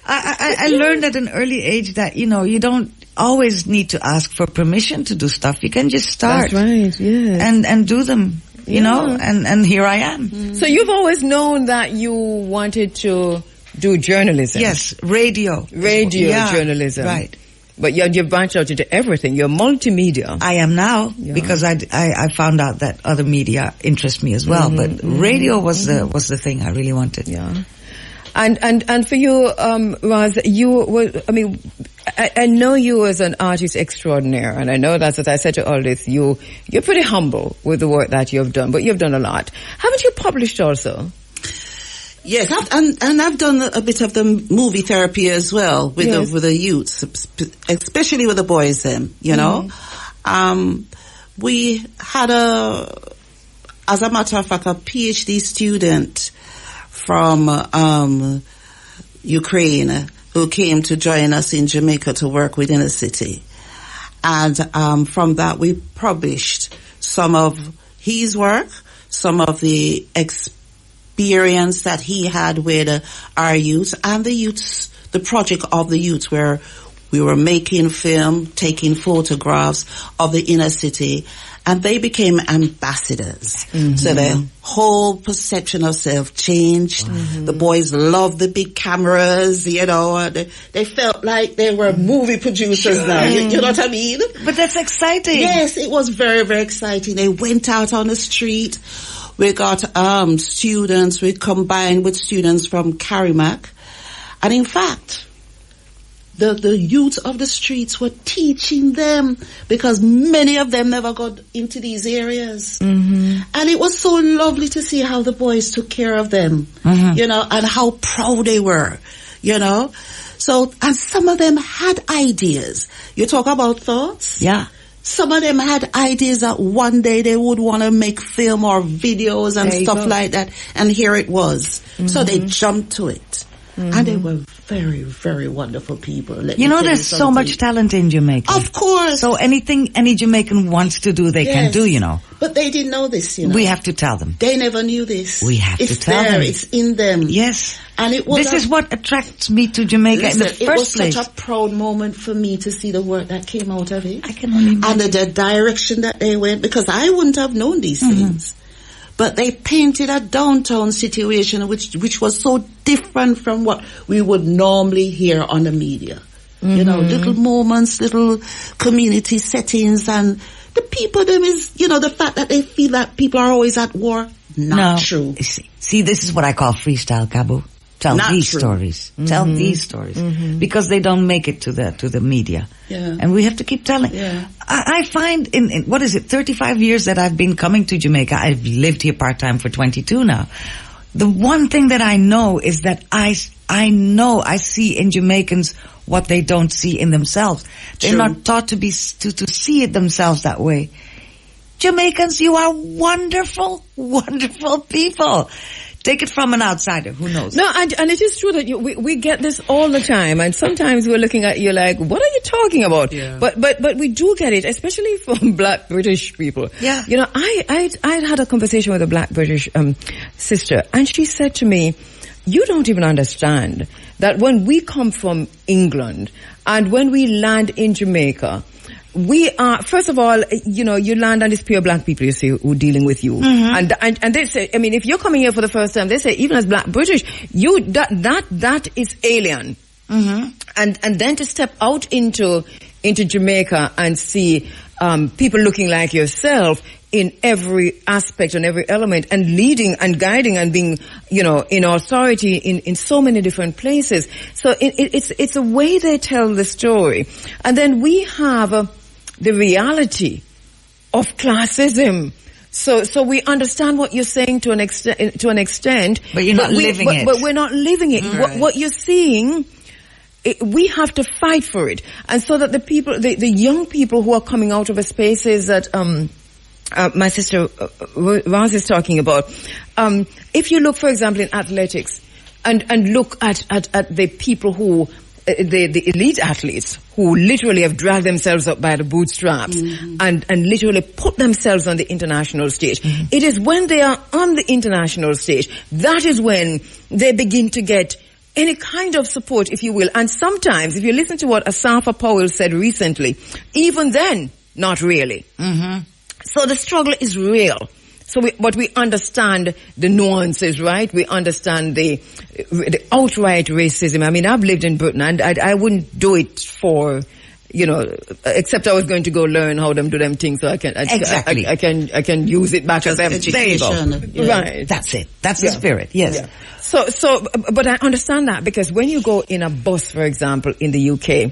I learned at an early age that, you don't always need to ask for permission to do stuff. You can just start. That's right, yes. And do them, and here I am. So you've always known that you wanted to do journalism. Yes, radio. Radio journalism. Right. But you've branched out into everything. You're multimedia. I am now because I found out that other media interest me as well. But radio was the thing I really wanted. Yeah. And for you, Roz, I know you as an artist extraordinaire, and I know that's what I said to Aldith. You're pretty humble with the work that you've done, but you've done a lot. Haven't you published also? Yes, I've done a bit of the movie therapy as well with the youths, especially with the boys. We had as a matter of fact, a PhD student from Ukraine who came to join us in Jamaica to work within a city, and from that we published some of his work, some of the experience that he had with our youth and the youths, the project of the youth, where we were making film, taking photographs of the inner city, and they became ambassadors. So the whole perception of self changed. The boys loved the big cameras, they felt like they were movie producers now. You know what I mean? But that's exciting. Yes, it was very, very exciting. They went out on the street. We got students, we combined with students from Karimak. And in fact, the youth of the streets were teaching them, because many of them never got into these areas. And it was so lovely to see how the boys took care of them, and how proud they were, So, and some of them had ideas. You talk about thoughts? Yeah. Some of them had ideas that one day they would want to make film or videos and stuff like that. And here it was. So they jumped to it. And they were very, very wonderful people. There's so much talent in Jamaica. Of course. So anything any Jamaican wants to do, they can do, But they didn't know this, We have to tell them. They never knew this. We have to tell them. them. It's in them. Yes. And it was this is what attracts me to Jamaica in the first place. It was such a proud moment for me to see the work that came out of it. I can only imagine. And the direction that they went, because I wouldn't have known these things. But they painted a downtown situation which was so different from what we would normally hear on the media. Little moments, little community settings, and the people, them is, the fact that they feel that people are always at war, not true. See, this is what I call freestyle, Kabu. Tell Not these true. stories. Tell these stories. Because they don't make it to the media. Yeah. And we have to keep telling. Yeah. I find in what is it, 35 years that I've been coming to Jamaica, I've lived here part-time for 22 now. The one thing that I know is that I see in Jamaicans what they don't see in themselves. They're not taught to see it themselves that way. Jamaicans, you are wonderful, wonderful people. Take it from an outsider, who knows? No, and it is true that we get this all the time, and sometimes we're looking at you like, what are you talking about? Yeah. But we do get it, especially from Black British people. Yeah. You know, I had a conversation with a Black British sister, and she said to me, you don't even understand that when we come from England and when we land in Jamaica, we are, first of all, you know, you land and it's pure black people, you see, who are dealing with you. Mm-hmm. And they say, I mean, if you're coming here for the first time, they say, even as Black British, that is alien. Mm-hmm. And then to step out into Jamaica and see, people looking like yourself in every aspect and every element, and leading and guiding and being, you know, in authority in so many different places. So it's a way they tell the story. And then we have the reality of classism. So we understand what you're saying to an extent. But you're not living it. But we're not living it. Right. What you're seeing, we have to fight for it. And so that the people, the young people who are coming out of the spaces that, my sister Roz is talking about, if you look, for example, in athletics, and look at the people who, the elite athletes who literally have dragged themselves up by the bootstraps, mm-hmm. and literally put themselves on the international stage. Mm-hmm. It is when they are on the international stage, that is when they begin to get any kind of support, if you will. And sometimes, if you listen to what Asafa Powell said recently, even then, not really. Mm-hmm. So the struggle is real. But we understand the nuances, right? We understand the outright racism. I mean, I've lived in Britain, and I wouldn't do it for, you know, except I was going to go learn how them do them things, so I can can use it back as education. Yeah. Right. That's it. That's the spirit. Yes. Yeah. So, but I understand that, because when you go in a bus, for example, in the UK,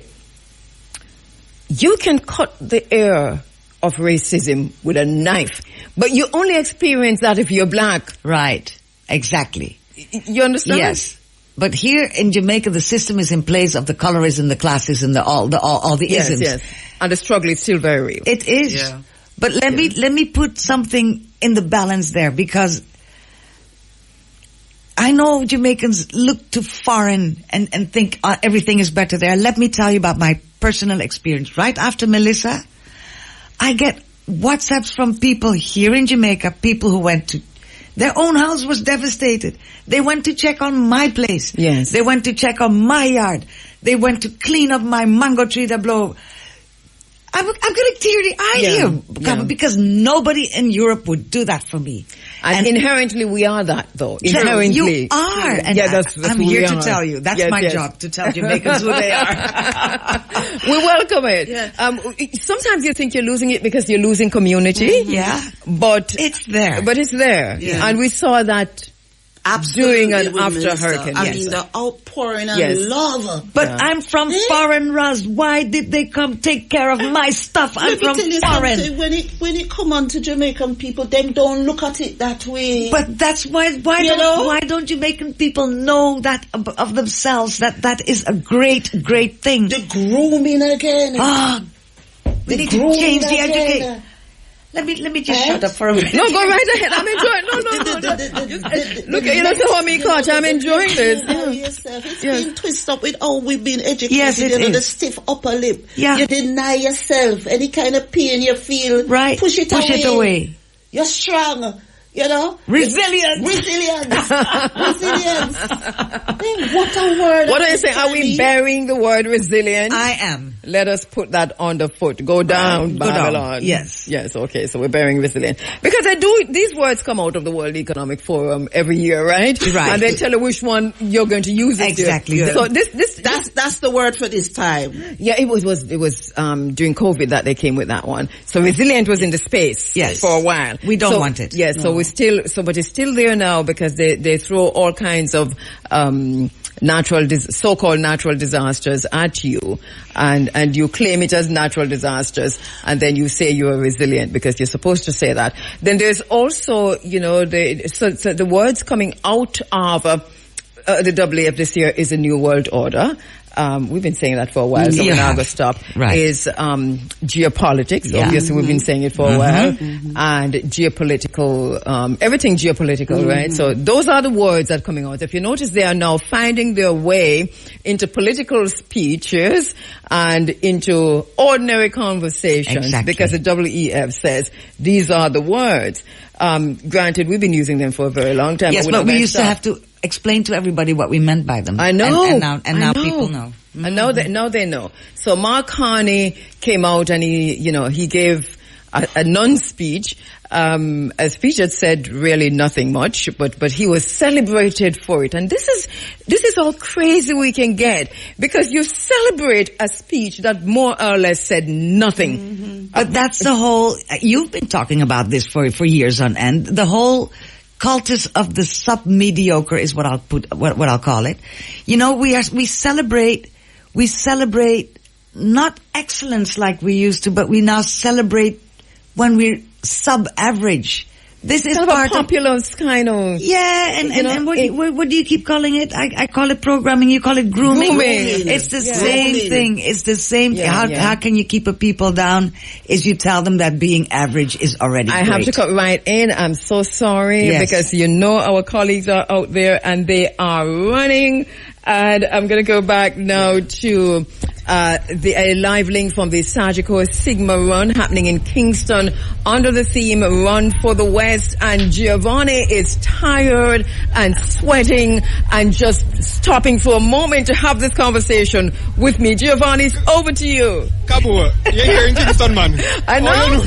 you can cut the air of racism with a knife, but you only experience that if you're black. Right. Exactly. You understand? Yes. But here in Jamaica, the system is in place of the colorism, the classism, all the isms. Yes. And the struggle is still very real. It is. Yeah. But let me put something in the balance there, because I know Jamaicans look to foreign and think everything is better there. Let me tell you about my personal experience. Right after Melissa, I get WhatsApps from people here in Jamaica, people who went to, their own house was devastated. They went to check on my place. Yes. They went to check on my yard. They went to clean up my mango tree that blow. I'm getting teary-eyed here, because nobody in Europe would do that for me. And inherently we are that, though. Inherently. You are. And that's I'm here to tell you. That's my job, to tell Jamaicans who they are. We welcome it. Yes. Sometimes you think you're losing it because you're losing community. Yeah. But it's there. But it's there. Yeah. And we saw that during and after hurricane. I mean, the outpouring of love. But I'm from foreign, Roz. Why did they come take care of my stuff? I'm from foreign. When it come on to Jamaican people, them don't look at it that way. But that's why don't Jamaican people know that of themselves, that is a great thing. The grooming again. We need to change the education. Let me just shut up for a minute. No, go right ahead. I'm enjoying. No. Look, you don't know how me caught. I'm enjoying this. It's been twisted up with how we've been educated. Yes, it is. The stiff upper lip. Yeah. You deny yourself any kind of pain you feel. Right. Push it away. You're strong. You know? Resilience. Resilience. What a word. What are you saying? Are we burying the word resilience? I am. Let us put that on the foot. Go down, Babylon. Yes. Yes, okay. So we're burying resilience. Because these words come out of the World Economic Forum every year, right? Right. And they tell you which one you're going to use. Exactly. So that's the word for this time. Yeah, it was during COVID that they came with that one. So resilient was in the space for a while. We don't want it. Yes, but it's still there now, because they throw all kinds of so-called natural disasters at you, and you claim it as natural disasters, and then you say you are resilient because you're supposed to say that. Then there's also, the words coming out of the WEF this year is a new world order. We've been saying that for a while, so we're now going to stop. Right. Is geopolitics. Yeah. Obviously, we've been saying it for a while. And geopolitical, everything geopolitical, right? So those are the words that are coming out. If you notice, they are now finding their way into political speeches and into ordinary conversations because the WEF says these are the words. Granted, we've been using them for a very long time. Yes, but we used to have to explain to everybody what we meant by them. I know. And now people know. And now they know. So Mark Carney came out and he gave a non-speech, a speech that said really nothing much, but he was celebrated for it. And this is how crazy we can get, because you celebrate a speech that more or less said nothing. But that's the whole, you've been talking about this for years on end. The whole cultus of the sub-mediocre is what I'll call it. We celebrate not excellence like we used to, but we now celebrate when we're sub-average. This is kind of a popular kind of... Yeah, and what do you keep calling it? I call it programming, you call it grooming. It's the same thing. It's the same thing. How can you keep a people down is you tell them that being average is already great. Have to cut right in. I'm so sorry because our colleagues are out there and they are running. And I'm going to go back now to a live link from the Sagicor Sigma Run happening in Kingston under the theme Run for the West. And Giovanni is tired and sweating and just stopping for a moment to have this conversation with me. Giovanni, over to you. Kabu, you're here in Kingston, man. I know.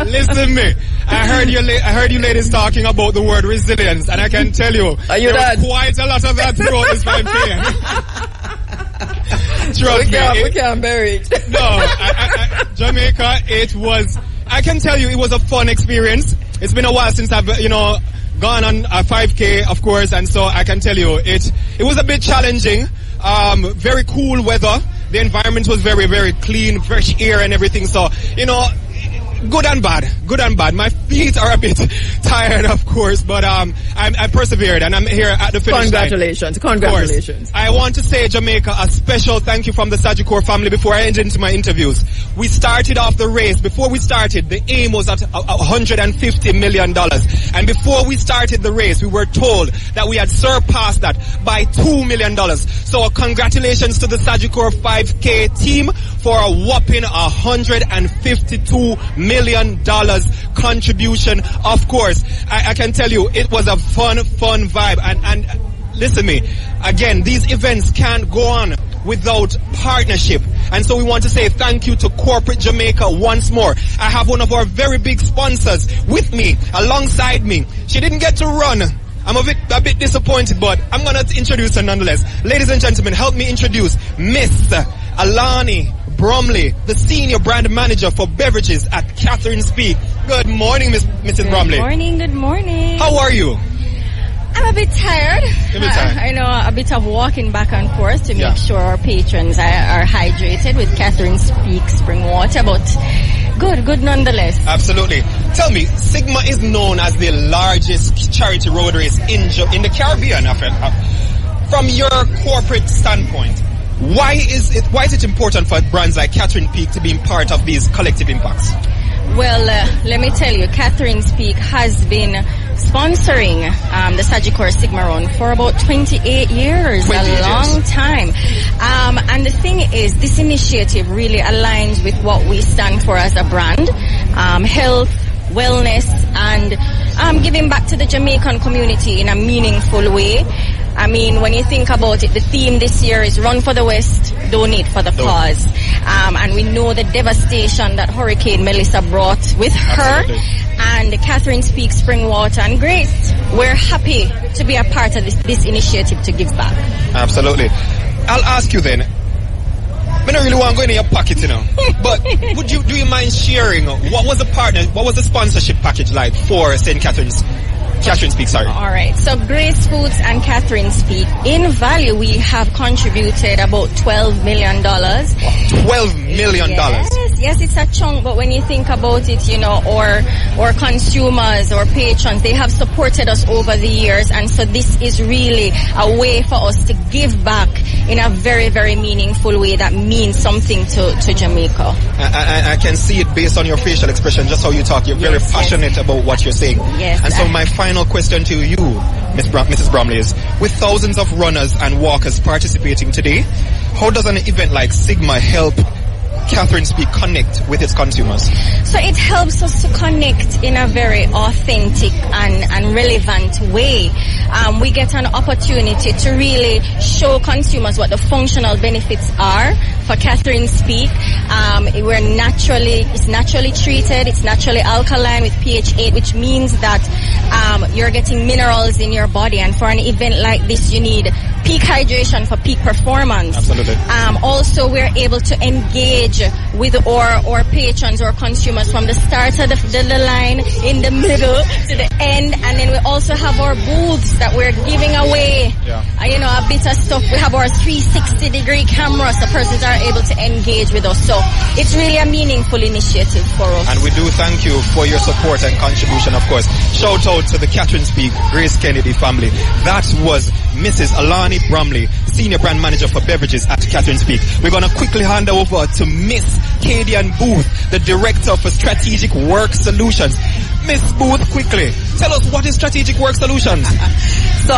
Listen to me. I heard you ladies talking about the word resilience, and I can tell you, there was quite a lot of that throughout this campaign. Trust me. We can't bury it. No, Jamaica, I can tell you it was a fun experience. It's been a while since I've, gone on a 5K, of course, and so I can tell you it was a bit challenging. Very cool weather. The environment was very, very clean, fresh air and everything. So, good and bad. My feet are a bit tired, of course, but I persevered and I'm here at the finish line. Congratulations. I want to say, Jamaica, a special thank you from the Sagicor family before I end into my interviews. We started off the race. Before we started, the aim was at $150 million. And before we started the race, we were told that we had surpassed that by $2 million. So congratulations to the Sagicor 5K team for a whopping $152 million contribution. Of course, I can tell you it was a fun vibe. And listen to me, again, these events can't go on without partnership. And so we want to say thank you to Corporate Jamaica once more. I have one of our very big sponsors with me, alongside me. She didn't get to run. I'm a bit disappointed, but I'm going to introduce her nonetheless. Ladies and gentlemen, help me introduce Miss Alani Bromley, the Senior Brand Manager for Beverages at Catherine Speak. Good morning, Mrs. Bromley. Good morning. How are you? I'm a bit tired. I know a bit of walking back and forth to make sure our patrons are hydrated with Catherine Speak spring water, but good nonetheless. Absolutely. Tell me, Sigma is known as the largest charity road race in the Caribbean. From your corporate standpoint, why is it important for brands like Catherine Peak to be part of these collective impacts? Well, let me tell you, Catherine Speak has been sponsoring the Sagicor Sigma Run for about 28 years, a long time. And the thing is, this initiative really aligns with what we stand for as a brand, health, wellness, and giving back to the Jamaican community in a meaningful way. I mean, when you think about it, the theme this year is Run for the West, Donate for the Cause. And we know the devastation that Hurricane Melissa brought with her. And Catherine Speak Spring Water and Grace. We're happy to be a part of this initiative to give back. Absolutely. I'll ask you then, I don't really want to go into your pocket, but do you mind sharing what was the sponsorship package like for St. Catherine's Catherine Speak, sorry. All right. So Grace Foods and Catherine Speak, in value, we have contributed about $12 million. $12 million. Yes, it's a chunk, but when you think about it, you know, or consumers or patrons, they have supported us over the years, and so this is really a way for us to give back in a very, very meaningful way that means something to Jamaica. I can see it based on your facial expression, just how you talk. You're very passionate about what you're saying. Yes. And so my final question to you, Mrs. Bromley, is with thousands of runners and walkers participating today, how does an event like Sigma help Catherine Speak connect with its consumers? So it helps us to connect in a very authentic and relevant way. We get an opportunity to really show consumers what the functional benefits are for Catherine Speak. It's naturally treated, it's naturally alkaline with pH 8, which means that you're getting minerals in your body, and for an event like this you need peak hydration for peak performance. Absolutely. Also, we're able to engage with our patrons or consumers from the start of the line, in the middle, to the end, and then we also have our booths that we're giving away. A bit of stuff. We have our 360-degree camera, so persons are able to engage with us. So it's really a meaningful initiative for us. And we do thank you for your support and contribution, of course. Shout out to the Catherine Speak Grace Kennedy family. That was Mrs. Alani Bromley, Senior Brand Manager for Beverages at Catherine Speak. We're going to quickly hand over to Miss Kadian Booth, the Director for Strategic Work Solutions. Miss Booth, quickly, tell us what is Strategic Work Solutions? So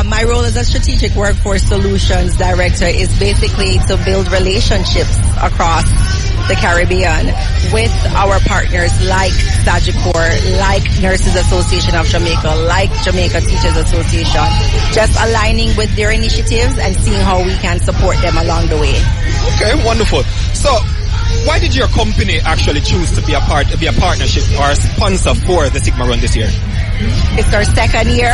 my role as a Strategic Workforce Solutions Director is basically to build relationships across the Caribbean with our partners like Sagicor, like Nurses Association of Jamaica, like Jamaica Teachers Association, just aligning with their initiatives and seeing how we can support them along the way. Okay, wonderful. So why did your company actually choose to be a partnership or a sponsor for the Sigma Run this year? It's our second year.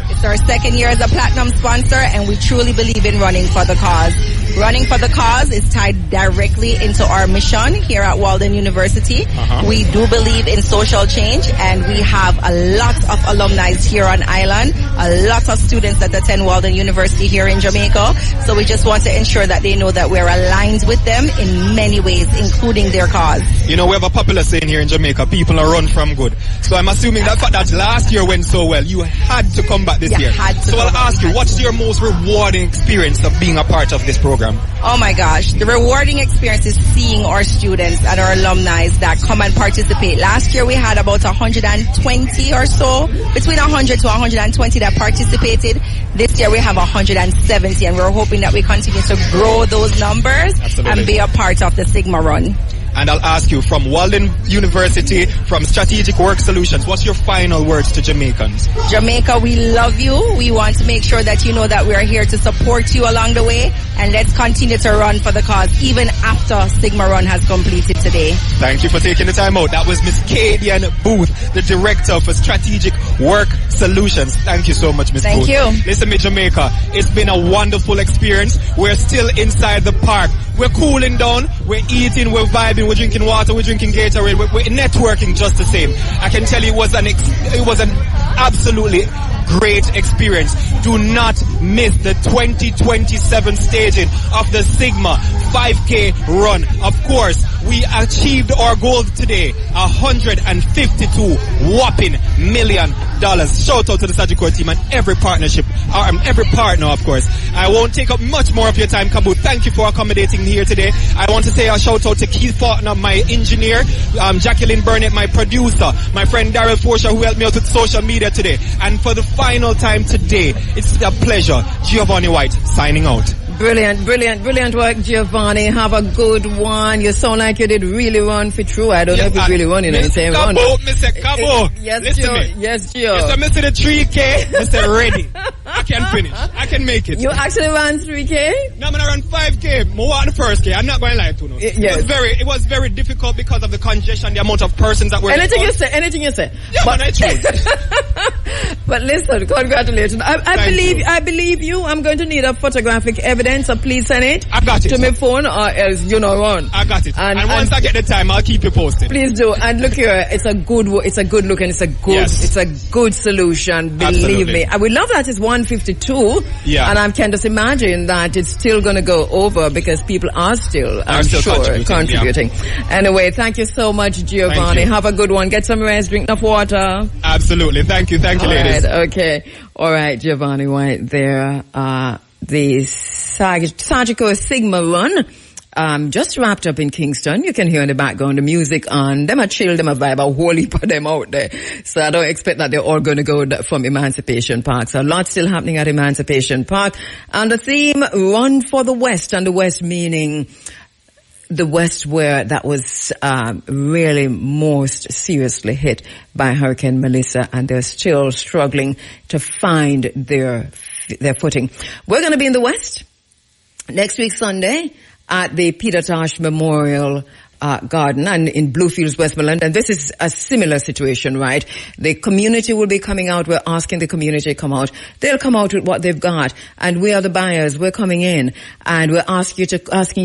It's our second year as a platinum sponsor, and we truly believe in running for the cause. Running for the cause is tied directly into our mission here at Walden University. We do believe in social change, and we have a lot of alumni here on island, a lot of students that attend Walden University here in Jamaica. So we just want to ensure that they know that we're aligned with them in many ways, including their cause. You know, we have a popular saying here in Jamaica, people are run from good. So I'm assuming that last year went so well, you had to come back this year. So I'll ask you, what's your most rewarding experience of being a part of this program? Oh my gosh, the rewarding experience is seeing our students and our alumni that come and participate. Last year we had about 120 or so, between 100 to 120 that participated. This year we have 170, and we're hoping that we continue to grow those numbers. Absolutely. And be a part of the Sigma Run. And I'll ask you, from Walden University, from Strategic Work Solutions, what's your final words to Jamaicans? Jamaica, we love you. We want to make sure that you know that we are here to support you along the way. And let's continue to run for the cause, even after Sigma Run has completed today. Thank you for taking the time out. That was Miss Kadian Booth, the Director for Strategic Work Solutions. Thank you so much, Miss Booth. Thank you. Listen, Miss Jamaica, it's been a wonderful experience. We're still inside the park. We're cooling down, we're eating, we're vibing, we're drinking water, we're drinking Gatorade, we're networking just the same. I can tell you it was an absolutely great experience. Do not miss the 2027 staging of the Sigma 5K run. Of course, we achieved our goal today, $152 whopping million. Shout out to the Sagicor team and every partner, of course. I won't take up much more of your time, Kabu. Thank you for accommodating me here today. I want to say a shout out to Keith Faulkner, my engineer, Jacqueline Burnett, my producer, my friend Daryl Forshaw, who helped me out with social media today. And for the final time today, it's a pleasure. Giovanni White signing out. Brilliant work, Giovanni. Have a good one. You sound like you did really run for true. I don't know if you really run in the same run. Mr. Cabo. Yes, Listen Gio. to me. Yes, Gio. Mr. Mr. The 3K, Mr. Ready. I can finish. I can make it. You actually ran 3K? No, I'm gonna run 5K. More on the first K. I'm not going to lie to you. Yes. It was very difficult because of the congestion, the amount of persons that were. Anything you say. Yeah, but I choose. But listen, congratulations. I believe you. I'm going to need a photographic evidence, so please send it. I got it. To my phone, or else you know run. I got it. And once I get the time, I'll keep you posted. Please do. And look here, it's a good look, and it's a good solution. Believe me. I would love that it's 152. Yeah. And I can just imagine that it's still going to go over because people are still contributing. Yeah. Anyway, thank you so much, Giovanni. Have a good one. Get some rest. Drink enough water. Absolutely. Thank you, ladies. Right, okay. All right, Giovanni White there. The Sagicor Sigma run just wrapped up in Kingston. You can hear in the background the music on. Them a chill, them a vibe, a whole heap of them out there. So I don't expect that they're all going to go from Emancipation Park. So a lot still happening at Emancipation Park. And the theme, Run for the West. And the West meaning the West where that was really most seriously hit by Hurricane Melissa, and they're still struggling to find their footing. We're going to be in the West next week Sunday at the Peter Tosh Memorial Garden and in Bluefields, Westmoreland. And this is a similar situation, right? The community will be coming out. We're asking the community to come out. They'll come out with what they've got. And we are the buyers. We're coming in. And we're asking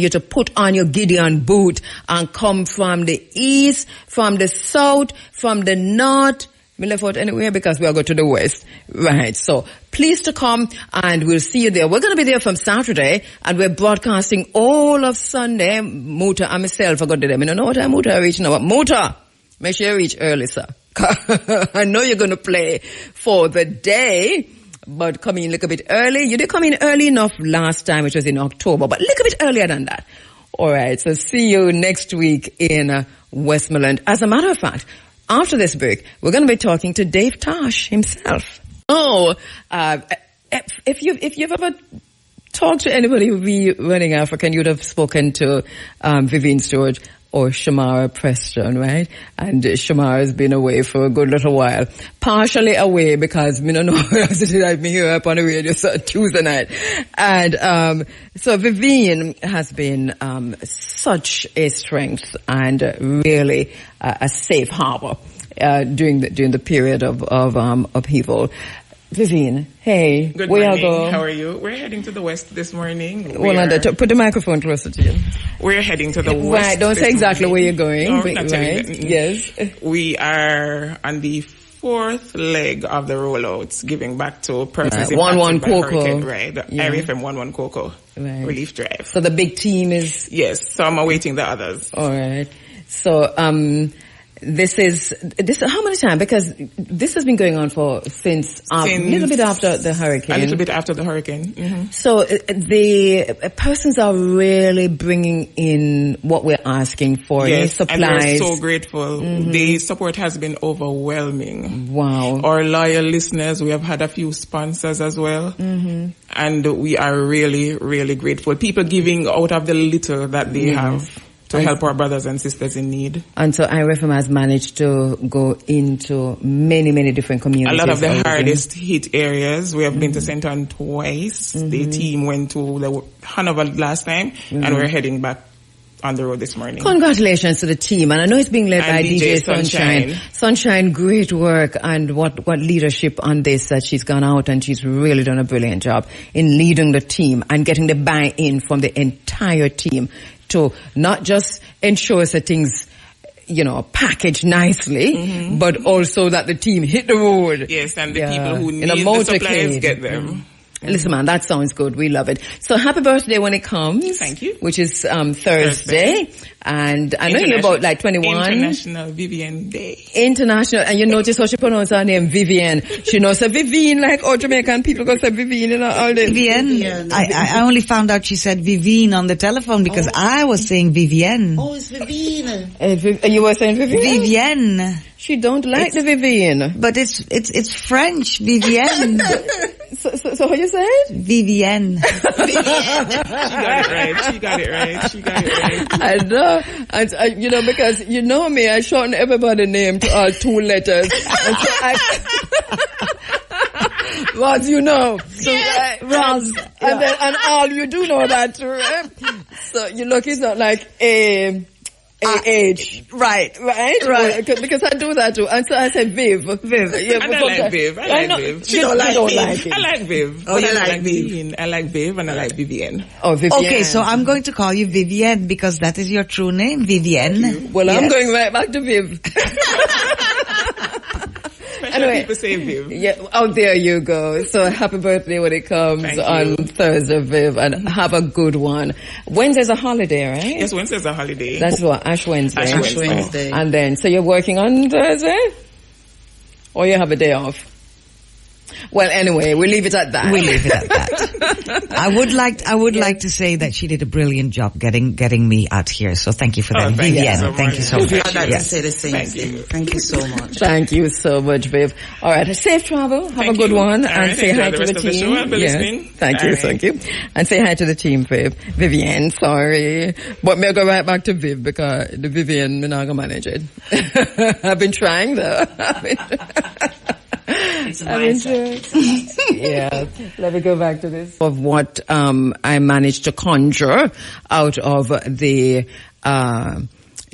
you to put on your Gideon boot and come from the east, from the south, from the north. We left out anywhere because we are going to the west. Right. So please to come and we'll see you there. We're going to be there from Saturday and we're broadcasting all of Sunday. Muta and myself are going to do them. You know what time Muta reach now? Muta, make sure you reach early, sir. I know you're going to play for the day, but come in a little bit early. You did come in early enough last time, which was in October, but a little bit earlier than that. All right. So see you next week in Westmoreland. As a matter of fact, after this break, we're going to be talking to Dave Tosh himself. If you've ever talked to anybody who be running African, you'd have spoken to Vivian Stewart or Shamara Preston, right? And Shamara's been away for a good little while. Partially away because me don't know else it is. I've been here up on the radio Tuesday night. And so Vivian has been such a strength and really a safe harbor during the period of upheaval. Vivian, hey. Good morning. How are you? We're heading to the west this morning. Put the microphone closer to you. We're heading to the west. Right, don't say exactly where you're going. No, not right? Yes. We are on the fourth leg of the rollouts, giving back to persons impacted by Cocoa. Right, the RFM 11 Cocoa Relief Drive. So the big team is... Yes, so I'm awaiting the others. All right. So, this how many times? Because this has been going on since a little bit after the hurricane. A little bit after the hurricane. Mm-hmm. So the persons are really bringing in what we're asking for. Yes, supplies. And we're so grateful. Mm-hmm. The support has been overwhelming. Wow. Our loyal listeners, we have had a few sponsors as well. Mm-hmm. And we are really, really grateful. People giving out of the little that they have to help our brothers and sisters in need. And so IRFM has managed to go into many, many different communities. A lot of the hardest hit areas. We have been to St. Anne twice. The team went to the Hanover last time, and we're heading back on the road this morning. Congratulations to the team. And I know it's being led by DJ Sunshine. Sunshine, great work and what leadership on this that she's gone out and she's really done a brilliant job in leading the team and getting the buy-in from the entire team to not just ensure that things, packaged nicely, but also that the team hit the road. Yes, and the people who need the supplies get them. Listen, man, that sounds good. We love it. So happy birthday when it comes. Thank you. Which is Thursday. And I know you're about like 21. International Vivian Day. International. And you notice how she pronounced her name, Vivian. She knows a Vivian, like all Jamaican people go say Vivian, all day. Vivian. I only found out she said Vivian on the telephone because I was saying Vivienne. Oh, it's Vivian. You were saying Vivian? Vivienne. She don't like the Vivian. But it's French, Vivienne. So how you say it? Vivienne. She got it right. I know. And, because you know me, I shorten everybody's name to all 2 letters. And so Roz, you know. So, Roz. And all you do know that too, right? So you look, it's not like A-H. Right. Right? Because I do that too. And so I said Viv. Yeah, I like Viv. I like Viv. You don't like it. I like Viv. Oh, you like Viv. I like Viv and I like Vivienne. Oh, Vivienne. Okay, so I'm going to call you Vivienne because that is your true name, Vivienne. Well, I'm Yes. going right back to Viv. Anyway, People say Viv. yeah, oh, there you go. So happy birthday when it comes Thank on you. Thursday, Viv, and have a good one. Wednesday's a holiday, right? Yes, Wednesday's a holiday. That's what, Ash Wednesday. Ash Wednesday. And then, so you're working on Thursday? Or you have a day off? Well, anyway, we'll leave it at that. We'll leave it at that. I would like to say that she did a brilliant job getting me out here. So thank you for that, thank you Vivienne. so Thank you much. so much. I'd like to Yes. say the same thing. Thank you so much. Thank you so much, Viv. All right, safe travel. Have Thank a good you. one. All And right, say enjoy hi the to the rest of the team. show. I'll be listening. Thank All you, right. thank you. And say hi to the team, Vivienne, sorry. But may I go right back to Viv because the Vivienne, me not gonna manage it. I've been trying though. Yeah. Let me go back to this. Of what I managed to conjure out of the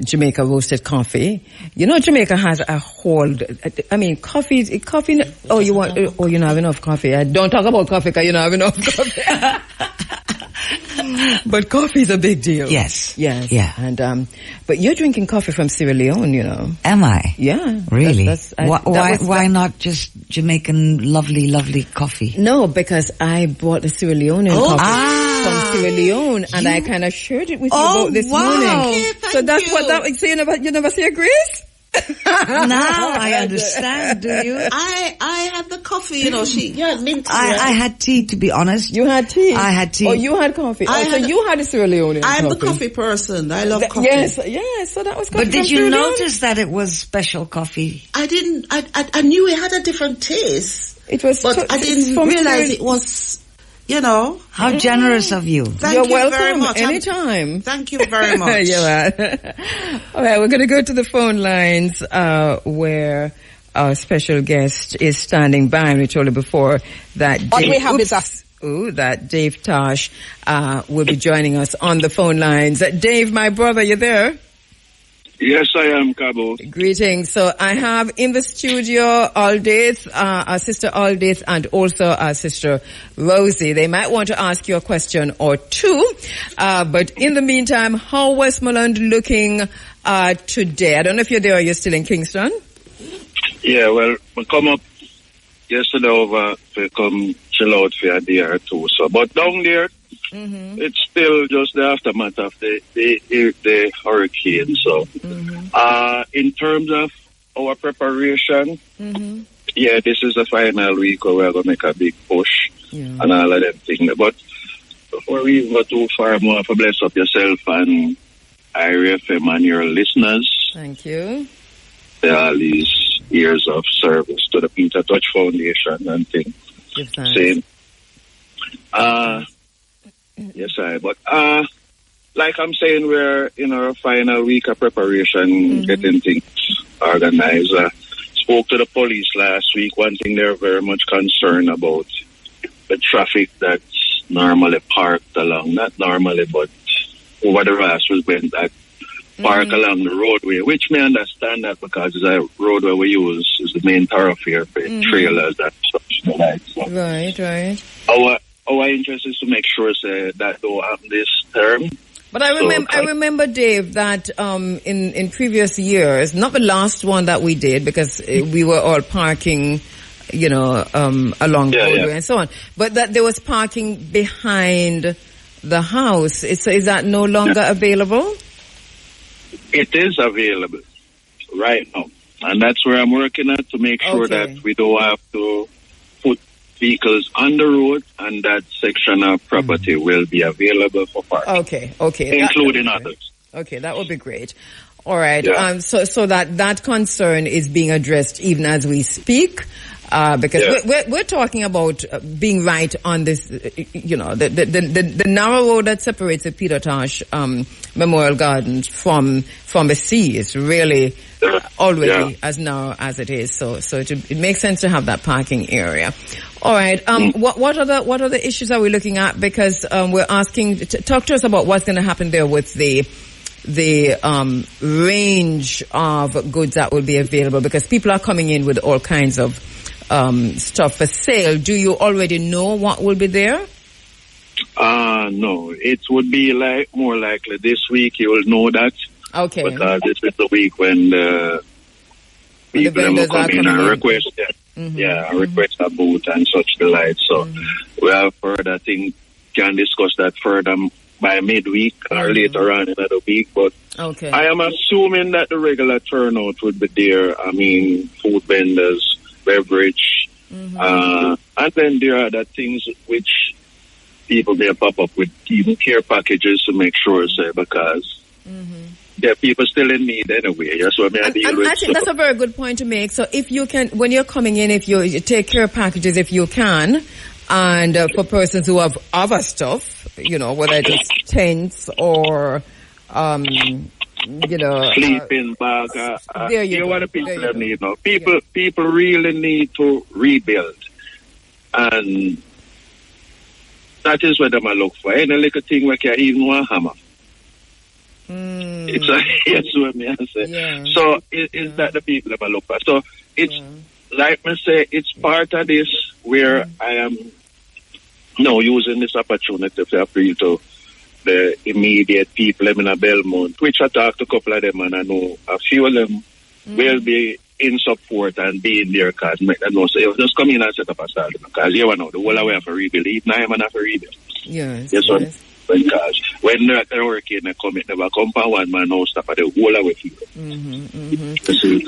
Jamaica roasted coffee. You know, Jamaica has a whole, I mean, coffee, you don't have enough coffee. I don't talk about coffee because you don't have enough coffee. But coffee is a big deal. Yes. Yes. Yeah. And, but you're drinking coffee from Sierra Leone, you know. Am I? Yeah. Really? Why Why not just Jamaican lovely coffee? No, because I bought the Sierra Leonean coffee from Sierra Leone, and I kind of shared it with you about this morning. Okay, So that's you. what that. So you never see a Grace? Now I understand. Do you? I had the coffee, you know, you had mint tea. I had tea, to be honest. You had tea. I had tea. Oh, you had coffee. So you had a Sierra Leonean I'm coffee. the coffee person. I love coffee. Yes. So that was coffee. But did from you Sierra Leone? notice that it was special coffee? I didn't, I knew it had a different taste, It was, but I didn't from realize Sierra- it was, you know. How generous of you. Thank You're you welcome very much. anytime. Thank you very much. You're right. All right, we're going to go to the phone lines where our special guest is standing by. And we told you before that that Dave Tosh will be joining us on the phone lines. Dave, my brother, you there? Yes, I am, Cabo. Greetings. So I have in the studio Aldith, our sister Aldith, and also our sister Rosie. They might want to ask you a question or two. But in the meantime, how Westmoreland looking today? I don't know if you're there or you're still in Kingston. Yeah, well, we come up yesterday over to come chill out for a day or two. So, but down there, it's still just the aftermath of the hurricane. So, in terms of our preparation, yeah, this is the final week where we're going to make a big push and all of them things. But before we even go too far, more to bless up yourself and IRFM and your listeners. Thank you. All these years of service to the Peter Touch Foundation and things. Same. Yes, but like I'm saying, we're in our final week of preparation, getting things organized. Spoke to the police last week. One thing they're very much concerned about the traffic that's normally parked along, not normally, but over the Rasmus Bend that park along the roadway, which may understand that because it's a roadway we use is the main thoroughfare for trailers and such like. So Right. our interest is to make sure that don't happen this term. But I remember, Dave, that in previous years, not the last one that we did because we were all parking, along the roadway and so on, but that there was parking behind the house. Is that no longer available? It is available right now, and that's where I'm working at to make sure that we don't have to put vehicles on the road, and that section of property will be available for parking. Okay. Including others. Okay, that would be great. All right. Yeah. So that concern is being addressed even as we speak. Because we're talking about being right on this, the narrow road that separates the Peter Tosh Memorial Gardens from the sea is really already as narrow as it is. So it makes sense to have that parking area. All right. What other issues are we looking at? Because we're asking, talk to us about what's going to happen there with the the range of goods that will be available? Because people are coming in with all kinds of stuff for sale. Do you already know what will be there? No, it would be more likely this week you will know that. Okay. Because this is the week when the people will come in and request request a booth and such the like. So we have further things, can discuss that further by midweek or later on in the week. But I am assuming that the regular turnout would be there. I mean, food vendors, beverage, and then there are other things which people may pop up with, even care packages to make sure, say, because there are people still in need anyway. That's what I deal with. I think that's a very good point to make. So if you can, when you're coming in, if you take care packages, if you can, and for persons who have other stuff, you know, whether it's tents or, you know, sleeping bag. There you go. What the people need now. People really need to rebuild, and that is what I look for. Any little thing where you even want hammer. It's what me I say. Yeah. So it's that the people that I look for. So it's like me say, it's part of this where I am now using this opportunity to appeal to the immediate people in Belmont, which I talked to a couple of them, and I know a few of them will be in support and be in their cause. Make them know, say, just come in and set up a stall, because you know the whole way have to rebuild. If not, I'm have to rebuild. Yes. Because when the hurricane come, it never come for one man, no stop at the whole way people.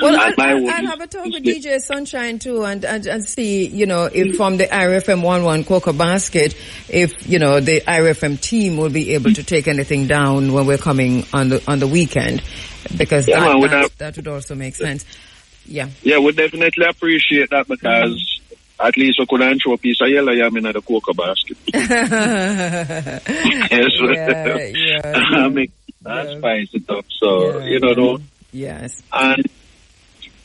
Well, I'll have a talk with DJ Sunshine too, and see, you know, if from the IRFM 11 Cocoa Basket, if, you know, the IRFM team will be able to take anything down when we're coming on the weekend, because that would also make sense. Yeah, we definitely appreciate that, because at least we could show a piece of yellow yam in the cocoa basket. That's spice it up. So, you know. Yes. And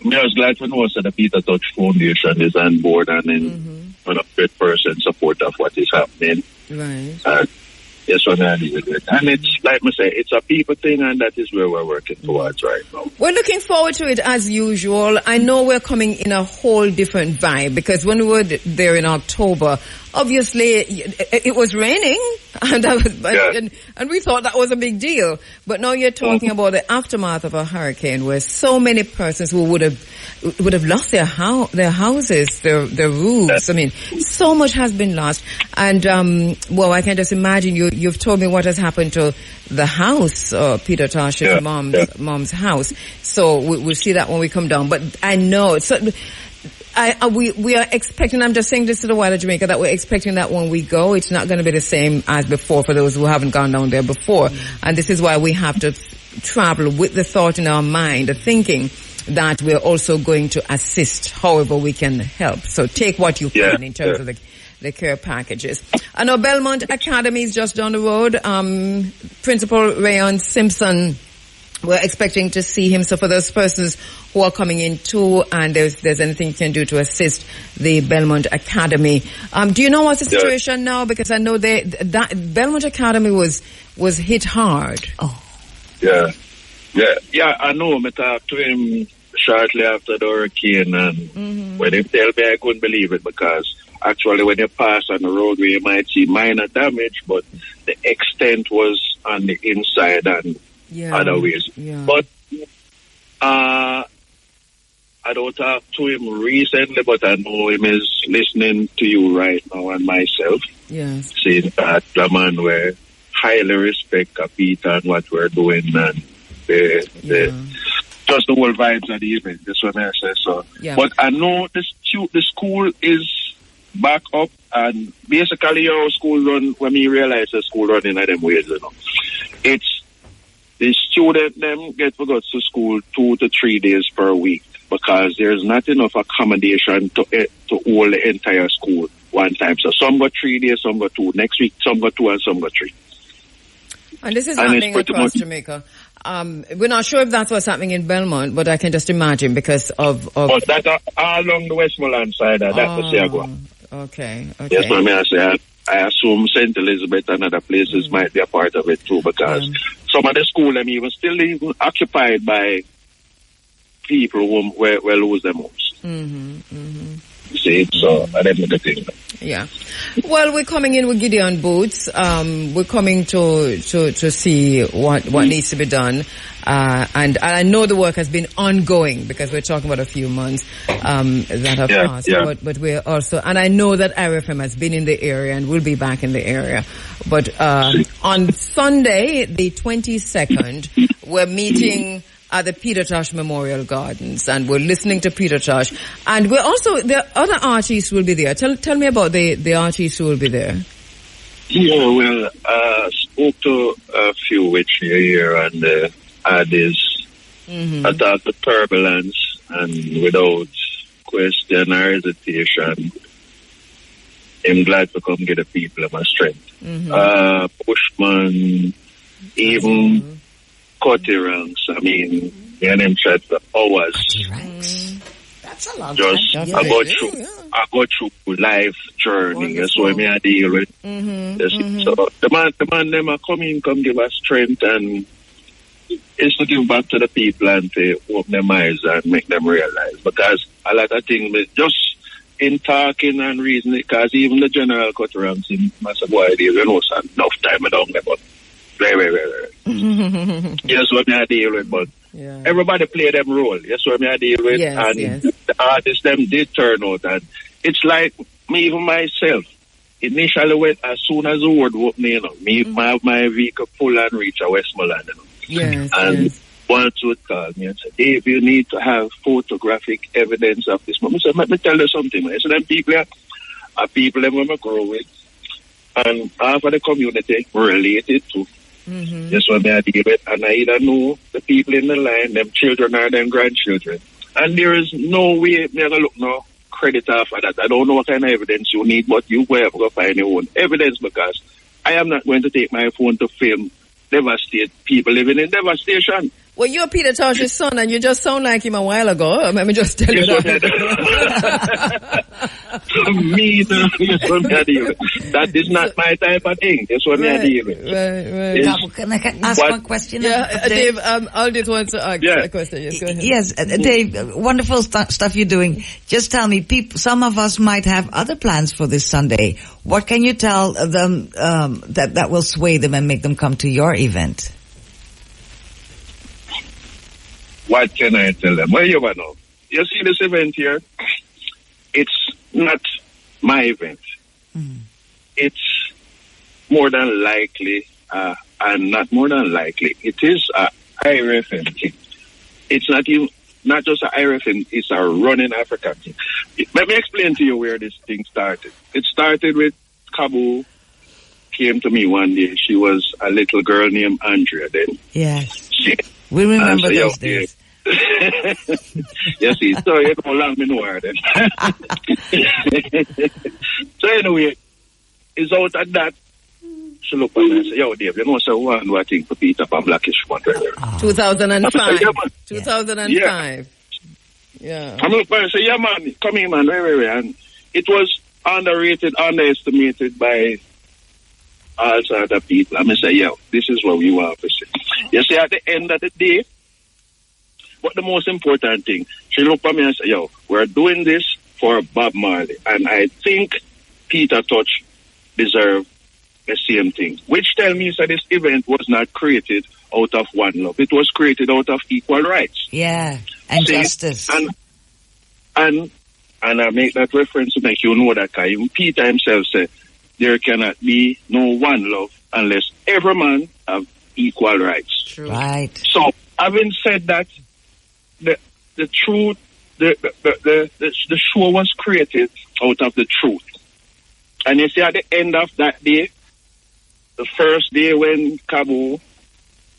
I was glad to know that the Peter Touch Foundation is on board and in 100% support of what is happening. Right. Yes, and it's like I say, it's a people thing, and that is where we're working towards right now. We're looking forward to it as usual. I know we're coming in a whole different vibe, because when we were there in October, obviously it was raining, and we thought that was a big deal. But now you're talking about the aftermath of a hurricane, where so many persons who would have lost their houses, their roofs. I mean, so much has been lost, and well, I can just imagine you've told me what has happened to the house, Peter Tosh's mom's house. So we'll see that when we come down. But I know we are expecting, I'm just saying this to the Wilder Jamaica, that we're expecting that when we go, it's not going to be the same as before for those who haven't gone down there before. And this is why we have to travel with the thought in our mind, the thinking that we're also going to assist however we can help. So take what you can in terms of the care packages. I know Belmont Academy is just down the road. Principal Rayon Simpson, we're expecting to see him. So for those persons who are coming in too, and there's anything you can do to assist the Belmont Academy. Do you know what's the situation now? Because I know that Belmont Academy was hit hard. Yeah, I know. I talked to him shortly after the hurricane, and when he tell me, I couldn't believe it, because actually when you pass on the roadway, you might see minor damage, but the extent was on the inside and other ways. Yeah. But I don't talk to him recently, but I know him is listening to you right now and myself. Yes. Saying that the man were highly respect Peter and what we're doing, and just the whole vibes of the event. That's what I say. So, but I know the school is back up, and basically our school run, when we realize the school run in them ways, you know. It's the student them get to go to school 2 to 3 days per week, because there's not enough accommodation to hold the entire school one time. So some got 3 days, some got 2. Next week, some got 2 and some got 3. And this is happening across Jamaica. We're not sure if that's what's happening in Belmont, but I can just imagine because of... But that's all along the Westmoreland side, that's the Seago. Okay. Yes, ma'am, I say. I assume St. Elizabeth and other places might be a part of it too, because some of the school them even still even occupied by people who will lose their homes. You see, so I didn't look at it. Yeah. Well, we're coming in with Gideon Boots. We're coming to see what needs to be done. And I know the work has been ongoing because we're talking about a few months that have passed. Yeah. But we're also, and I know that IRFM has been in the area and will be back in the area. But on Sunday, the 22nd, we're meeting at the Peter Tosh Memorial Gardens, and we're listening to Peter Tosh. And we're also, the other artists will be there. Tell me about the artists who will be there. Yeah, well, spoke to a few which here and Addis. I thought the turbulence, and without question or hesitation, I'm glad to come get the people of my strength. Bushman, even Cutty Ranks, I mean, me and him chat for hours. That's a lot. Just, I go through life journey. That's what me I deal with. So the man them are come give us strength, and it's to give back to the people and to open their eyes and make them realize. Because a lot of things, just in talking and reasoning, because even the General Cutty Ranks in Massaboy, they know enough time I don't get, but very. Yes, what me I deal with, but everybody play them role. Yes, what me I deal with, and the artists them did turn out, and it's like me, even myself. Initially, when as soon as the word opened, me have my vehicle full and reach a Westmoreland, and once would call me and say, Dave, you need to have photographic evidence of this. I said, let me tell you something. I said, them people are people that I grow with, and half of the community related to. That's what I deal with, and I either know the people in the line, them children or them grandchildren, and there is no way me gonna look no credit after that. I don't know what kind of evidence you need, but you will have to find your own evidence, because I am not going to take my phone to film devastate people living in devastation. Well, you're Peter Tosh's son, and you just sound like him a while ago. Let me just tell you that. That is not my type of thing. That's what I deal with. Right. Can I ask one question? Yeah, Dave, Aldith wants to ask a question. Yes, go ahead. Yes, Dave, wonderful stuff you're doing. Just tell me, some of us might have other plans for this Sunday. What can you tell them that will sway them and make them come to your event? What can I tell them? Well, you know, you see this event here, it's not my event. It's more than likely, and not more than likely, it is a IRFM thing. It's not just a IRFM, it's a running African thing. Let me explain to you where this thing started. It started with Kabu came to me one day. She was a little girl named Andrea then. Yes. We remember those days. Yes, so you know, long me know her then. So anyway, it's out at that. She looked at me and said, yo, Dave, you know, so one I think for Peter Pan Blackish one. 2005. 2005. Yeah. I'm looking at her and say, yeah, man, come here, man, wait. And it was underestimated by all sorts of people. I'm going to say, yo, this is what we want to see. You see, at the end of the day, but the most important thing, she looked at me and said, yo, we're doing this for Bob Marley. And I think Peter Tosh deserves the same thing. Which tell me that this event was not created out of one love. It was created out of equal rights. Yeah, and justice. And I make that reference to make you know that even Peter himself said, there cannot be no one love unless every man have equal rights. True. Right. So, having said that, the truth, the show was created out of the truth. And you see, at the end of that day, the first day when Kabu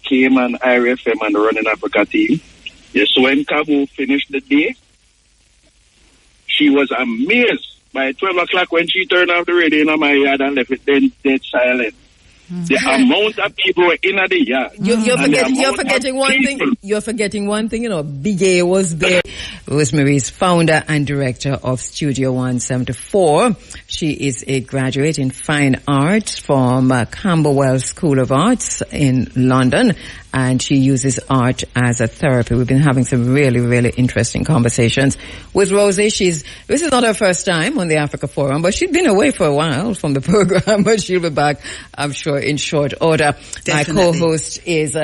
came on IRFM and the Running Africa team, yes, when Kabu finished the day, she was amazed. By 12 o'clock when she turned off the radio in my yard and left it dead silent. The amount of people were in the yard. You're forgetting one thing. You're forgetting one thing. You know, Big A was there. Rosemary is founder and director of Studio 174. She is a graduate in fine arts from Camberwell School of Arts in London, and she uses art as a therapy. We've been having some really, really interesting conversations with Rosie. This is not her first time on the Africa Forum, but she's been away for a while from the program, but she'll be back, I'm sure, in short order. Definitely. My co-host is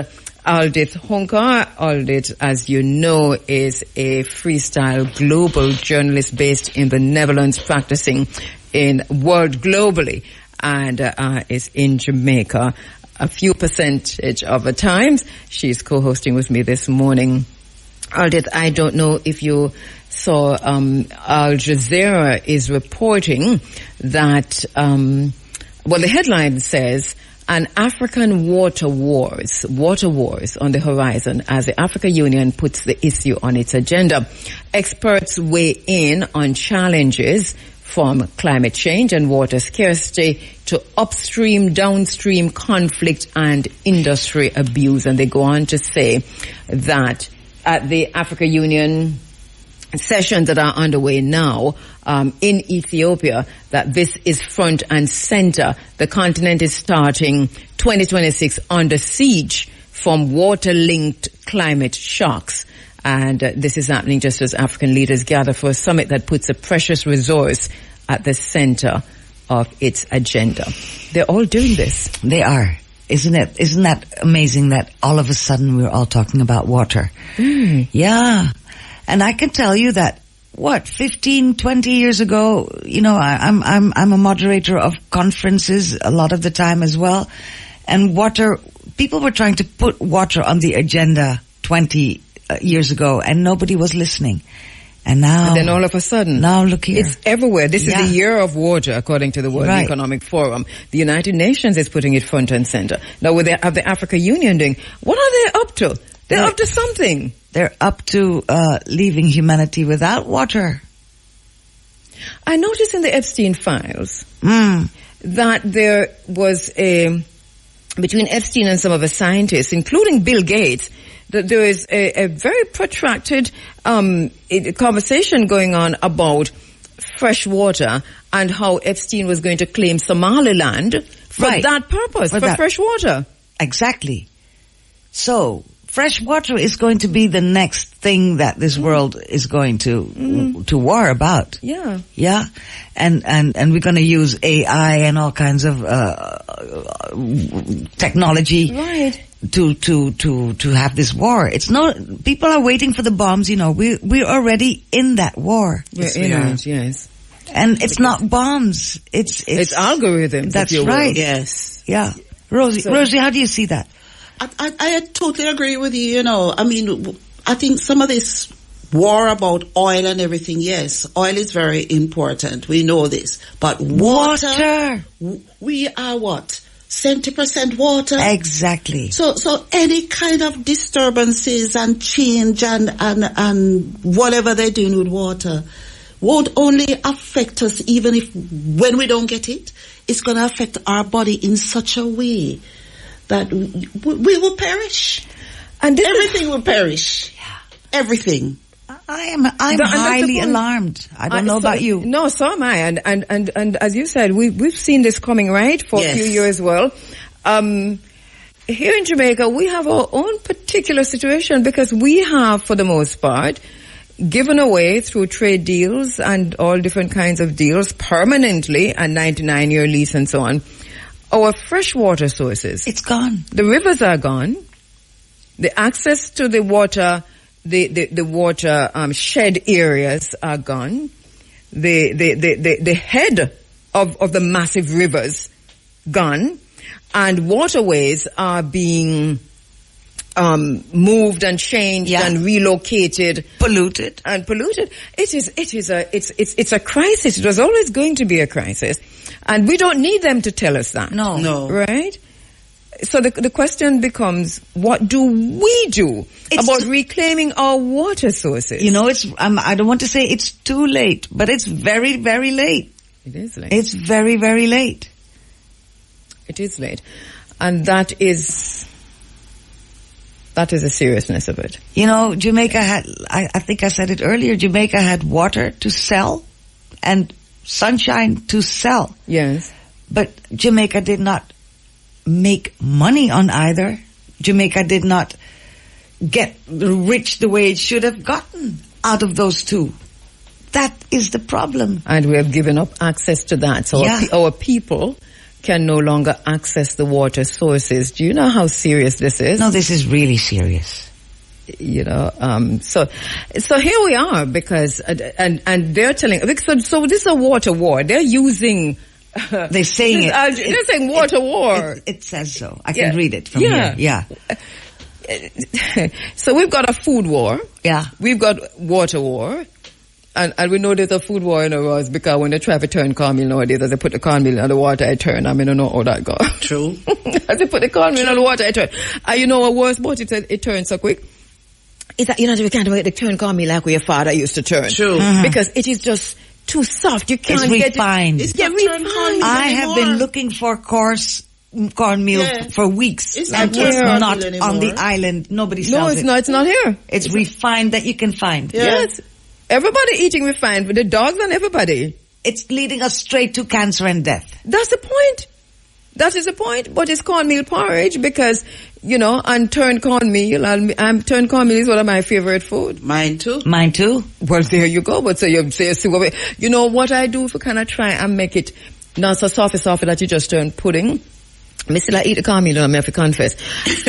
Aldith Honker. Aldith, as you know, is a freestyle global journalist based in the Netherlands, practicing in world globally, and is in Jamaica a few percentage of the times. She's co-hosting with me this morning. Aldith, I don't know if you saw Al Jazeera is reporting that, the headline says, an African water wars on the horizon as the Africa Union puts the issue on its agenda. Experts weigh in on challenges from climate change and water scarcity to upstream, downstream conflict and industry abuse. And they go on to say that at the Africa Union sessions that are underway now in Ethiopia, that this is front and center. The continent is starting 2026 under siege from water-linked climate shocks. And this is happening just as African leaders gather for a summit that puts a precious resource at the center of its agenda. They're all doing this. They are. Isn't it? Isn't that amazing that all of a sudden we're all talking about water? Yeah. And I can tell you that, 15, 20 years ago, I'm a moderator of conferences a lot of the time as well. And people were trying to put water on the agenda 20 years ago, and nobody was listening. And then all of a sudden, now look here. It's everywhere. This is the year of water, according to the World Economic Forum. The United Nations is putting it front and center. Now, with the Africa Union doing, what are they up to? They're up to something. They're up to leaving humanity without water. I noticed in the Epstein files that there was between Epstein and some of the scientists, including Bill Gates, that there is a very protracted conversation going on about fresh water and how Epstein was going to claim Somaliland for that purpose, for fresh water. Exactly. So fresh water is going to be the next thing that this world is going to war about. Yeah. Yeah. And we're going to use AI and all kinds of technology to have this war. People are waiting for the bombs, we're already in that war. We're in it, yes. And it's not bombs. It's algorithms. That's right. Yes. Yeah. Rosie, how do you see that? I totally agree with you, I think some of this war about oil and everything, yes, oil is very important. We know this. But water. We are what? 70% water? Exactly. So any kind of disturbances and change and whatever they're doing with water won't only affect us even if when we don't get it, it's going to affect our body in such a way that we will perish. And everything will perish. Yeah. Everything. I'm highly alarmed. I don't know about you. No, so am I. And as you said, we've seen this coming, right, for a few years as well. Here in Jamaica, we have our own particular situation because we have, for the most part, given away through trade deals and all different kinds of deals permanently, a 99-year lease and so on, our freshwater sources. It's gone. The rivers are gone. The access to the water, the water shed areas are gone. The head of the massive rivers gone, and waterways are being moved and changed and relocated, polluted. It's a crisis. It was always going to be a crisis. And we don't need them to tell us that. No. Right? So the question becomes, what do we do about reclaiming our water sources? I don't want to say it's too late, but it's very, very late. It is late. It's very, very late. It is late. And that is That is the seriousness of it. You know, Jamaica had, I think I said it earlier, Jamaica had water to sell and sunshine to sell. Yes. But Jamaica did not make money on either. Jamaica did not get rich the way it should have gotten out of those two. That is the problem. And we have given up access to that. So our people can no longer access the water sources. Do you know how serious this is? No, this is really serious. You know, so here we are because, and they're telling, so this is a water war. They're using, they're saying they're saying water war. It says so. I can read it from here. Yeah. So we've got a food war. Yeah. We've got water war. And we know there's a food war in the Ross because when they try to turn cornmeal nowadays, as they put the cornmeal in the water, I turn. I mean, I don't know how that goes. True. As they put the cornmeal in the water, I turn. You know what worse about it turns so quick? Is that, you know, we can't wait to turn cornmeal like your father used to turn. True. Because it is just too soft. You can't it's get refined. it. It's refined. I have been looking for coarse cornmeal for weeks. It's and not it's not anymore. on the island. Nobody sells it. No, it's not. It's not here. It's refined that you can find. Yeah. Yes. Everybody eating refined, with the dogs and everybody. It's leading us straight to cancer and death. That's the point. That is the point. But it's cornmeal porridge because, you know, and turned cornmeal. Turned cornmeal is one of my favorite food. Mine too. Mine too. Well, there you go. But so you see you know what I do if I kind of try and make it not so soft that you just turn pudding. I still eat the cornmeal, I have to confess. This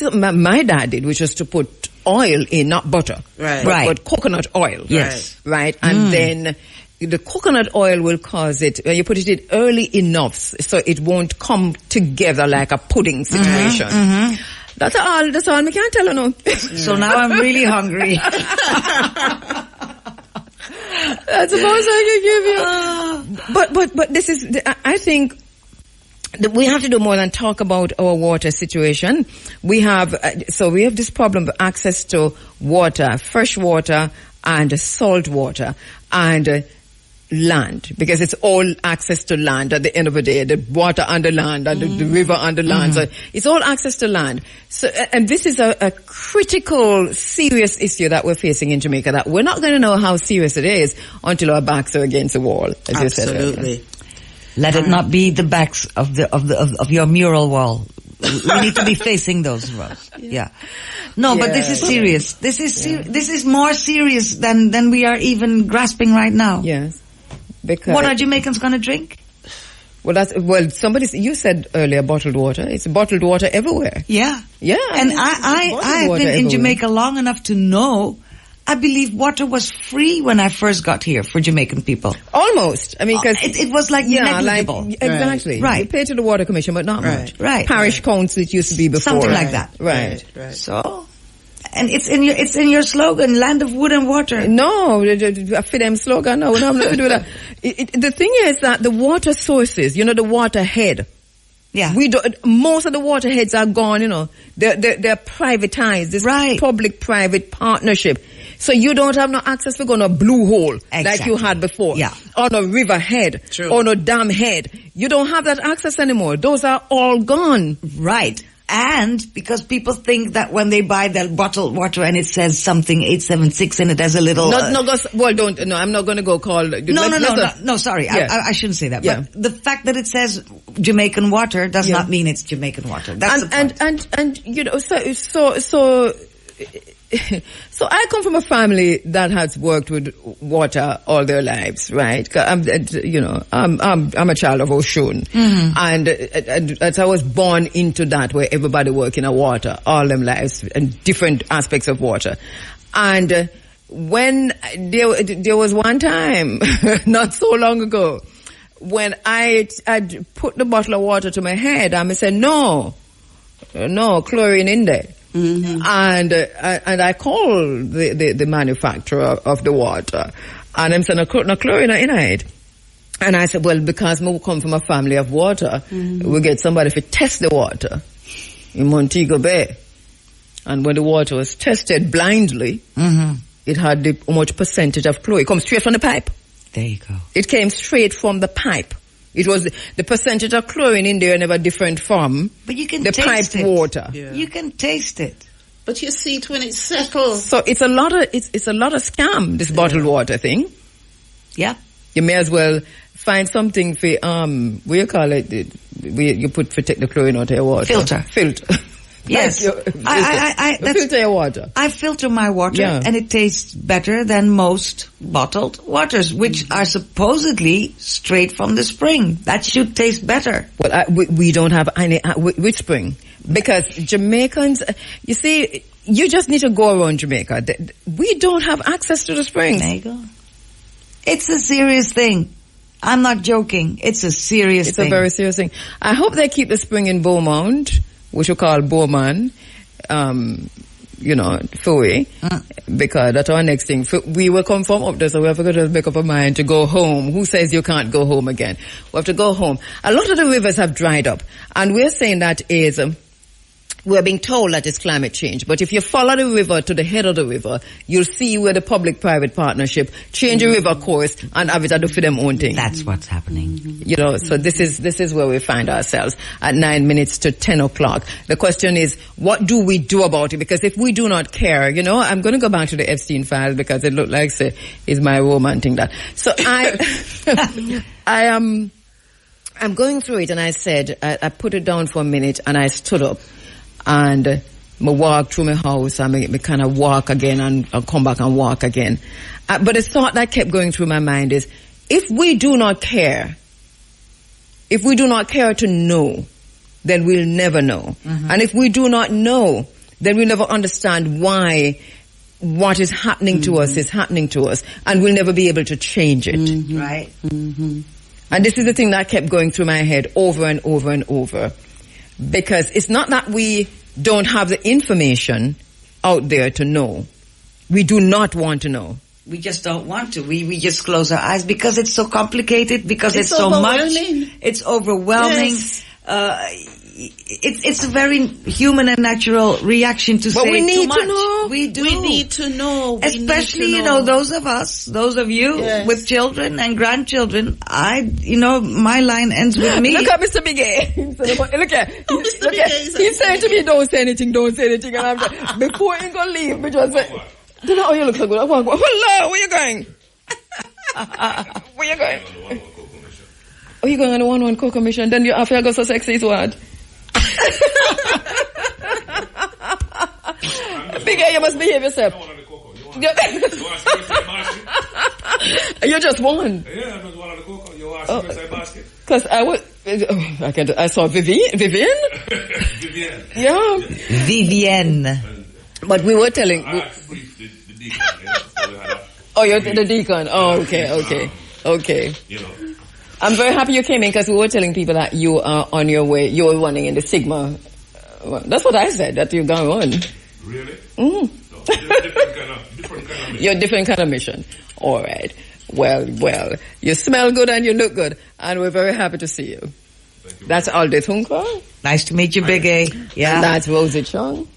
is what my dad did, which was to put oil in, not butter. Right. But coconut oil. Yes. Right. And then the coconut oil will cause it, you put it in early enough so it won't come together like a pudding situation. That's all I can tell you now. So now I'm really hungry. That's the most I can give you. But this is, I think, we have to do more than talk about our water situation. We have this problem of access to water, fresh water and salt water and land, because it's all access to land at the end of the day, the water under land and the river under land. So it's all access to land. So, and this is a critical, serious issue that we're facing in Jamaica that we're not going to know how serious it is until our backs are against the wall, as you said earlier. Absolutely. Let it not be the backs of your mural wall. We need to be facing those walls. Yeah. No, but this is serious. This is more serious than we are even grasping right now. Yes. Because what are Jamaicans going to drink? You said earlier bottled water. It's bottled water everywhere. Yeah. Yeah. And I've been in Jamaica long enough to know, I believe water was free when I first got here for Jamaican people. Almost. I mean, because it was like negligible. Exactly. Right. You pay to the water commission, but not much. Right. Parish council it used to be before. Something like that. Right. So, and it's in your slogan, land of wood and water. No, for them slogan. No, I'm not going to do that. The thing is that the water sources, you know, the water head. Yeah. Most of the water heads are gone, you know. They're privatized. This public-private partnership. So you don't have no access to go on a blue hole like you had before. Yeah. Or no river head. True. Or no dam head. You don't have that access anymore. Those are all gone. Right. And because people think that when they buy that bottled water and it says something 876 and it has a little... I'm not going to go call... No, sorry. Yeah. I shouldn't say that. Yeah. But the fact that it says Jamaican water does not mean it's Jamaican water. That's the point. And you know, so I come from a family that has worked with water all their lives, right? I'm a child of Oshun, and as I was born into that, where everybody work in a water all them lives and different aspects of water, and when there was one time, not so long ago, when I'd put the bottle of water to my head, I said no chlorine in there. And I called the manufacturer of the water, and I'm saying no chlorine in it. And I said, well, because we come from a family of water, we get somebody to test the water in Montego Bay. And when the water was tested blindly, it had how much percentage of chlorine. It comes straight from the pipe. There you go. It came straight from the pipe. It was the percentage of chlorine in there never different from But you can the taste piped it. water. Yeah. You can taste it. But you see it when it settles. So it's a lot of scam, this bottled water thing. Yeah. You may as well find something for what you call it, you put to take the chlorine out of your water. Filter. Yes. That's filter your water. I filter my water, Yeah. and it tastes better than most bottled waters, which are supposedly straight from the spring. That should taste better. Well, we don't have any which spring, because Jamaicans, you see, you just need to go around Jamaica. We don't have access to the springs. There you go. It's a serious thing. I'm not joking. It's a serious It's thing. a very serious thing. I hope they keep the spring in Beaumont, which we call Bowman, Fui, because that's our next thing. We will come from up there, so we have to make up our mind to go home. Who says you can't go home again? We have to go home. A lot of the rivers have dried up, and we're saying that is... we're being told that it's climate change. But if you follow the river to the head of the river, you'll see where the public-private partnership change the river course and have it to do for them own thing. That's what's happening. So this is where we find ourselves at 9 minutes to 10 o'clock. The question is, what do we do about it? Because if we do not care, I'm going to go back to the Epstein files because it looked like, say, is my woman thing that. So I'm going through it, and I said, I put it down for a minute, and I stood up. And I walk through my house, and me kind of walk again and come back and walk again. But the thought that kept going through my mind is, if we do not care to know, then we'll never know. Mm-hmm. And if we do not know, then we'll never understand why what is happening to us is happening to us, and we'll never be able to change it. Mm-hmm. Right? Mm-hmm. And this is the thing that kept going through my head over and over and over. Because it's not that we don't have the information out there to know. We do not want to know. We just don't want to. We just close our eyes because it's so complicated, because it's so much. It's overwhelming. Yes. It's a very human and natural reaction to say we need too much. to know. We do. We need to know. Especially, those of us, those of you with children and grandchildren. My line ends with me. Look at Mr. Bigay. Look at he's saying to me, don't say anything. And I'm like, before he gonna leave, me just say, do you know how you look so good? Hello, where you going? Where you going? Oh, you going on the 1-1 cocoa mission? Then you after I go so sexy is what? Bigay, you must behave yourself. You just won. Yeah, I just won on the cocoa. You want to see basket? Because I saw Vivian. Vivian. Yeah. Vivienne. But we were telling. I had to brief the deacon. So we had you're the deacon. Oh, okay. I'm very happy you came in, because we were telling people that you are on your way. You're running in the Sigma. That's what I said, that you're going on. Really? Mm. So, different kind of mission. You're a different kind of mission. All right. Well. You smell good and you look good, and we're very happy to see you. That's Aldith Hunker. Nice to meet you, Big A. Yeah. And that's Rosie Chung.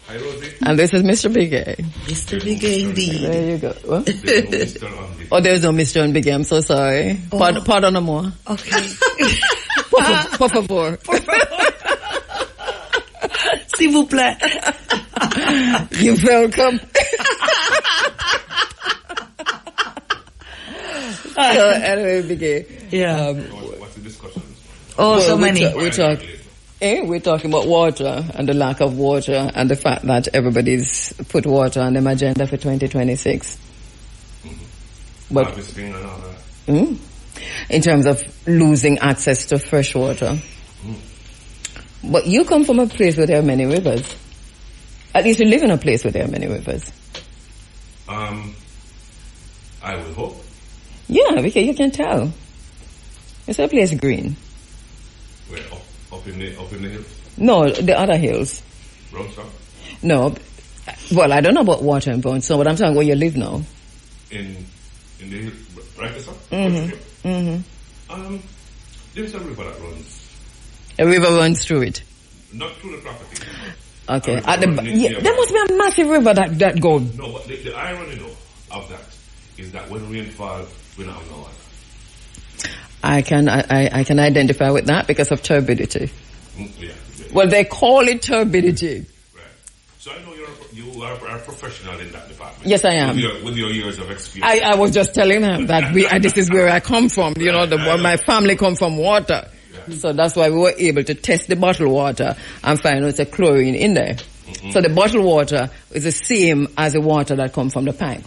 Hi, Rosie. And this is Mr. Big A. Mr. Big A, indeed. There you go. What? There's no Mr. Oh, there's no Mr. on Big. and Big A. I'm so sorry. Pardon no more. Okay. Por favor. S'il vous plaît. You're welcome. So anyway, Big A. Yeah. What's the discussion? So many. We're talking about water and the lack of water and the fact that everybody's put water on their agenda for 2026. But harvesting and all that. In terms of losing access to fresh water. But you come from a place where there are many rivers. At least you live in a place where there are many rivers. I would hope. Yeah, because you can tell. It's a place green. Where, up in the hills? No, the other hills. Brownstown? No. Well, I don't know about water in Brownstown, but I'm talking where you live now. In the hill, right there, sir? There's a river that runs. A river runs through it. Not through the property. Okay. There must be a massive river that goes. No, but the irony though of that is that when rain falls, we don't have no water. I can identify with that because of turbidity. Yeah. Well, they call it turbidity. Right. So I know you are a professional in that department. Yes, I am. With your years of experience. I was just telling them that this is where I come from. You know, my family come from water. Yeah. So that's why we were able to test the bottled water and find out there's a chlorine in there. Mm-hmm. So the bottled water is the same as the water that comes from the pipe.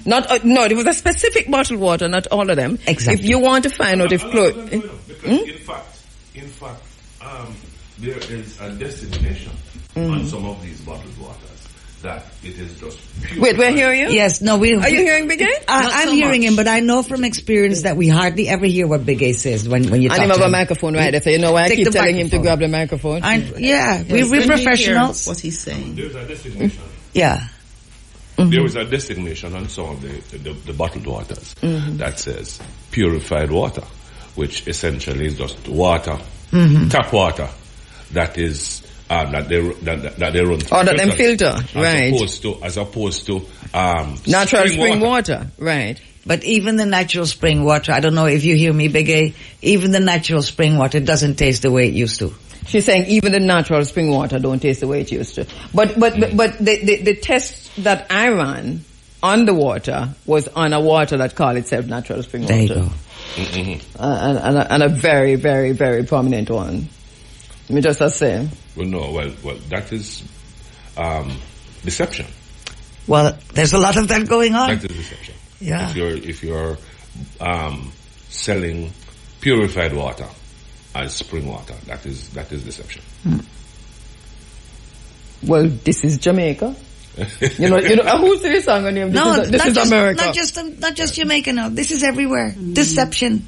No, it was a specific bottled water, not all of them. Exactly. If you want to find out if chlorine... In fact, there is a destination on some of these bottled waters that it is just pure. Wait, we're hearing you? Yes, no, we... Are you hearing Big A? I'm hearing him, but I know from experience that we hardly ever hear what Big A says when you talk to him. I have a microphone right there, so you know why I keep telling him to grab the microphone? We're professionals. What he's saying. There's a designation. Yeah. Mm-hmm. There is a designation on some of the bottled waters that says purified water, which essentially is just water, tap water, that is that they run through. Or that them filter, right? As opposed to natural spring water, right? But even the natural spring water, I don't know if you hear me, Big A. Even the natural spring water doesn't taste the way it used to. She's saying even the natural spring water don't taste the way it used to. But the test that I ran on the water was on a water that called itself natural spring water. There you go. And a very, very, very prominent one. Let me just say. Well, that is deception. Well, there's a lot of that going on. That is deception. Yeah. If you're selling purified water as spring water, that is deception. Well, this is Jamaica. you know, who's the song name? This is America. Not just Jamaica. No, this is everywhere. Deception.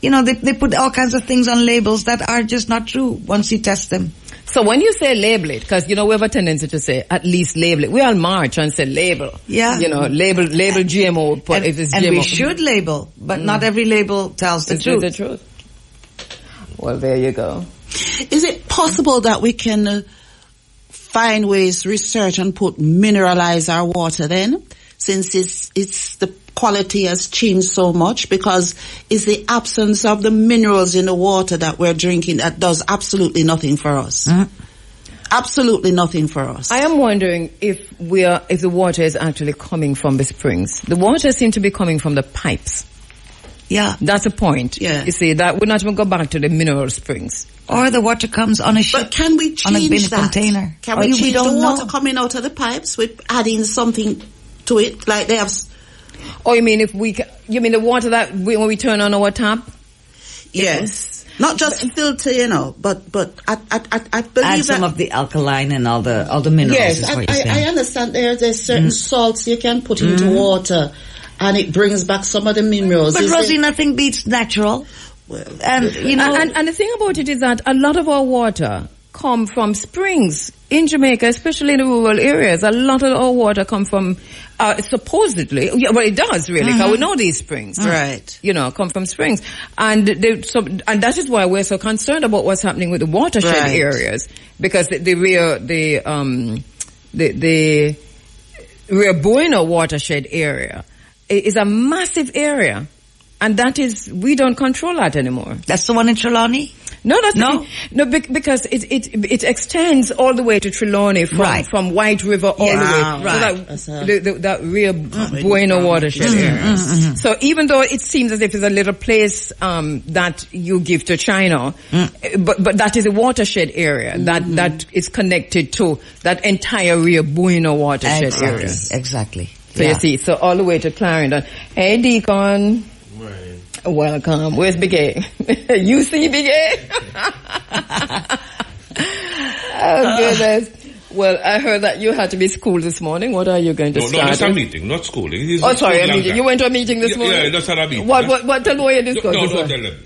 You know, they put all kinds of things on labels that are just not true once you test them. So when you say label it, because, you know, we have a tendency to say, at least label it. We all march and say label. Yeah. You know, label GMO. But if it's and GMO. we should label, but not every label tells the truth. The truth. Well, there you go. Is it possible that we can find ways, research and mineralize our water then? Since it's the quality has changed so much, because it's the absence of the minerals in the water that we're drinking that does absolutely nothing for us. Absolutely nothing for us. I am wondering if the water is actually coming from the springs. The water seems to be coming from the pipes. Yeah. That's a point. Yeah. You see, that would not even go back to the mineral springs. Or the water comes on a ship. But can we change that? Container. Can we change the water coming out of the pipes with adding something to it, like they have? Oh, you mean you mean the water that when we turn on our tap? Yes. Not just filter, you know, but I believe add some of the alkaline and all the minerals. Yes, I understand there's certain salts you can put into water, and it brings back some of the minerals. But Rosie, nothing beats natural. Well, and you know, and the thing about it is that a lot of our water come from springs in Jamaica, especially in the rural areas. A lot of our water come from supposedly, well, it does really, because we know these springs, right? You know, come from springs, and that is why we're so concerned about what's happening with the watershed areas, because the Rio Bueno watershed area is a massive area. And that is, we don't control that anymore. That's the one in Trelawney? No, because it extends all the way to Trelawney from White River all the way. Right. So that Rio Bueno watershed area. So even though it seems as if it's a little place that you give to China, but that is a watershed area that is connected to that entire Rio Bueno watershed area. Exactly. So you see, so all the way to Clarendon. Hey, Deacon. Welcome. Where's Big A? You see Big A? Oh, goodness. Well, I heard that you had to be school this morning. What are you going to start? No, that's a meeting, not schooling. Oh, sorry, a meeting. You went to a meeting this morning? Yeah, that's a meeting. What, tell me where you discussed this. No, tell them.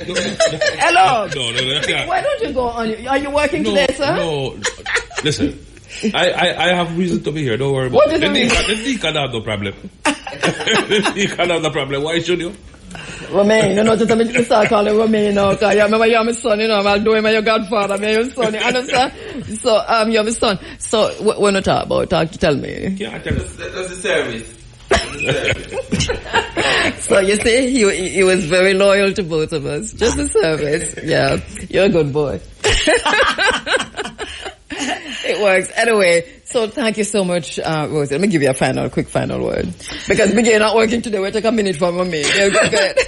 Hello? No. Why don't you go on? Are you working today, sir? No. Listen, I have reason to be here. Don't worry about it. The deacon have no problem. The deacon have no problem. Why should you? Romain, you know, just to start calling Romain now, because you remember you're my son, you know, I'm doing my godfather, I'm your son, you understand? So, you're my son. So, what you talk about? Tell me. Yeah, tell me. That's the service. So you see, he was very loyal to both of us. Just the service. Yeah, you're a good boy. It works. Anyway, so thank you so much, Rosie. Let me give you a quick final word. Because we're not working today. We'll take a minute from me. Good.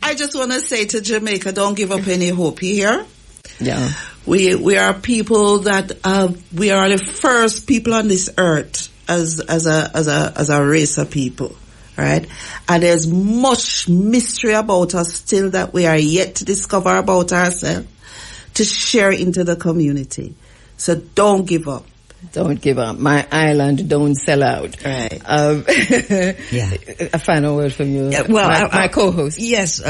I just want to say to Jamaica, don't give up any hope here. Yeah. We are people that, we are the first people on this earth as a race of people. Right? And there's much mystery about us still that we are yet to discover about ourselves to share into the community. So don't give up. Don't give up. My island, don't sell out. Right. Yeah. A final word from you. Well, my co-host. Yes.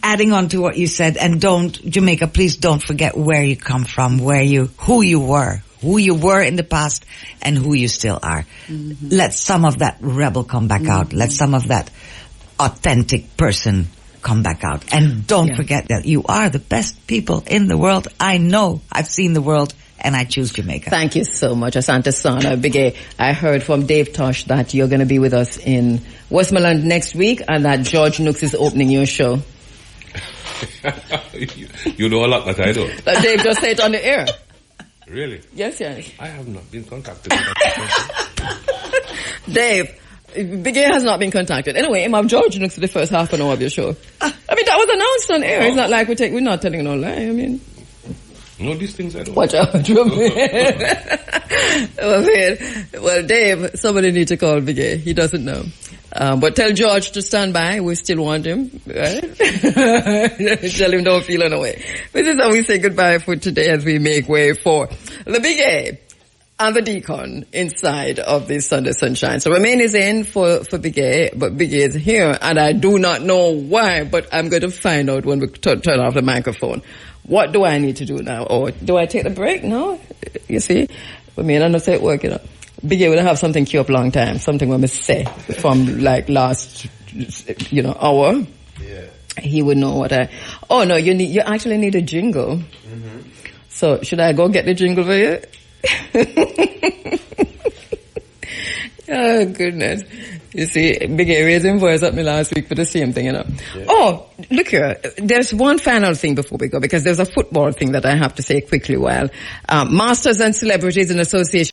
Adding on to what you said, and Jamaica, please don't forget where you come from, who you were in the past, and who you still are. Mm-hmm. Let some of that rebel come back out. Let some of that authentic person come back out. And don't forget that you are the best people in the world. I know. I've seen the world, and I choose Jamaica. Thank you so much, Asante Sana. Big A. I heard from Dave Tosh that you're going to be with us in Westmoreland next week, and that George Nooks is opening your show. You know a lot that I don't. Dave just said it on the air. Really? Yes. I have not been contacted. Dave, Big A has not been contacted. Anyway, Imam George Nooks for the first half an hour of your show. I mean, that was announced on air. It's not like we're not telling no lie. I mean, no, these things I don't. Watch out. Well, Dave, somebody need to call Big A. He doesn't know. But tell George to stand by. We still want him, right? Tell him don't feel no way. This is how we say goodbye for today as we make way for the Big A and the Deacon inside of this Sunday Sunshine. So Remain is in for Big A, but Big A is here, and I do not know why, but I'm going to find out when we turn off the microphone. What do I need to do now? Or do I take the break? No? You see? I mean, I don't say it work, you know. Big A would have something queued up long time, something we must say from like last, hour. Yeah. He would know what oh no, you actually need a jingle. Mm-hmm. So should I go get the jingle for you? Oh goodness. You see, Big A raised his voice at me last week for the same thing, Yeah. Oh, look here. There's one final thing before we go, because there's a football thing that I have to say quickly while Masters and Celebrities in Association.